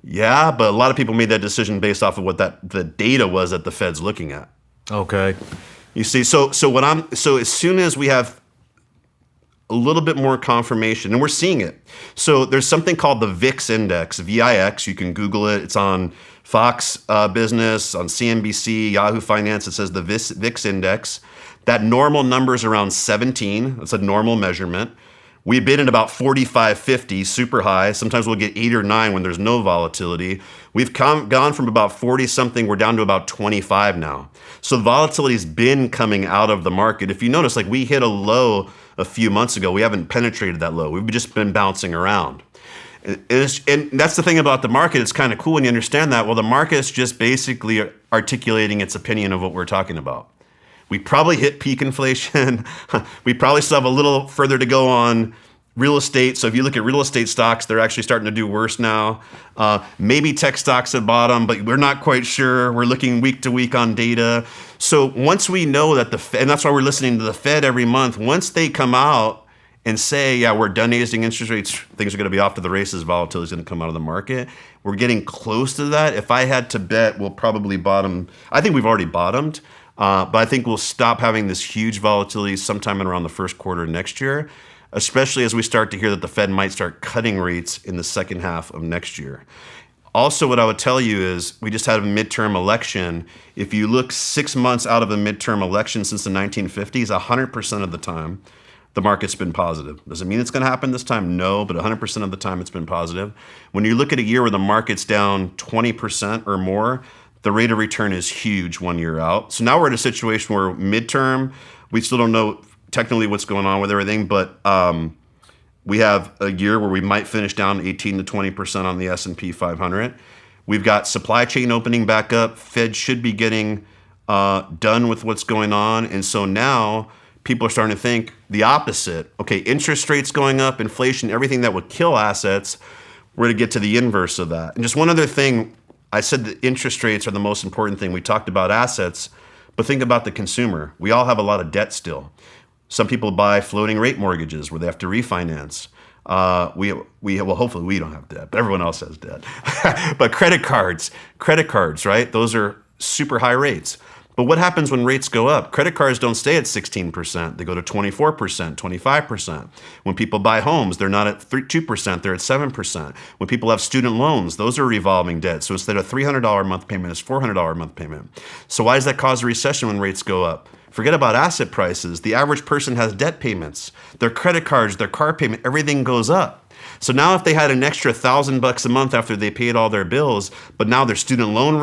Yeah, but a lot of people made that decision based off of what the data was that the Fed's looking at. Okay. You see, so as soon as we have a little bit more confirmation, and we're seeing it. So there's something called the VIX index, VIX. You can Google it. It's on Fox Business, on CNBC, Yahoo Finance. It says the VIX index. That normal number is around 17. That's a normal measurement. We've been at about 45, 50, super high. Sometimes we'll get 8 or 9 when there's no volatility. We've gone from about 40 something, we're down to about 25 now. So the volatility's been coming out of the market. If you notice, like we hit a low a few months ago, we haven't penetrated that low. We've just been bouncing around. And that's the thing about the market. It's kind of cool when you understand that. Well, the market's just basically articulating its opinion of what we're talking about. We probably hit peak inflation. We probably still have a little further to go on real estate. So if you look at real estate stocks, they're actually starting to do worse now. Maybe tech stocks at bottom, but we're not quite sure. We're looking week to week on data. So once we know that and that's why we're listening to the Fed every month. Once they come out and say, yeah, we're done raising interest rates, things are going to be off to the races, volatility is going to come out of the market. We're getting close to that. If I had to bet, we'll probably bottom. I think we've already bottomed. But I think we'll stop having this huge volatility sometime in around the first quarter next year, especially as we start to hear that the Fed might start cutting rates in the second half of next year. Also, what I would tell you is we just had a midterm election. If you look 6 months out of a midterm election since the 1950s, 100% of the time, the market's been positive. Does it mean it's going to happen this time? No, but 100% of the time it's been positive. When you look at a year where the market's down 20% or more, the rate of return is huge 1 year out. So now we're in a situation where midterm, we still don't know technically what's going on with everything, but we have a year where we might finish down 18 to 20% on the S&P 500. We've got supply chain opening back up. Fed should be getting done with what's going on. And so now people are starting to think the opposite. Okay, interest rates going up, inflation, everything that would kill assets, we're going to get to the inverse of that. And just one other thing, I said that interest rates are the most important thing. We talked about assets, but think about the consumer. We all have a lot of debt still. Some people buy floating rate mortgages where they have to refinance. Well, hopefully we don't have debt, but everyone else has debt. But credit cards, right? Those are super high rates. But what happens when rates go up? Credit cards don't stay at 16%. They go to 24%, 25%. When people buy homes, they're not at 2%, they're at 7%. When people have student loans, those are revolving debt. So instead of $300 a month payment, it's $400 a month payment. So why does that cause a recession when rates go up? Forget about asset prices. The average person has debt payments. Their credit cards, their car payment, everything goes up. So now if they had an extra $1,000 a month after they paid all their bills, but now their student loan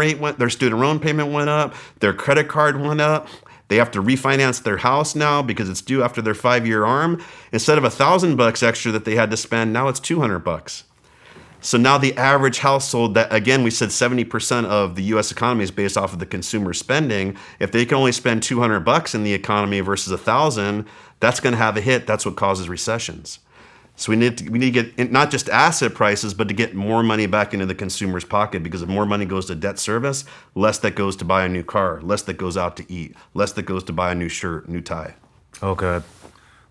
payment went up, their credit card went up, they have to refinance their house now because it's due after their 5-year ARM. Instead of $1,000 extra that they had to spend, now it's $200. So now the average household, that again, we said 70% of the US economy is based off of the consumer spending. If they can only spend $200 in the economy versus $1,000, that's going to have a hit. That's what causes recessions. So we need to get not just asset prices, but to get more money back into the consumer's pocket, because if more money goes to debt service, less that goes to buy a new car, less that goes out to eat, less that goes to buy a new shirt, new tie. Okay.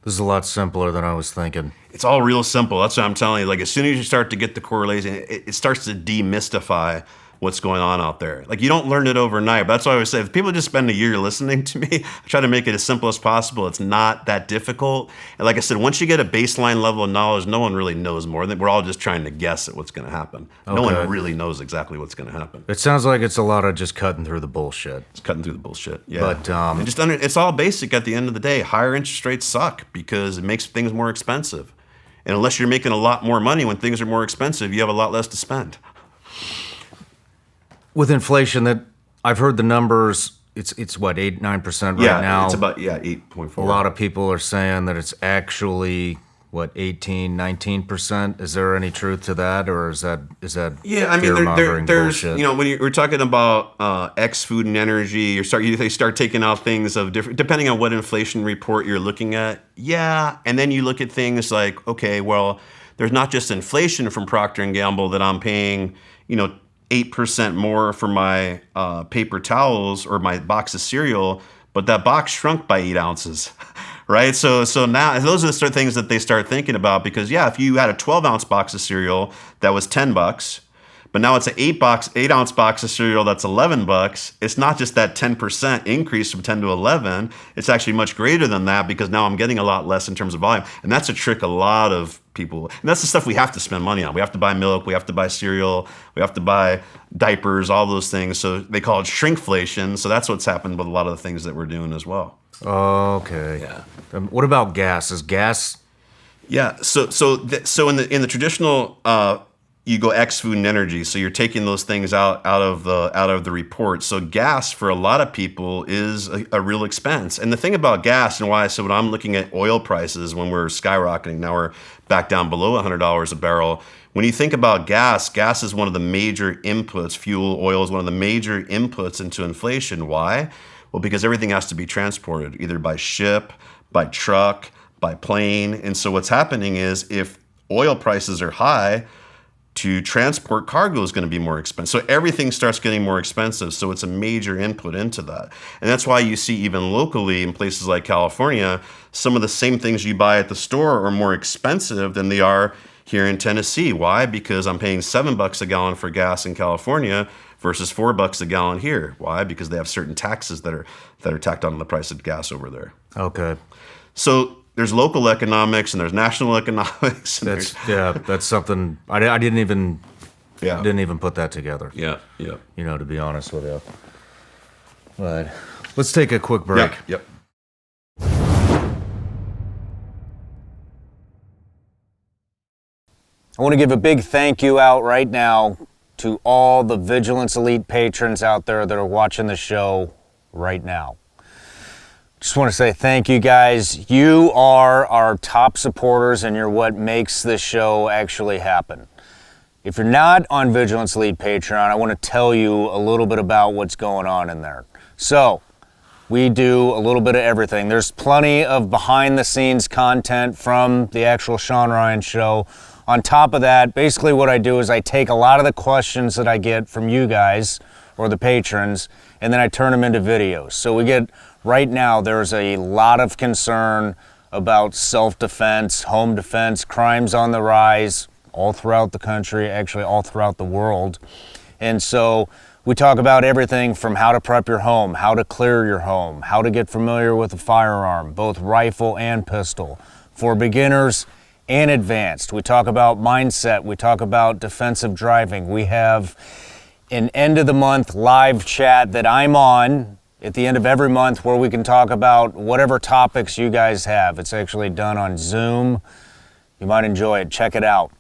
This is a lot simpler than I was thinking. It's all real simple. That's what I'm telling you. Like, as soon as you start to get the correlation, it starts to demystify what's going on out there. Like, you don't learn it overnight, but that's why I always say, if people just spend a year listening to me, I try to make it as simple as possible. It's not that difficult. And like I said, once you get a baseline level of knowledge, no one really knows more. We're all just trying to guess at what's going to happen. Okay. No one really knows exactly what's going to happen. It sounds like it's a lot of just cutting through the bullshit. It's cutting through the bullshit, yeah. But it's all basic at the end of the day. Higher interest rates suck because it makes things more expensive. And unless you're making a lot more money when things are more expensive, you have a lot less to spend. With inflation, that I've heard the numbers, it's what, 8-9% right now. Yeah, it's about 8.4. A lot of people are saying that it's actually what, 18-19%. Is there any truth to that, or is that yeah? I mean, there's bullshit? When we're talking about X food and energy, they start taking out things of different, depending on what inflation report you're looking at. Yeah, and then you look at things like, okay, well, there's not just inflation from Procter and Gamble that I'm paying, 8% more for my paper towels or my box of cereal, but that box shrunk by 8 ounces, right? So now those are the sort of things that they start thinking about, because yeah, if you had a 12-ounce box of cereal that was $10, but now it's an 8-ounce box of cereal that's $11, it's not just that 10% increase from 10 to 11, it's actually much greater than that, because now I'm getting a lot less in terms of volume. And that's a trick a lot of people, and that's the stuff we have to spend money on. We have to buy milk, we have to buy cereal, we have to buy diapers, all those things. So they call it shrinkflation. So that's what's happened with a lot of the things that we're doing as well. Okay. Yeah. What about gas? Is gas? Yeah. So in the traditional, you go X food and energy. So you're taking those things out of the report. So gas for a lot of people is a real expense. And the thing about gas, and why I said when I'm looking at oil prices when we're skyrocketing, now we're back down below $100 a barrel. When you think about gas is one of the major inputs. Fuel, oil is one of the major inputs into inflation. Why? Well, because everything has to be transported, either by ship, by truck, by plane. And so what's happening is, if oil prices are high, to transport cargo is going to be more expensive. So everything starts getting more expensive. So it's a major input into that. And that's why you see, even locally in places like California, some of the same things you buy at the store are more expensive than they are here in Tennessee. Why? Because I'm paying $7 a gallon for gas in California versus $4 a gallon here. Why? Because they have certain taxes that are tacked on the price of gas over there. Okay. So there's local economics and there's national economics. And that's something I didn't even put that together. Yeah. To be honest with you. But let's take a quick break. Yep. I want to give a big thank you out right now to all the Vigilance Elite patrons out there that are watching the show right now. Just want to say thank you, guys. You are our top supporters, and you're what makes this show actually happen. If you're not on Vigilance Elite Patreon, I want to tell you a little bit about what's going on in there. So, we do a little bit of everything. There's plenty of behind-the-scenes content from the actual Shawn Ryan Show. On top of that, basically what I do is I take a lot of the questions that I get from you guys or the patrons, and then I turn them into videos. So we get, right now, there's a lot of concern about self-defense, home defense, crimes on the rise all throughout the country, actually all throughout the world. And so we talk about everything from how to prep your home, how to clear your home, how to get familiar with a firearm, both rifle and pistol, for beginners and advanced. We talk about mindset, we talk about defensive driving. We have an end of the month live chat that I'm on at the end of every month where we can talk about whatever topics you guys have. It's actually done on Zoom. You might enjoy it. Check it out.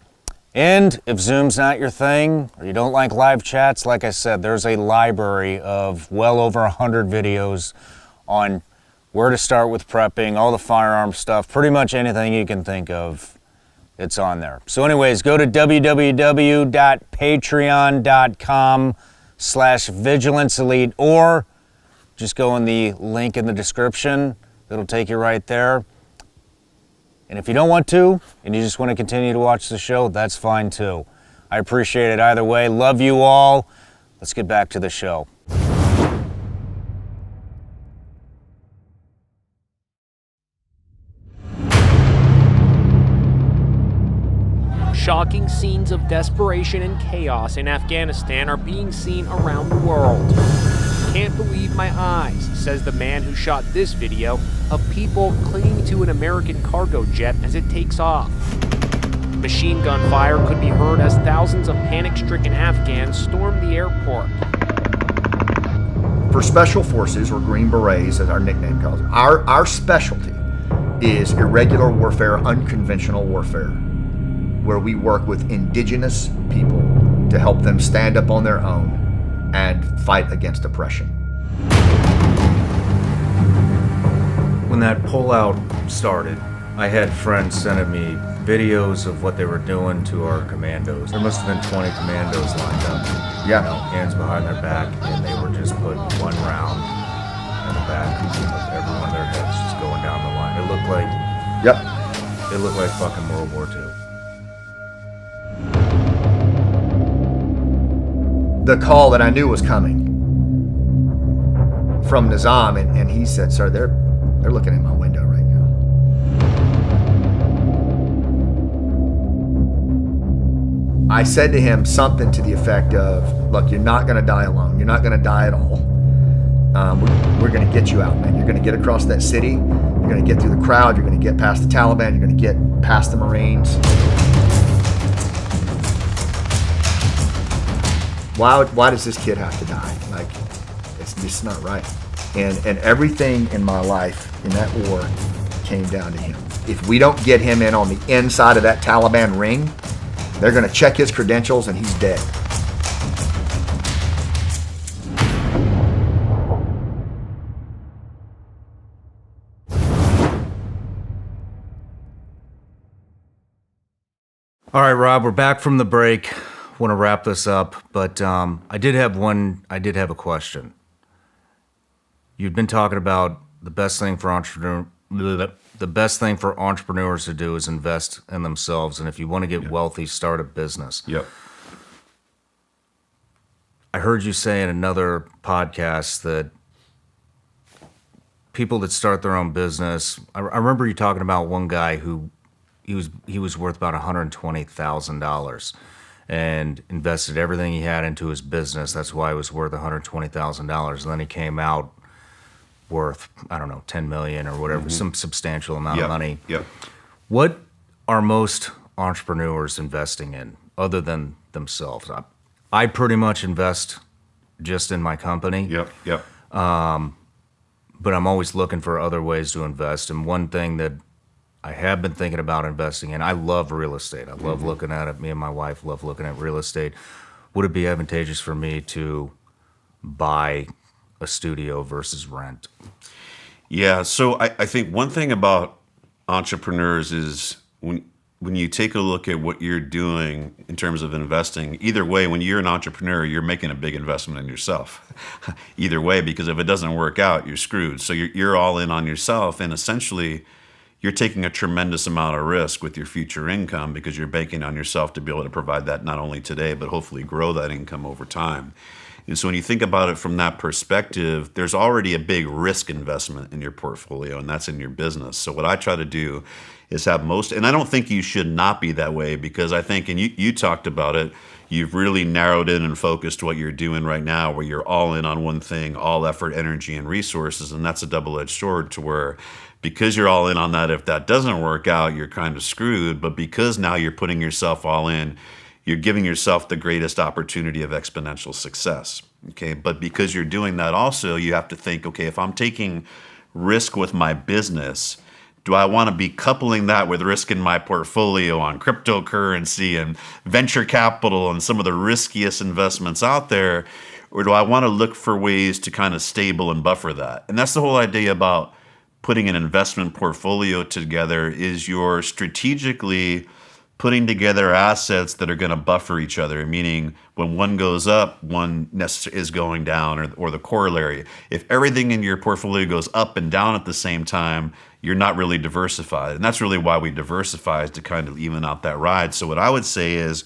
And if Zoom's not your thing, or you don't like live chats, like I said, there's a library of well over 100 videos on where to start with prepping, all the firearm stuff, pretty much anything you can think of, it's on there. So anyways, go to www.patreon.com/vigilanceelite, or just go in the link in the description. It'll take you right there. And if you don't want to, and you just want to continue to watch the show, that's fine too. I appreciate it either way. Love you all. Let's get back to the show. Shocking scenes of desperation and chaos in Afghanistan are being seen around the world. Can't believe my eyes, says the man who shot this video of people clinging to an American cargo jet as it takes off. Machine gun fire could be heard as thousands of panic-stricken Afghans storm the airport. For Special Forces, or Green Berets as our nickname calls it, our specialty is irregular warfare, unconventional warfare, where we work with indigenous people to help them stand up on their own and fight against oppression. When that pullout started, I had friends sending me videos of what they were doing to our commandos. There must have been 20 commandos lined up. Yeah. You know, hands behind their back, and they were just putting one round in the back of every one of their heads, just going down the line. It looked like, it looked like fucking World War II. The call that I knew was coming from Nizam, and he said, "Sir, they're looking at my window right now." I said to him something to the effect of, "Look, you're not going to die alone. You're not going to die at all. We're going to get you out, man. You're going to get across that city. You're going to get through the crowd. You're going to get past the Taliban. You're going to get past the Marines." Why does this kid have to die? Like, it's just not right. And everything in my life in that war came down to him. If we don't get him in on the inside of that Taliban ring, they're going to check his credentials and he's dead. All right, Rob, we're back from the break. Want to wrap this up, but I did have a question. You'd been talking about the best thing for entrepreneurs to do is invest in themselves, and if you want to get wealthy, start a business. Yep. I heard you say in another podcast that people that start their own business. I remember you talking about one guy who he was worth about $120,000. And invested everything he had into his business. That's why it was worth $120,000. And then he came out worth, I don't know, $10 million or whatever, some substantial amount of money. Yep. What are most entrepreneurs investing in other than themselves? I pretty much invest just in my company. Yep. But I'm always looking for other ways to invest. And one thing that I have been thinking about investing in, I love real estate. I love looking at it. Me and my wife love looking at real estate. Would it be advantageous for me to buy a studio versus rent? Yeah, so I think one thing about entrepreneurs is when you take a look at what you're doing in terms of investing, either way, when you're an entrepreneur, you're making a big investment in yourself. Either way, because if it doesn't work out, you're screwed. So you're all in on yourself, and essentially you're taking a tremendous amount of risk with your future income because you're banking on yourself to be able to provide that not only today, but hopefully grow that income over time. And so when you think about it from that perspective, there's already a big risk investment in your portfolio, and that's in your business. So what I try to do is have most, and I don't think you should not be that way, because I think, and you talked about it, you've really narrowed in and focused what you're doing right now, where you're all in on one thing, all effort, energy, and resources. And that's a double-edged sword, to where because you're all in on that, if that doesn't work out, you're kind of screwed. But because now you're putting yourself all in, you're giving yourself the greatest opportunity of exponential success. Okay. But because you're doing that also, you have to think, okay, if I'm taking risk with my business, do I want to be coupling that with risk in my portfolio on cryptocurrency and venture capital and some of the riskiest investments out there? Or do I want to look for ways to kind of stable and buffer that? And that's the whole idea about putting an investment portfolio together, is you're strategically putting together assets that are going to buffer each other, meaning when one goes up, one is going down, or the corollary. If everything in your portfolio goes up and down at the same time, you're not really diversified. And that's really why we diversify, is to kind of even out that ride. So what I would say is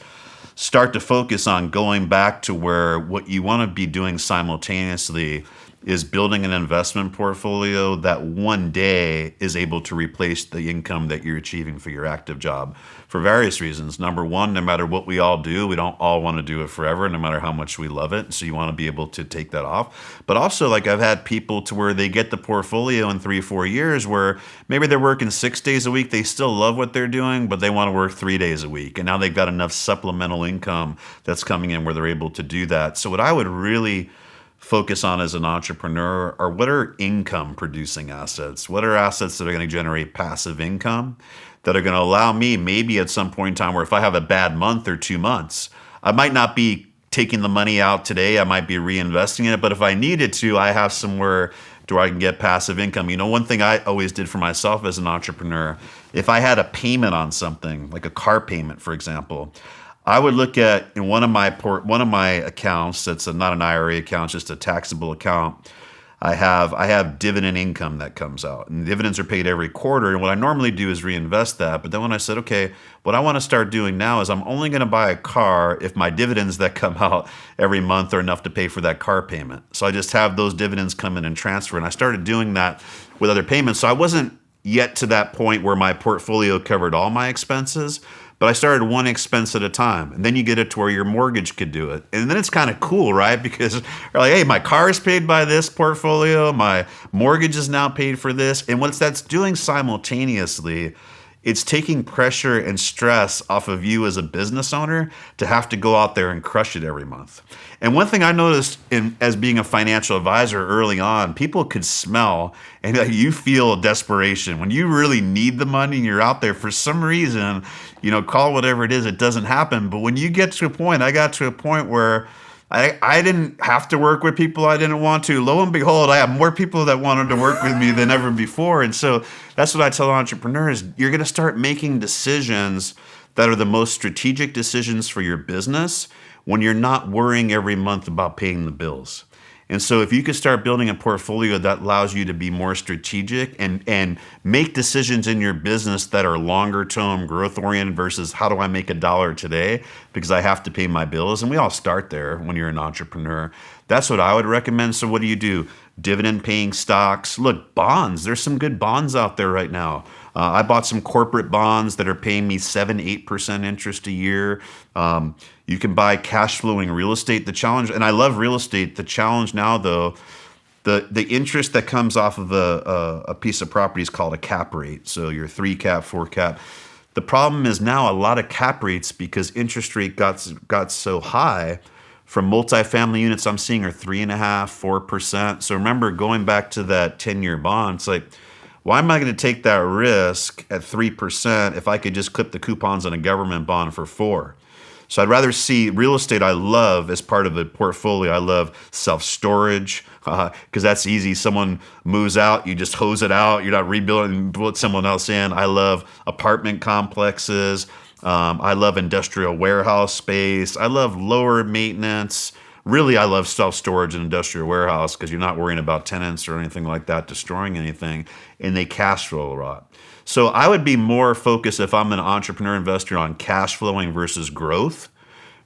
start to focus on going back to where what you want to be doing simultaneously is building an investment portfolio that one day is able to replace the income that you're achieving for your active job, for various reasons. Number one, no matter what we all do, we don't all want to do it forever, no matter how much we love it. So you want to be able to take that off. But also, like, I've had people to where they get the portfolio in 3-4 years where maybe they're working 6 days a week. They still love what they're doing, but they want to work 3 days a week. And now they've got enough supplemental income that's coming in where they're able to do that. So what I would really focus on as an entrepreneur are, what are income producing assets? What are assets that are going to generate passive income that are going to allow me, maybe at some point in time, where if I have a bad month or 2 months, I might not be taking the money out today, I might be reinvesting in it, but if I needed to, I have somewhere where I can get passive income. You know, one thing I always did for myself as an entrepreneur, if I had a payment on something, like a car payment, for example, I would look at, in one of my accounts, that's not an IRA account, just a taxable account. I have dividend income that comes out, and dividends are paid every quarter. And what I normally do is reinvest that. But then when I said, okay, what I want to start doing now is I'm only going to buy a car if my dividends that come out every month are enough to pay for that car payment. So I just have those dividends come in and transfer. And I started doing that with other payments. So I wasn't yet to that point where my portfolio covered all my expenses, but I started one expense at a time. And then you get it to where your mortgage could do it. And then it's kind of cool, right? Because you're like, hey, my car is paid by this portfolio. My mortgage is now paid for this. And what that's doing simultaneously, it's taking pressure and stress off of you as a business owner to have to go out there and crush it every month. And one thing I noticed as being a financial advisor early on, people could smell, and you feel desperation. When you really need the money and you're out there for some reason, call whatever it is, it doesn't happen. But when you get to a point, I got to a point where I didn't have to work with people I didn't want to. Lo and behold, I have more people that wanted to work with me than ever before. And so that's what I tell entrepreneurs. You're going to start making decisions that are the most strategic decisions for your business when you're not worrying every month about paying the bills. And so if you could start building a portfolio that allows you to be more strategic and make decisions in your business that are longer term, growth oriented versus how do I make $1 today because I have to pay my bills. And we all start there when you're an entrepreneur. That's what I would recommend. So what do? Dividend paying stocks. Look, bonds. There's some good bonds out there right now. I bought some corporate bonds that are paying me 7-8% interest a year. You can buy cash flowing real estate. The challenge, and I love real estate. The challenge now, though, the interest that comes off of a piece of property is called a cap rate. So your 3 cap, 4 cap. The problem is now a lot of cap rates, because interest rate got so high. From multifamily units, I'm seeing are 3.5%, 4%. So remember, going back to that 10-year bond, it's like, why am I going to take that risk at 3% if I could just clip the coupons on a government bond for 4%? So I'd rather see real estate. I love as part of a portfolio. I love self-storage because that's easy. Someone moves out, you just hose it out. You're not rebuilding and put someone else in. I love apartment complexes. I love industrial warehouse space. I love lower maintenance. Really, I love self-storage and industrial warehouse because you're not worrying about tenants or anything like that destroying anything, and they cash flow a lot. So I would be more focused, if I'm an entrepreneur investor, on cash flowing versus growth.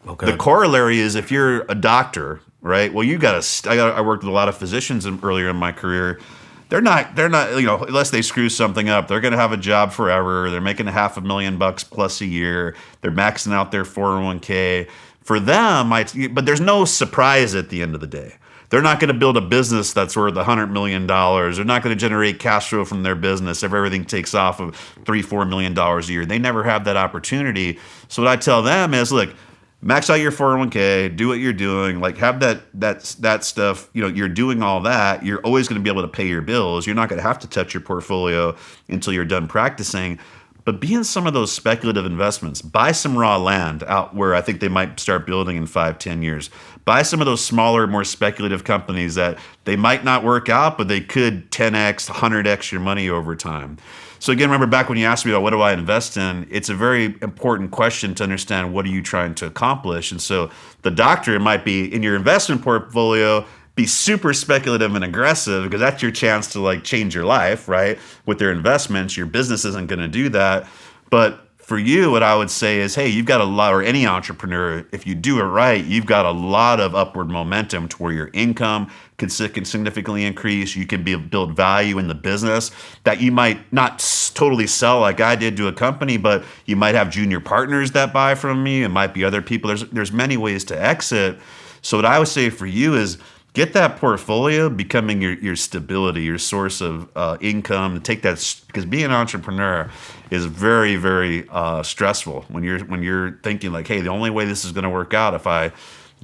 Okay. The corollary is if you're a doctor right? Well, I worked with a lot of physicians earlier in my career. They're not, unless they screw something up, they're going to have a job forever. They're making $500,000 plus a year. They're maxing out their 401k. For them, but there's no surprise at the end of the day. They're not going to build a business that's worth $100 million. They're not going to generate cash flow from their business if everything takes off of $3-4 million a year. They never have that opportunity. So what I tell them is, look, max out your 401k, do what you're doing, like have that stuff, you're doing all that. You're always going to be able to pay your bills. You're not going to have to touch your portfolio until you're done practicing. But be in some of those speculative investments. Buy some raw land out where I think they might start building in 5-10 years. Buy some of those smaller, more speculative companies that they might not work out, but they could 10x, 100x your money over time. So again, remember back when you asked me about what do I invest in, it's a very important question to understand what are you trying to accomplish. And so the doctrine might be in your investment portfolio, be super speculative and aggressive because that's your chance to like change your life, right? With their investments, your business isn't going to do that. But for you, what I would say is, hey, you've got a lot, or any entrepreneur, if you do it right, you've got a lot of upward momentum to where your income can significantly increase. You can build value in the business that you might not totally sell like I did to a company, but you might have junior partners that buy from me. It might be other people. There's many ways to exit. So what I would say for you is, get that portfolio becoming your stability, your source of income. Take that, because being an entrepreneur is very, very stressful when you're thinking like, hey, the only way this is going to work out if I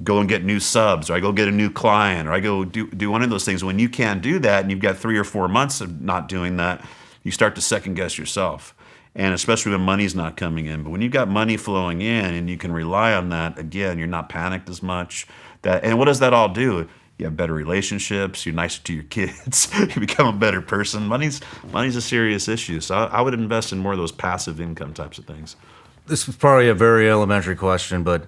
go and get new subs, or I go get a new client, or I go do one of those things. When you can't do that and you've got 3 or 4 months of not doing that, you start to second guess yourself. And especially when money's not coming in. But when you've got money flowing in and you can rely on that, again, you're not panicked as much. And what does that all do? You have better relationships. You're nicer to your kids. You become a better person. Money's a serious issue. So I would invest in more of those passive income types of things. This is probably a very elementary question, but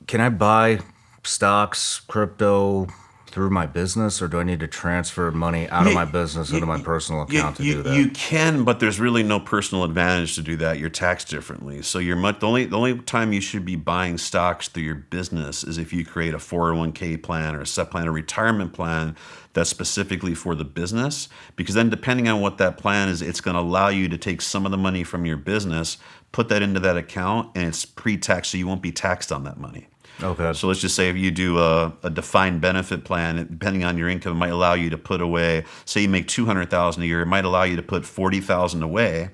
can I buy stocks, crypto through my business, or do I need to transfer money out of my business into my personal account to do that? You can, but there's really no personal advantage to do that. You're taxed differently. So the only time you should be buying stocks through your business is if you create a 401k plan or a SEP plan, a retirement plan that's specifically for the business. Because then depending on what that plan is, it's going to allow you to take some of the money from your business, put that into that account, and it's pre-tax, so you won't be taxed on that money. Okay. So let's just say if you do a defined benefit plan, depending on your income, it might allow you to put away, say you make $200,000 a year, it might allow you to put $40,000 away.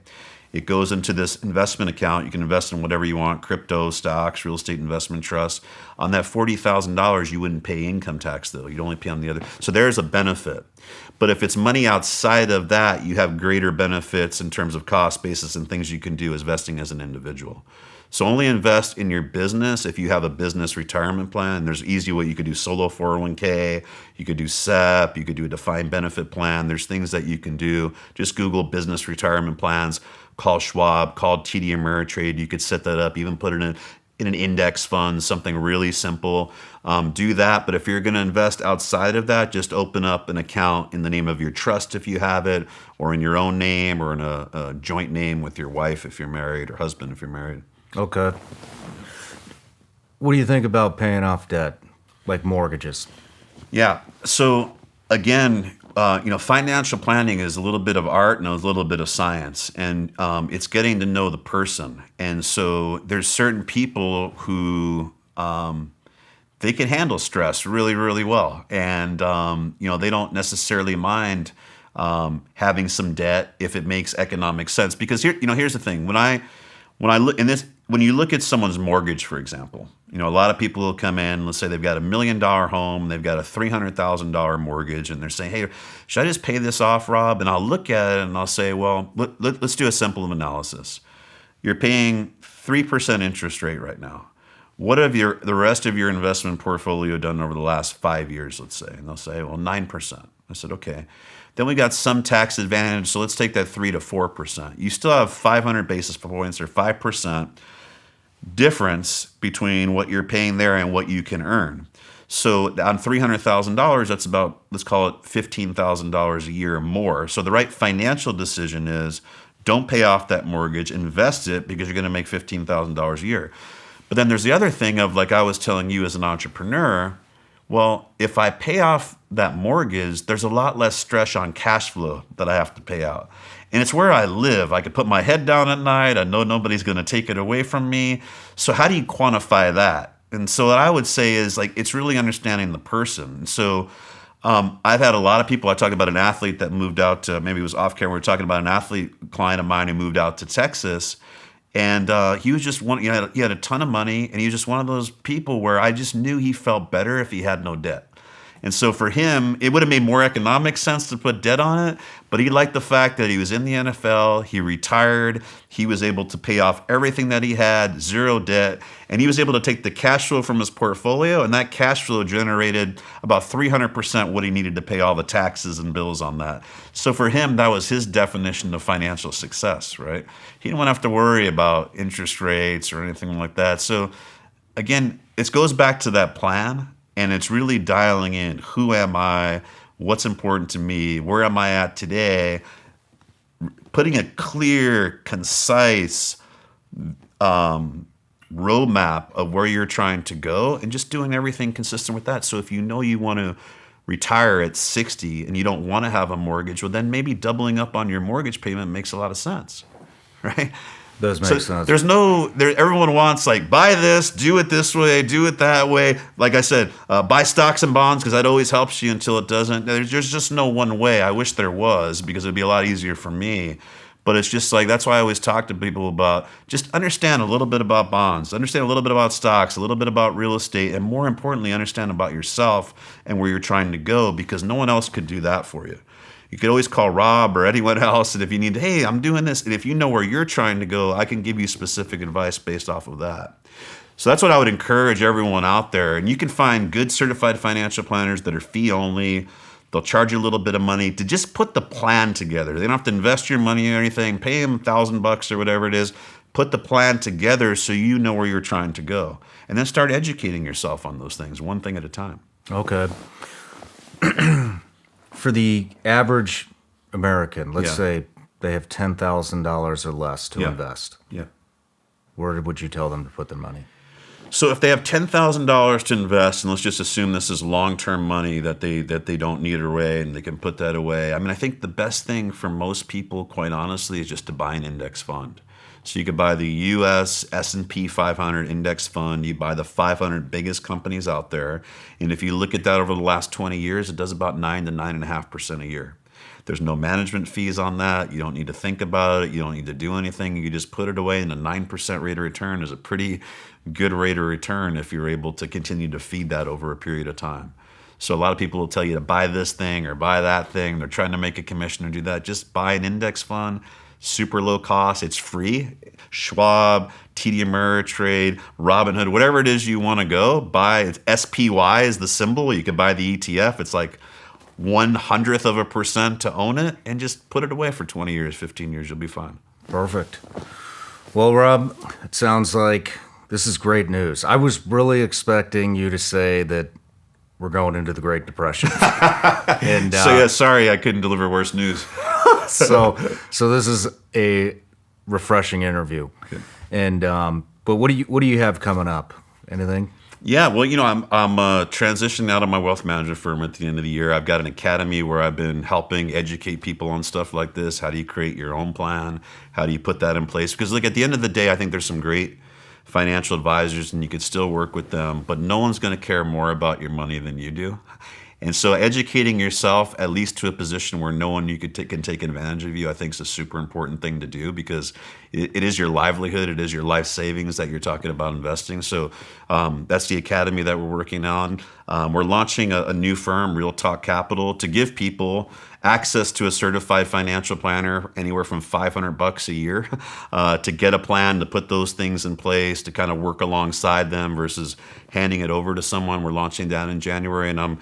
It goes into this investment account. You can invest in whatever you want, crypto, stocks, real estate investment trusts. On that $40,000, you wouldn't pay income tax, though. You'd only pay on the other. So there's a benefit. But if it's money outside of that, you have greater benefits in terms of cost basis and things you can do as vesting as an individual. So only invest in your business if you have a business retirement plan. There's easy way. You could do solo 401k, you could do SEP, you could do a defined benefit plan. There's things that you can do. Just Google business retirement plans, call Schwab, call TD Ameritrade. You could set that up, even put it in an index fund, something really simple. Do that. But if you're going to invest outside of that, just open up an account in the name of your trust if you have it, or in your own name, or in a joint name with your wife if you're married, or husband if you're married. Okay. What do you think about paying off debt, like mortgages? Yeah. So again, financial planning is a little bit of art and a little bit of science, and it's getting to know the person. And so there's certain people who they can handle stress really, really well, and they don't necessarily mind having some debt if it makes economic sense. Because here's the thing: when I look in this. When you look at someone's mortgage, for example, a lot of people will come in, let's say they've got $1 million home, they've got a $300,000 mortgage, and they're saying, hey, should I just pay this off, Rob? And I'll look at it and I'll say, well, let's do a simple analysis. You're paying 3% interest rate right now. What have the rest of your investment portfolio done over the last 5 years, let's say? And they'll say, well, 9%. I said, okay. Then we got some tax advantage, so let's take that 3 to 4%. You still have 500 basis points or 5% difference between what you're paying there and what you can earn. So on $300,000, that's about, let's call it $15,000 a year or more. So the right financial decision is don't pay off that mortgage, invest it, because you're going to make $15,000 a year. But then there's the other thing of, like I was telling you as an entrepreneur, well, if I pay off that mortgage, there's a lot less stress on cash flow that I have to pay out. And it's where I live. I could put my head down at night. I know nobody's going to take it away from me. So how do you quantify that? And so what I would say is, like, it's really understanding the person. So I've had a lot of people. I talked about an athlete that moved out to, maybe it was off camera. We were talking about an athlete client of mine who moved out to Texas. And he was just one, he had a ton of money, and he was just one of those people where I just knew he felt better if he had no debt. And so for him, it would have made more economic sense to put debt on it, but he liked the fact that he was in the NFL, he retired, he was able to pay off everything that he had, zero debt, and he was able to take the cash flow from his portfolio, and that cash flow generated about 300% what he needed to pay all the taxes and bills on that. So for him, that was his definition of financial success, right? He didn't want to have to worry about interest rates or anything like that. So again, it goes back to that plan. And it's really dialing in, who am I, what's important to me, where am I at today, putting a clear, concise roadmap of where you're trying to go, and just doing everything consistent with that. So if you know you want to retire at 60 and you don't want to have a mortgage, well, then maybe doubling up on your mortgage payment makes a lot of sense, right? Does make sense. There's everyone wants, like, buy this, do it this way, do it that way. Like I said, buy stocks and bonds because that always helps you until it doesn't. There's just no one way. I wish there was, because it'd be a lot easier for me. But it's just like, that's why I always talk to people about, just understand a little bit about bonds, understand a little bit about stocks, a little bit about real estate, and more importantly, understand about yourself and where you're trying to go, because no one else could do that for you. You could always call Rob or anyone else, and if you need, hey, I'm doing this, and if you know where you're trying to go, I can give you specific advice based off of that. So that's what I would encourage everyone out there. And you can find good certified financial planners that are fee only. They'll charge you a little bit of money to just put the plan together. They don't have to invest your money or anything. Pay them $1,000 or whatever it is. Put the plan together so you know where you're trying to go. And then start educating yourself on those things, one thing at a time. Okay. For the average American, let's say they have $10,000 or less to invest. Yeah. Where would you tell them to put their money? So if they have $10,000 to invest, and let's just assume this is long-term money that they don't need away, and they can put that away. I mean, I think the best thing for most people, quite honestly, is just to buy an index fund. So you could buy the U.S. S&P 500 index fund. You buy the 500 biggest companies out there. And if you look at that over the last 20 years, it does about 9 to 9.5% a year. There's no management fees on that. You don't need to think about it. You don't need to do anything. You just put it away, and a 9% rate of return is a pretty good rate of return if you're able to continue to feed that over a period of time. So a lot of people will tell you to buy this thing or buy that thing. They're trying to make a commission or do that. Just buy an index fund. Super low cost. It's free. Schwab, TD Ameritrade, Robinhood, whatever it is you want to go buy. It's SPY is the symbol. You can buy the ETF. It's like 0.01% to own it, and just put it away for 20 years, 15 years. You'll be fine. Perfect. Well, Rob, it sounds like this is great news. I was really expecting you to say that we're going into the Great Depression. And sorry I couldn't deliver worse news. So this is a refreshing interview. Good. And but what do you have coming up? Anything? Yeah, well, I'm transitioning out of my wealth management firm at the end of the year. I've got an academy where I've been helping educate people on stuff like this. How do you create your own plan? How do you put that in place? Because at the end of the day, I think there's some great financial advisors, and you could still work with them, but no one's going to care more about your money than you do. And so educating yourself, at least to a position where no one can take advantage of you, I think is a super important thing to do, because it is your livelihood, it is your life savings that you're talking about investing. So that's the academy that we're working on. We're launching a new firm, Real Talk Capital, to give people access to a certified financial planner, anywhere from $500 a year, to get a plan, to put those things in place, to kind of work alongside them versus handing it over to someone. We're launching that in January, and I'm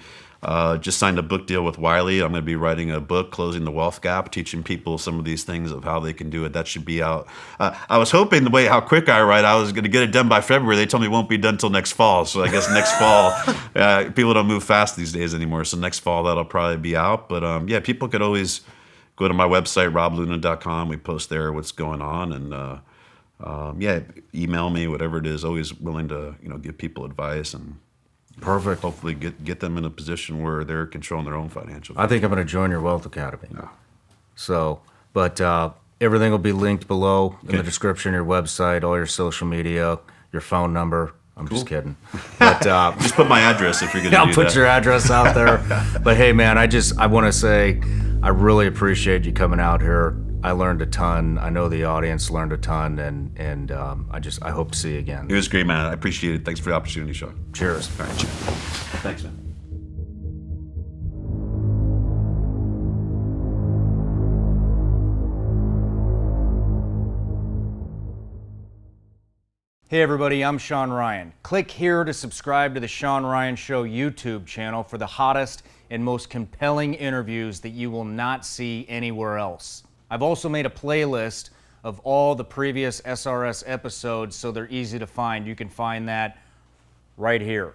just signed a book deal with Wiley. I'm going to be writing a book, Closing the Wealth Gap, teaching people some of these things of how they can do it. That should be out. I was hoping how quick I write, I was going to get it done by February. They told me it won't be done until next fall. So I guess next fall, people don't move fast these days anymore. So next fall, that'll probably be out. But people could always go to my website, robluna.com. We post there what's going on. And yeah, email me, whatever it is. Always willing to give people advice and Perfect. hopefully get them in a position where they're controlling their own financial. I think I'm going to join your Wealth Academy. So, but everything will be linked below in the description, your website, all your social media, your phone number. I'm just kidding. But Just put my address if you're going to do I'll that. put your address out there. But hey, man, I want to say I really appreciate you coming out here. I learned a ton. I know the audience learned a ton, and I hope to see you again. It was great, man. I appreciate it. Thanks for the opportunity, Shawn. Cheers. All right, thanks, man. Hey everybody, I'm Shawn Ryan. Click here to subscribe to the Shawn Ryan Show YouTube channel for the hottest and most compelling interviews that you will not see anywhere else. I've also made a playlist of all the previous SRS episodes so they're easy to find. You can find that right here.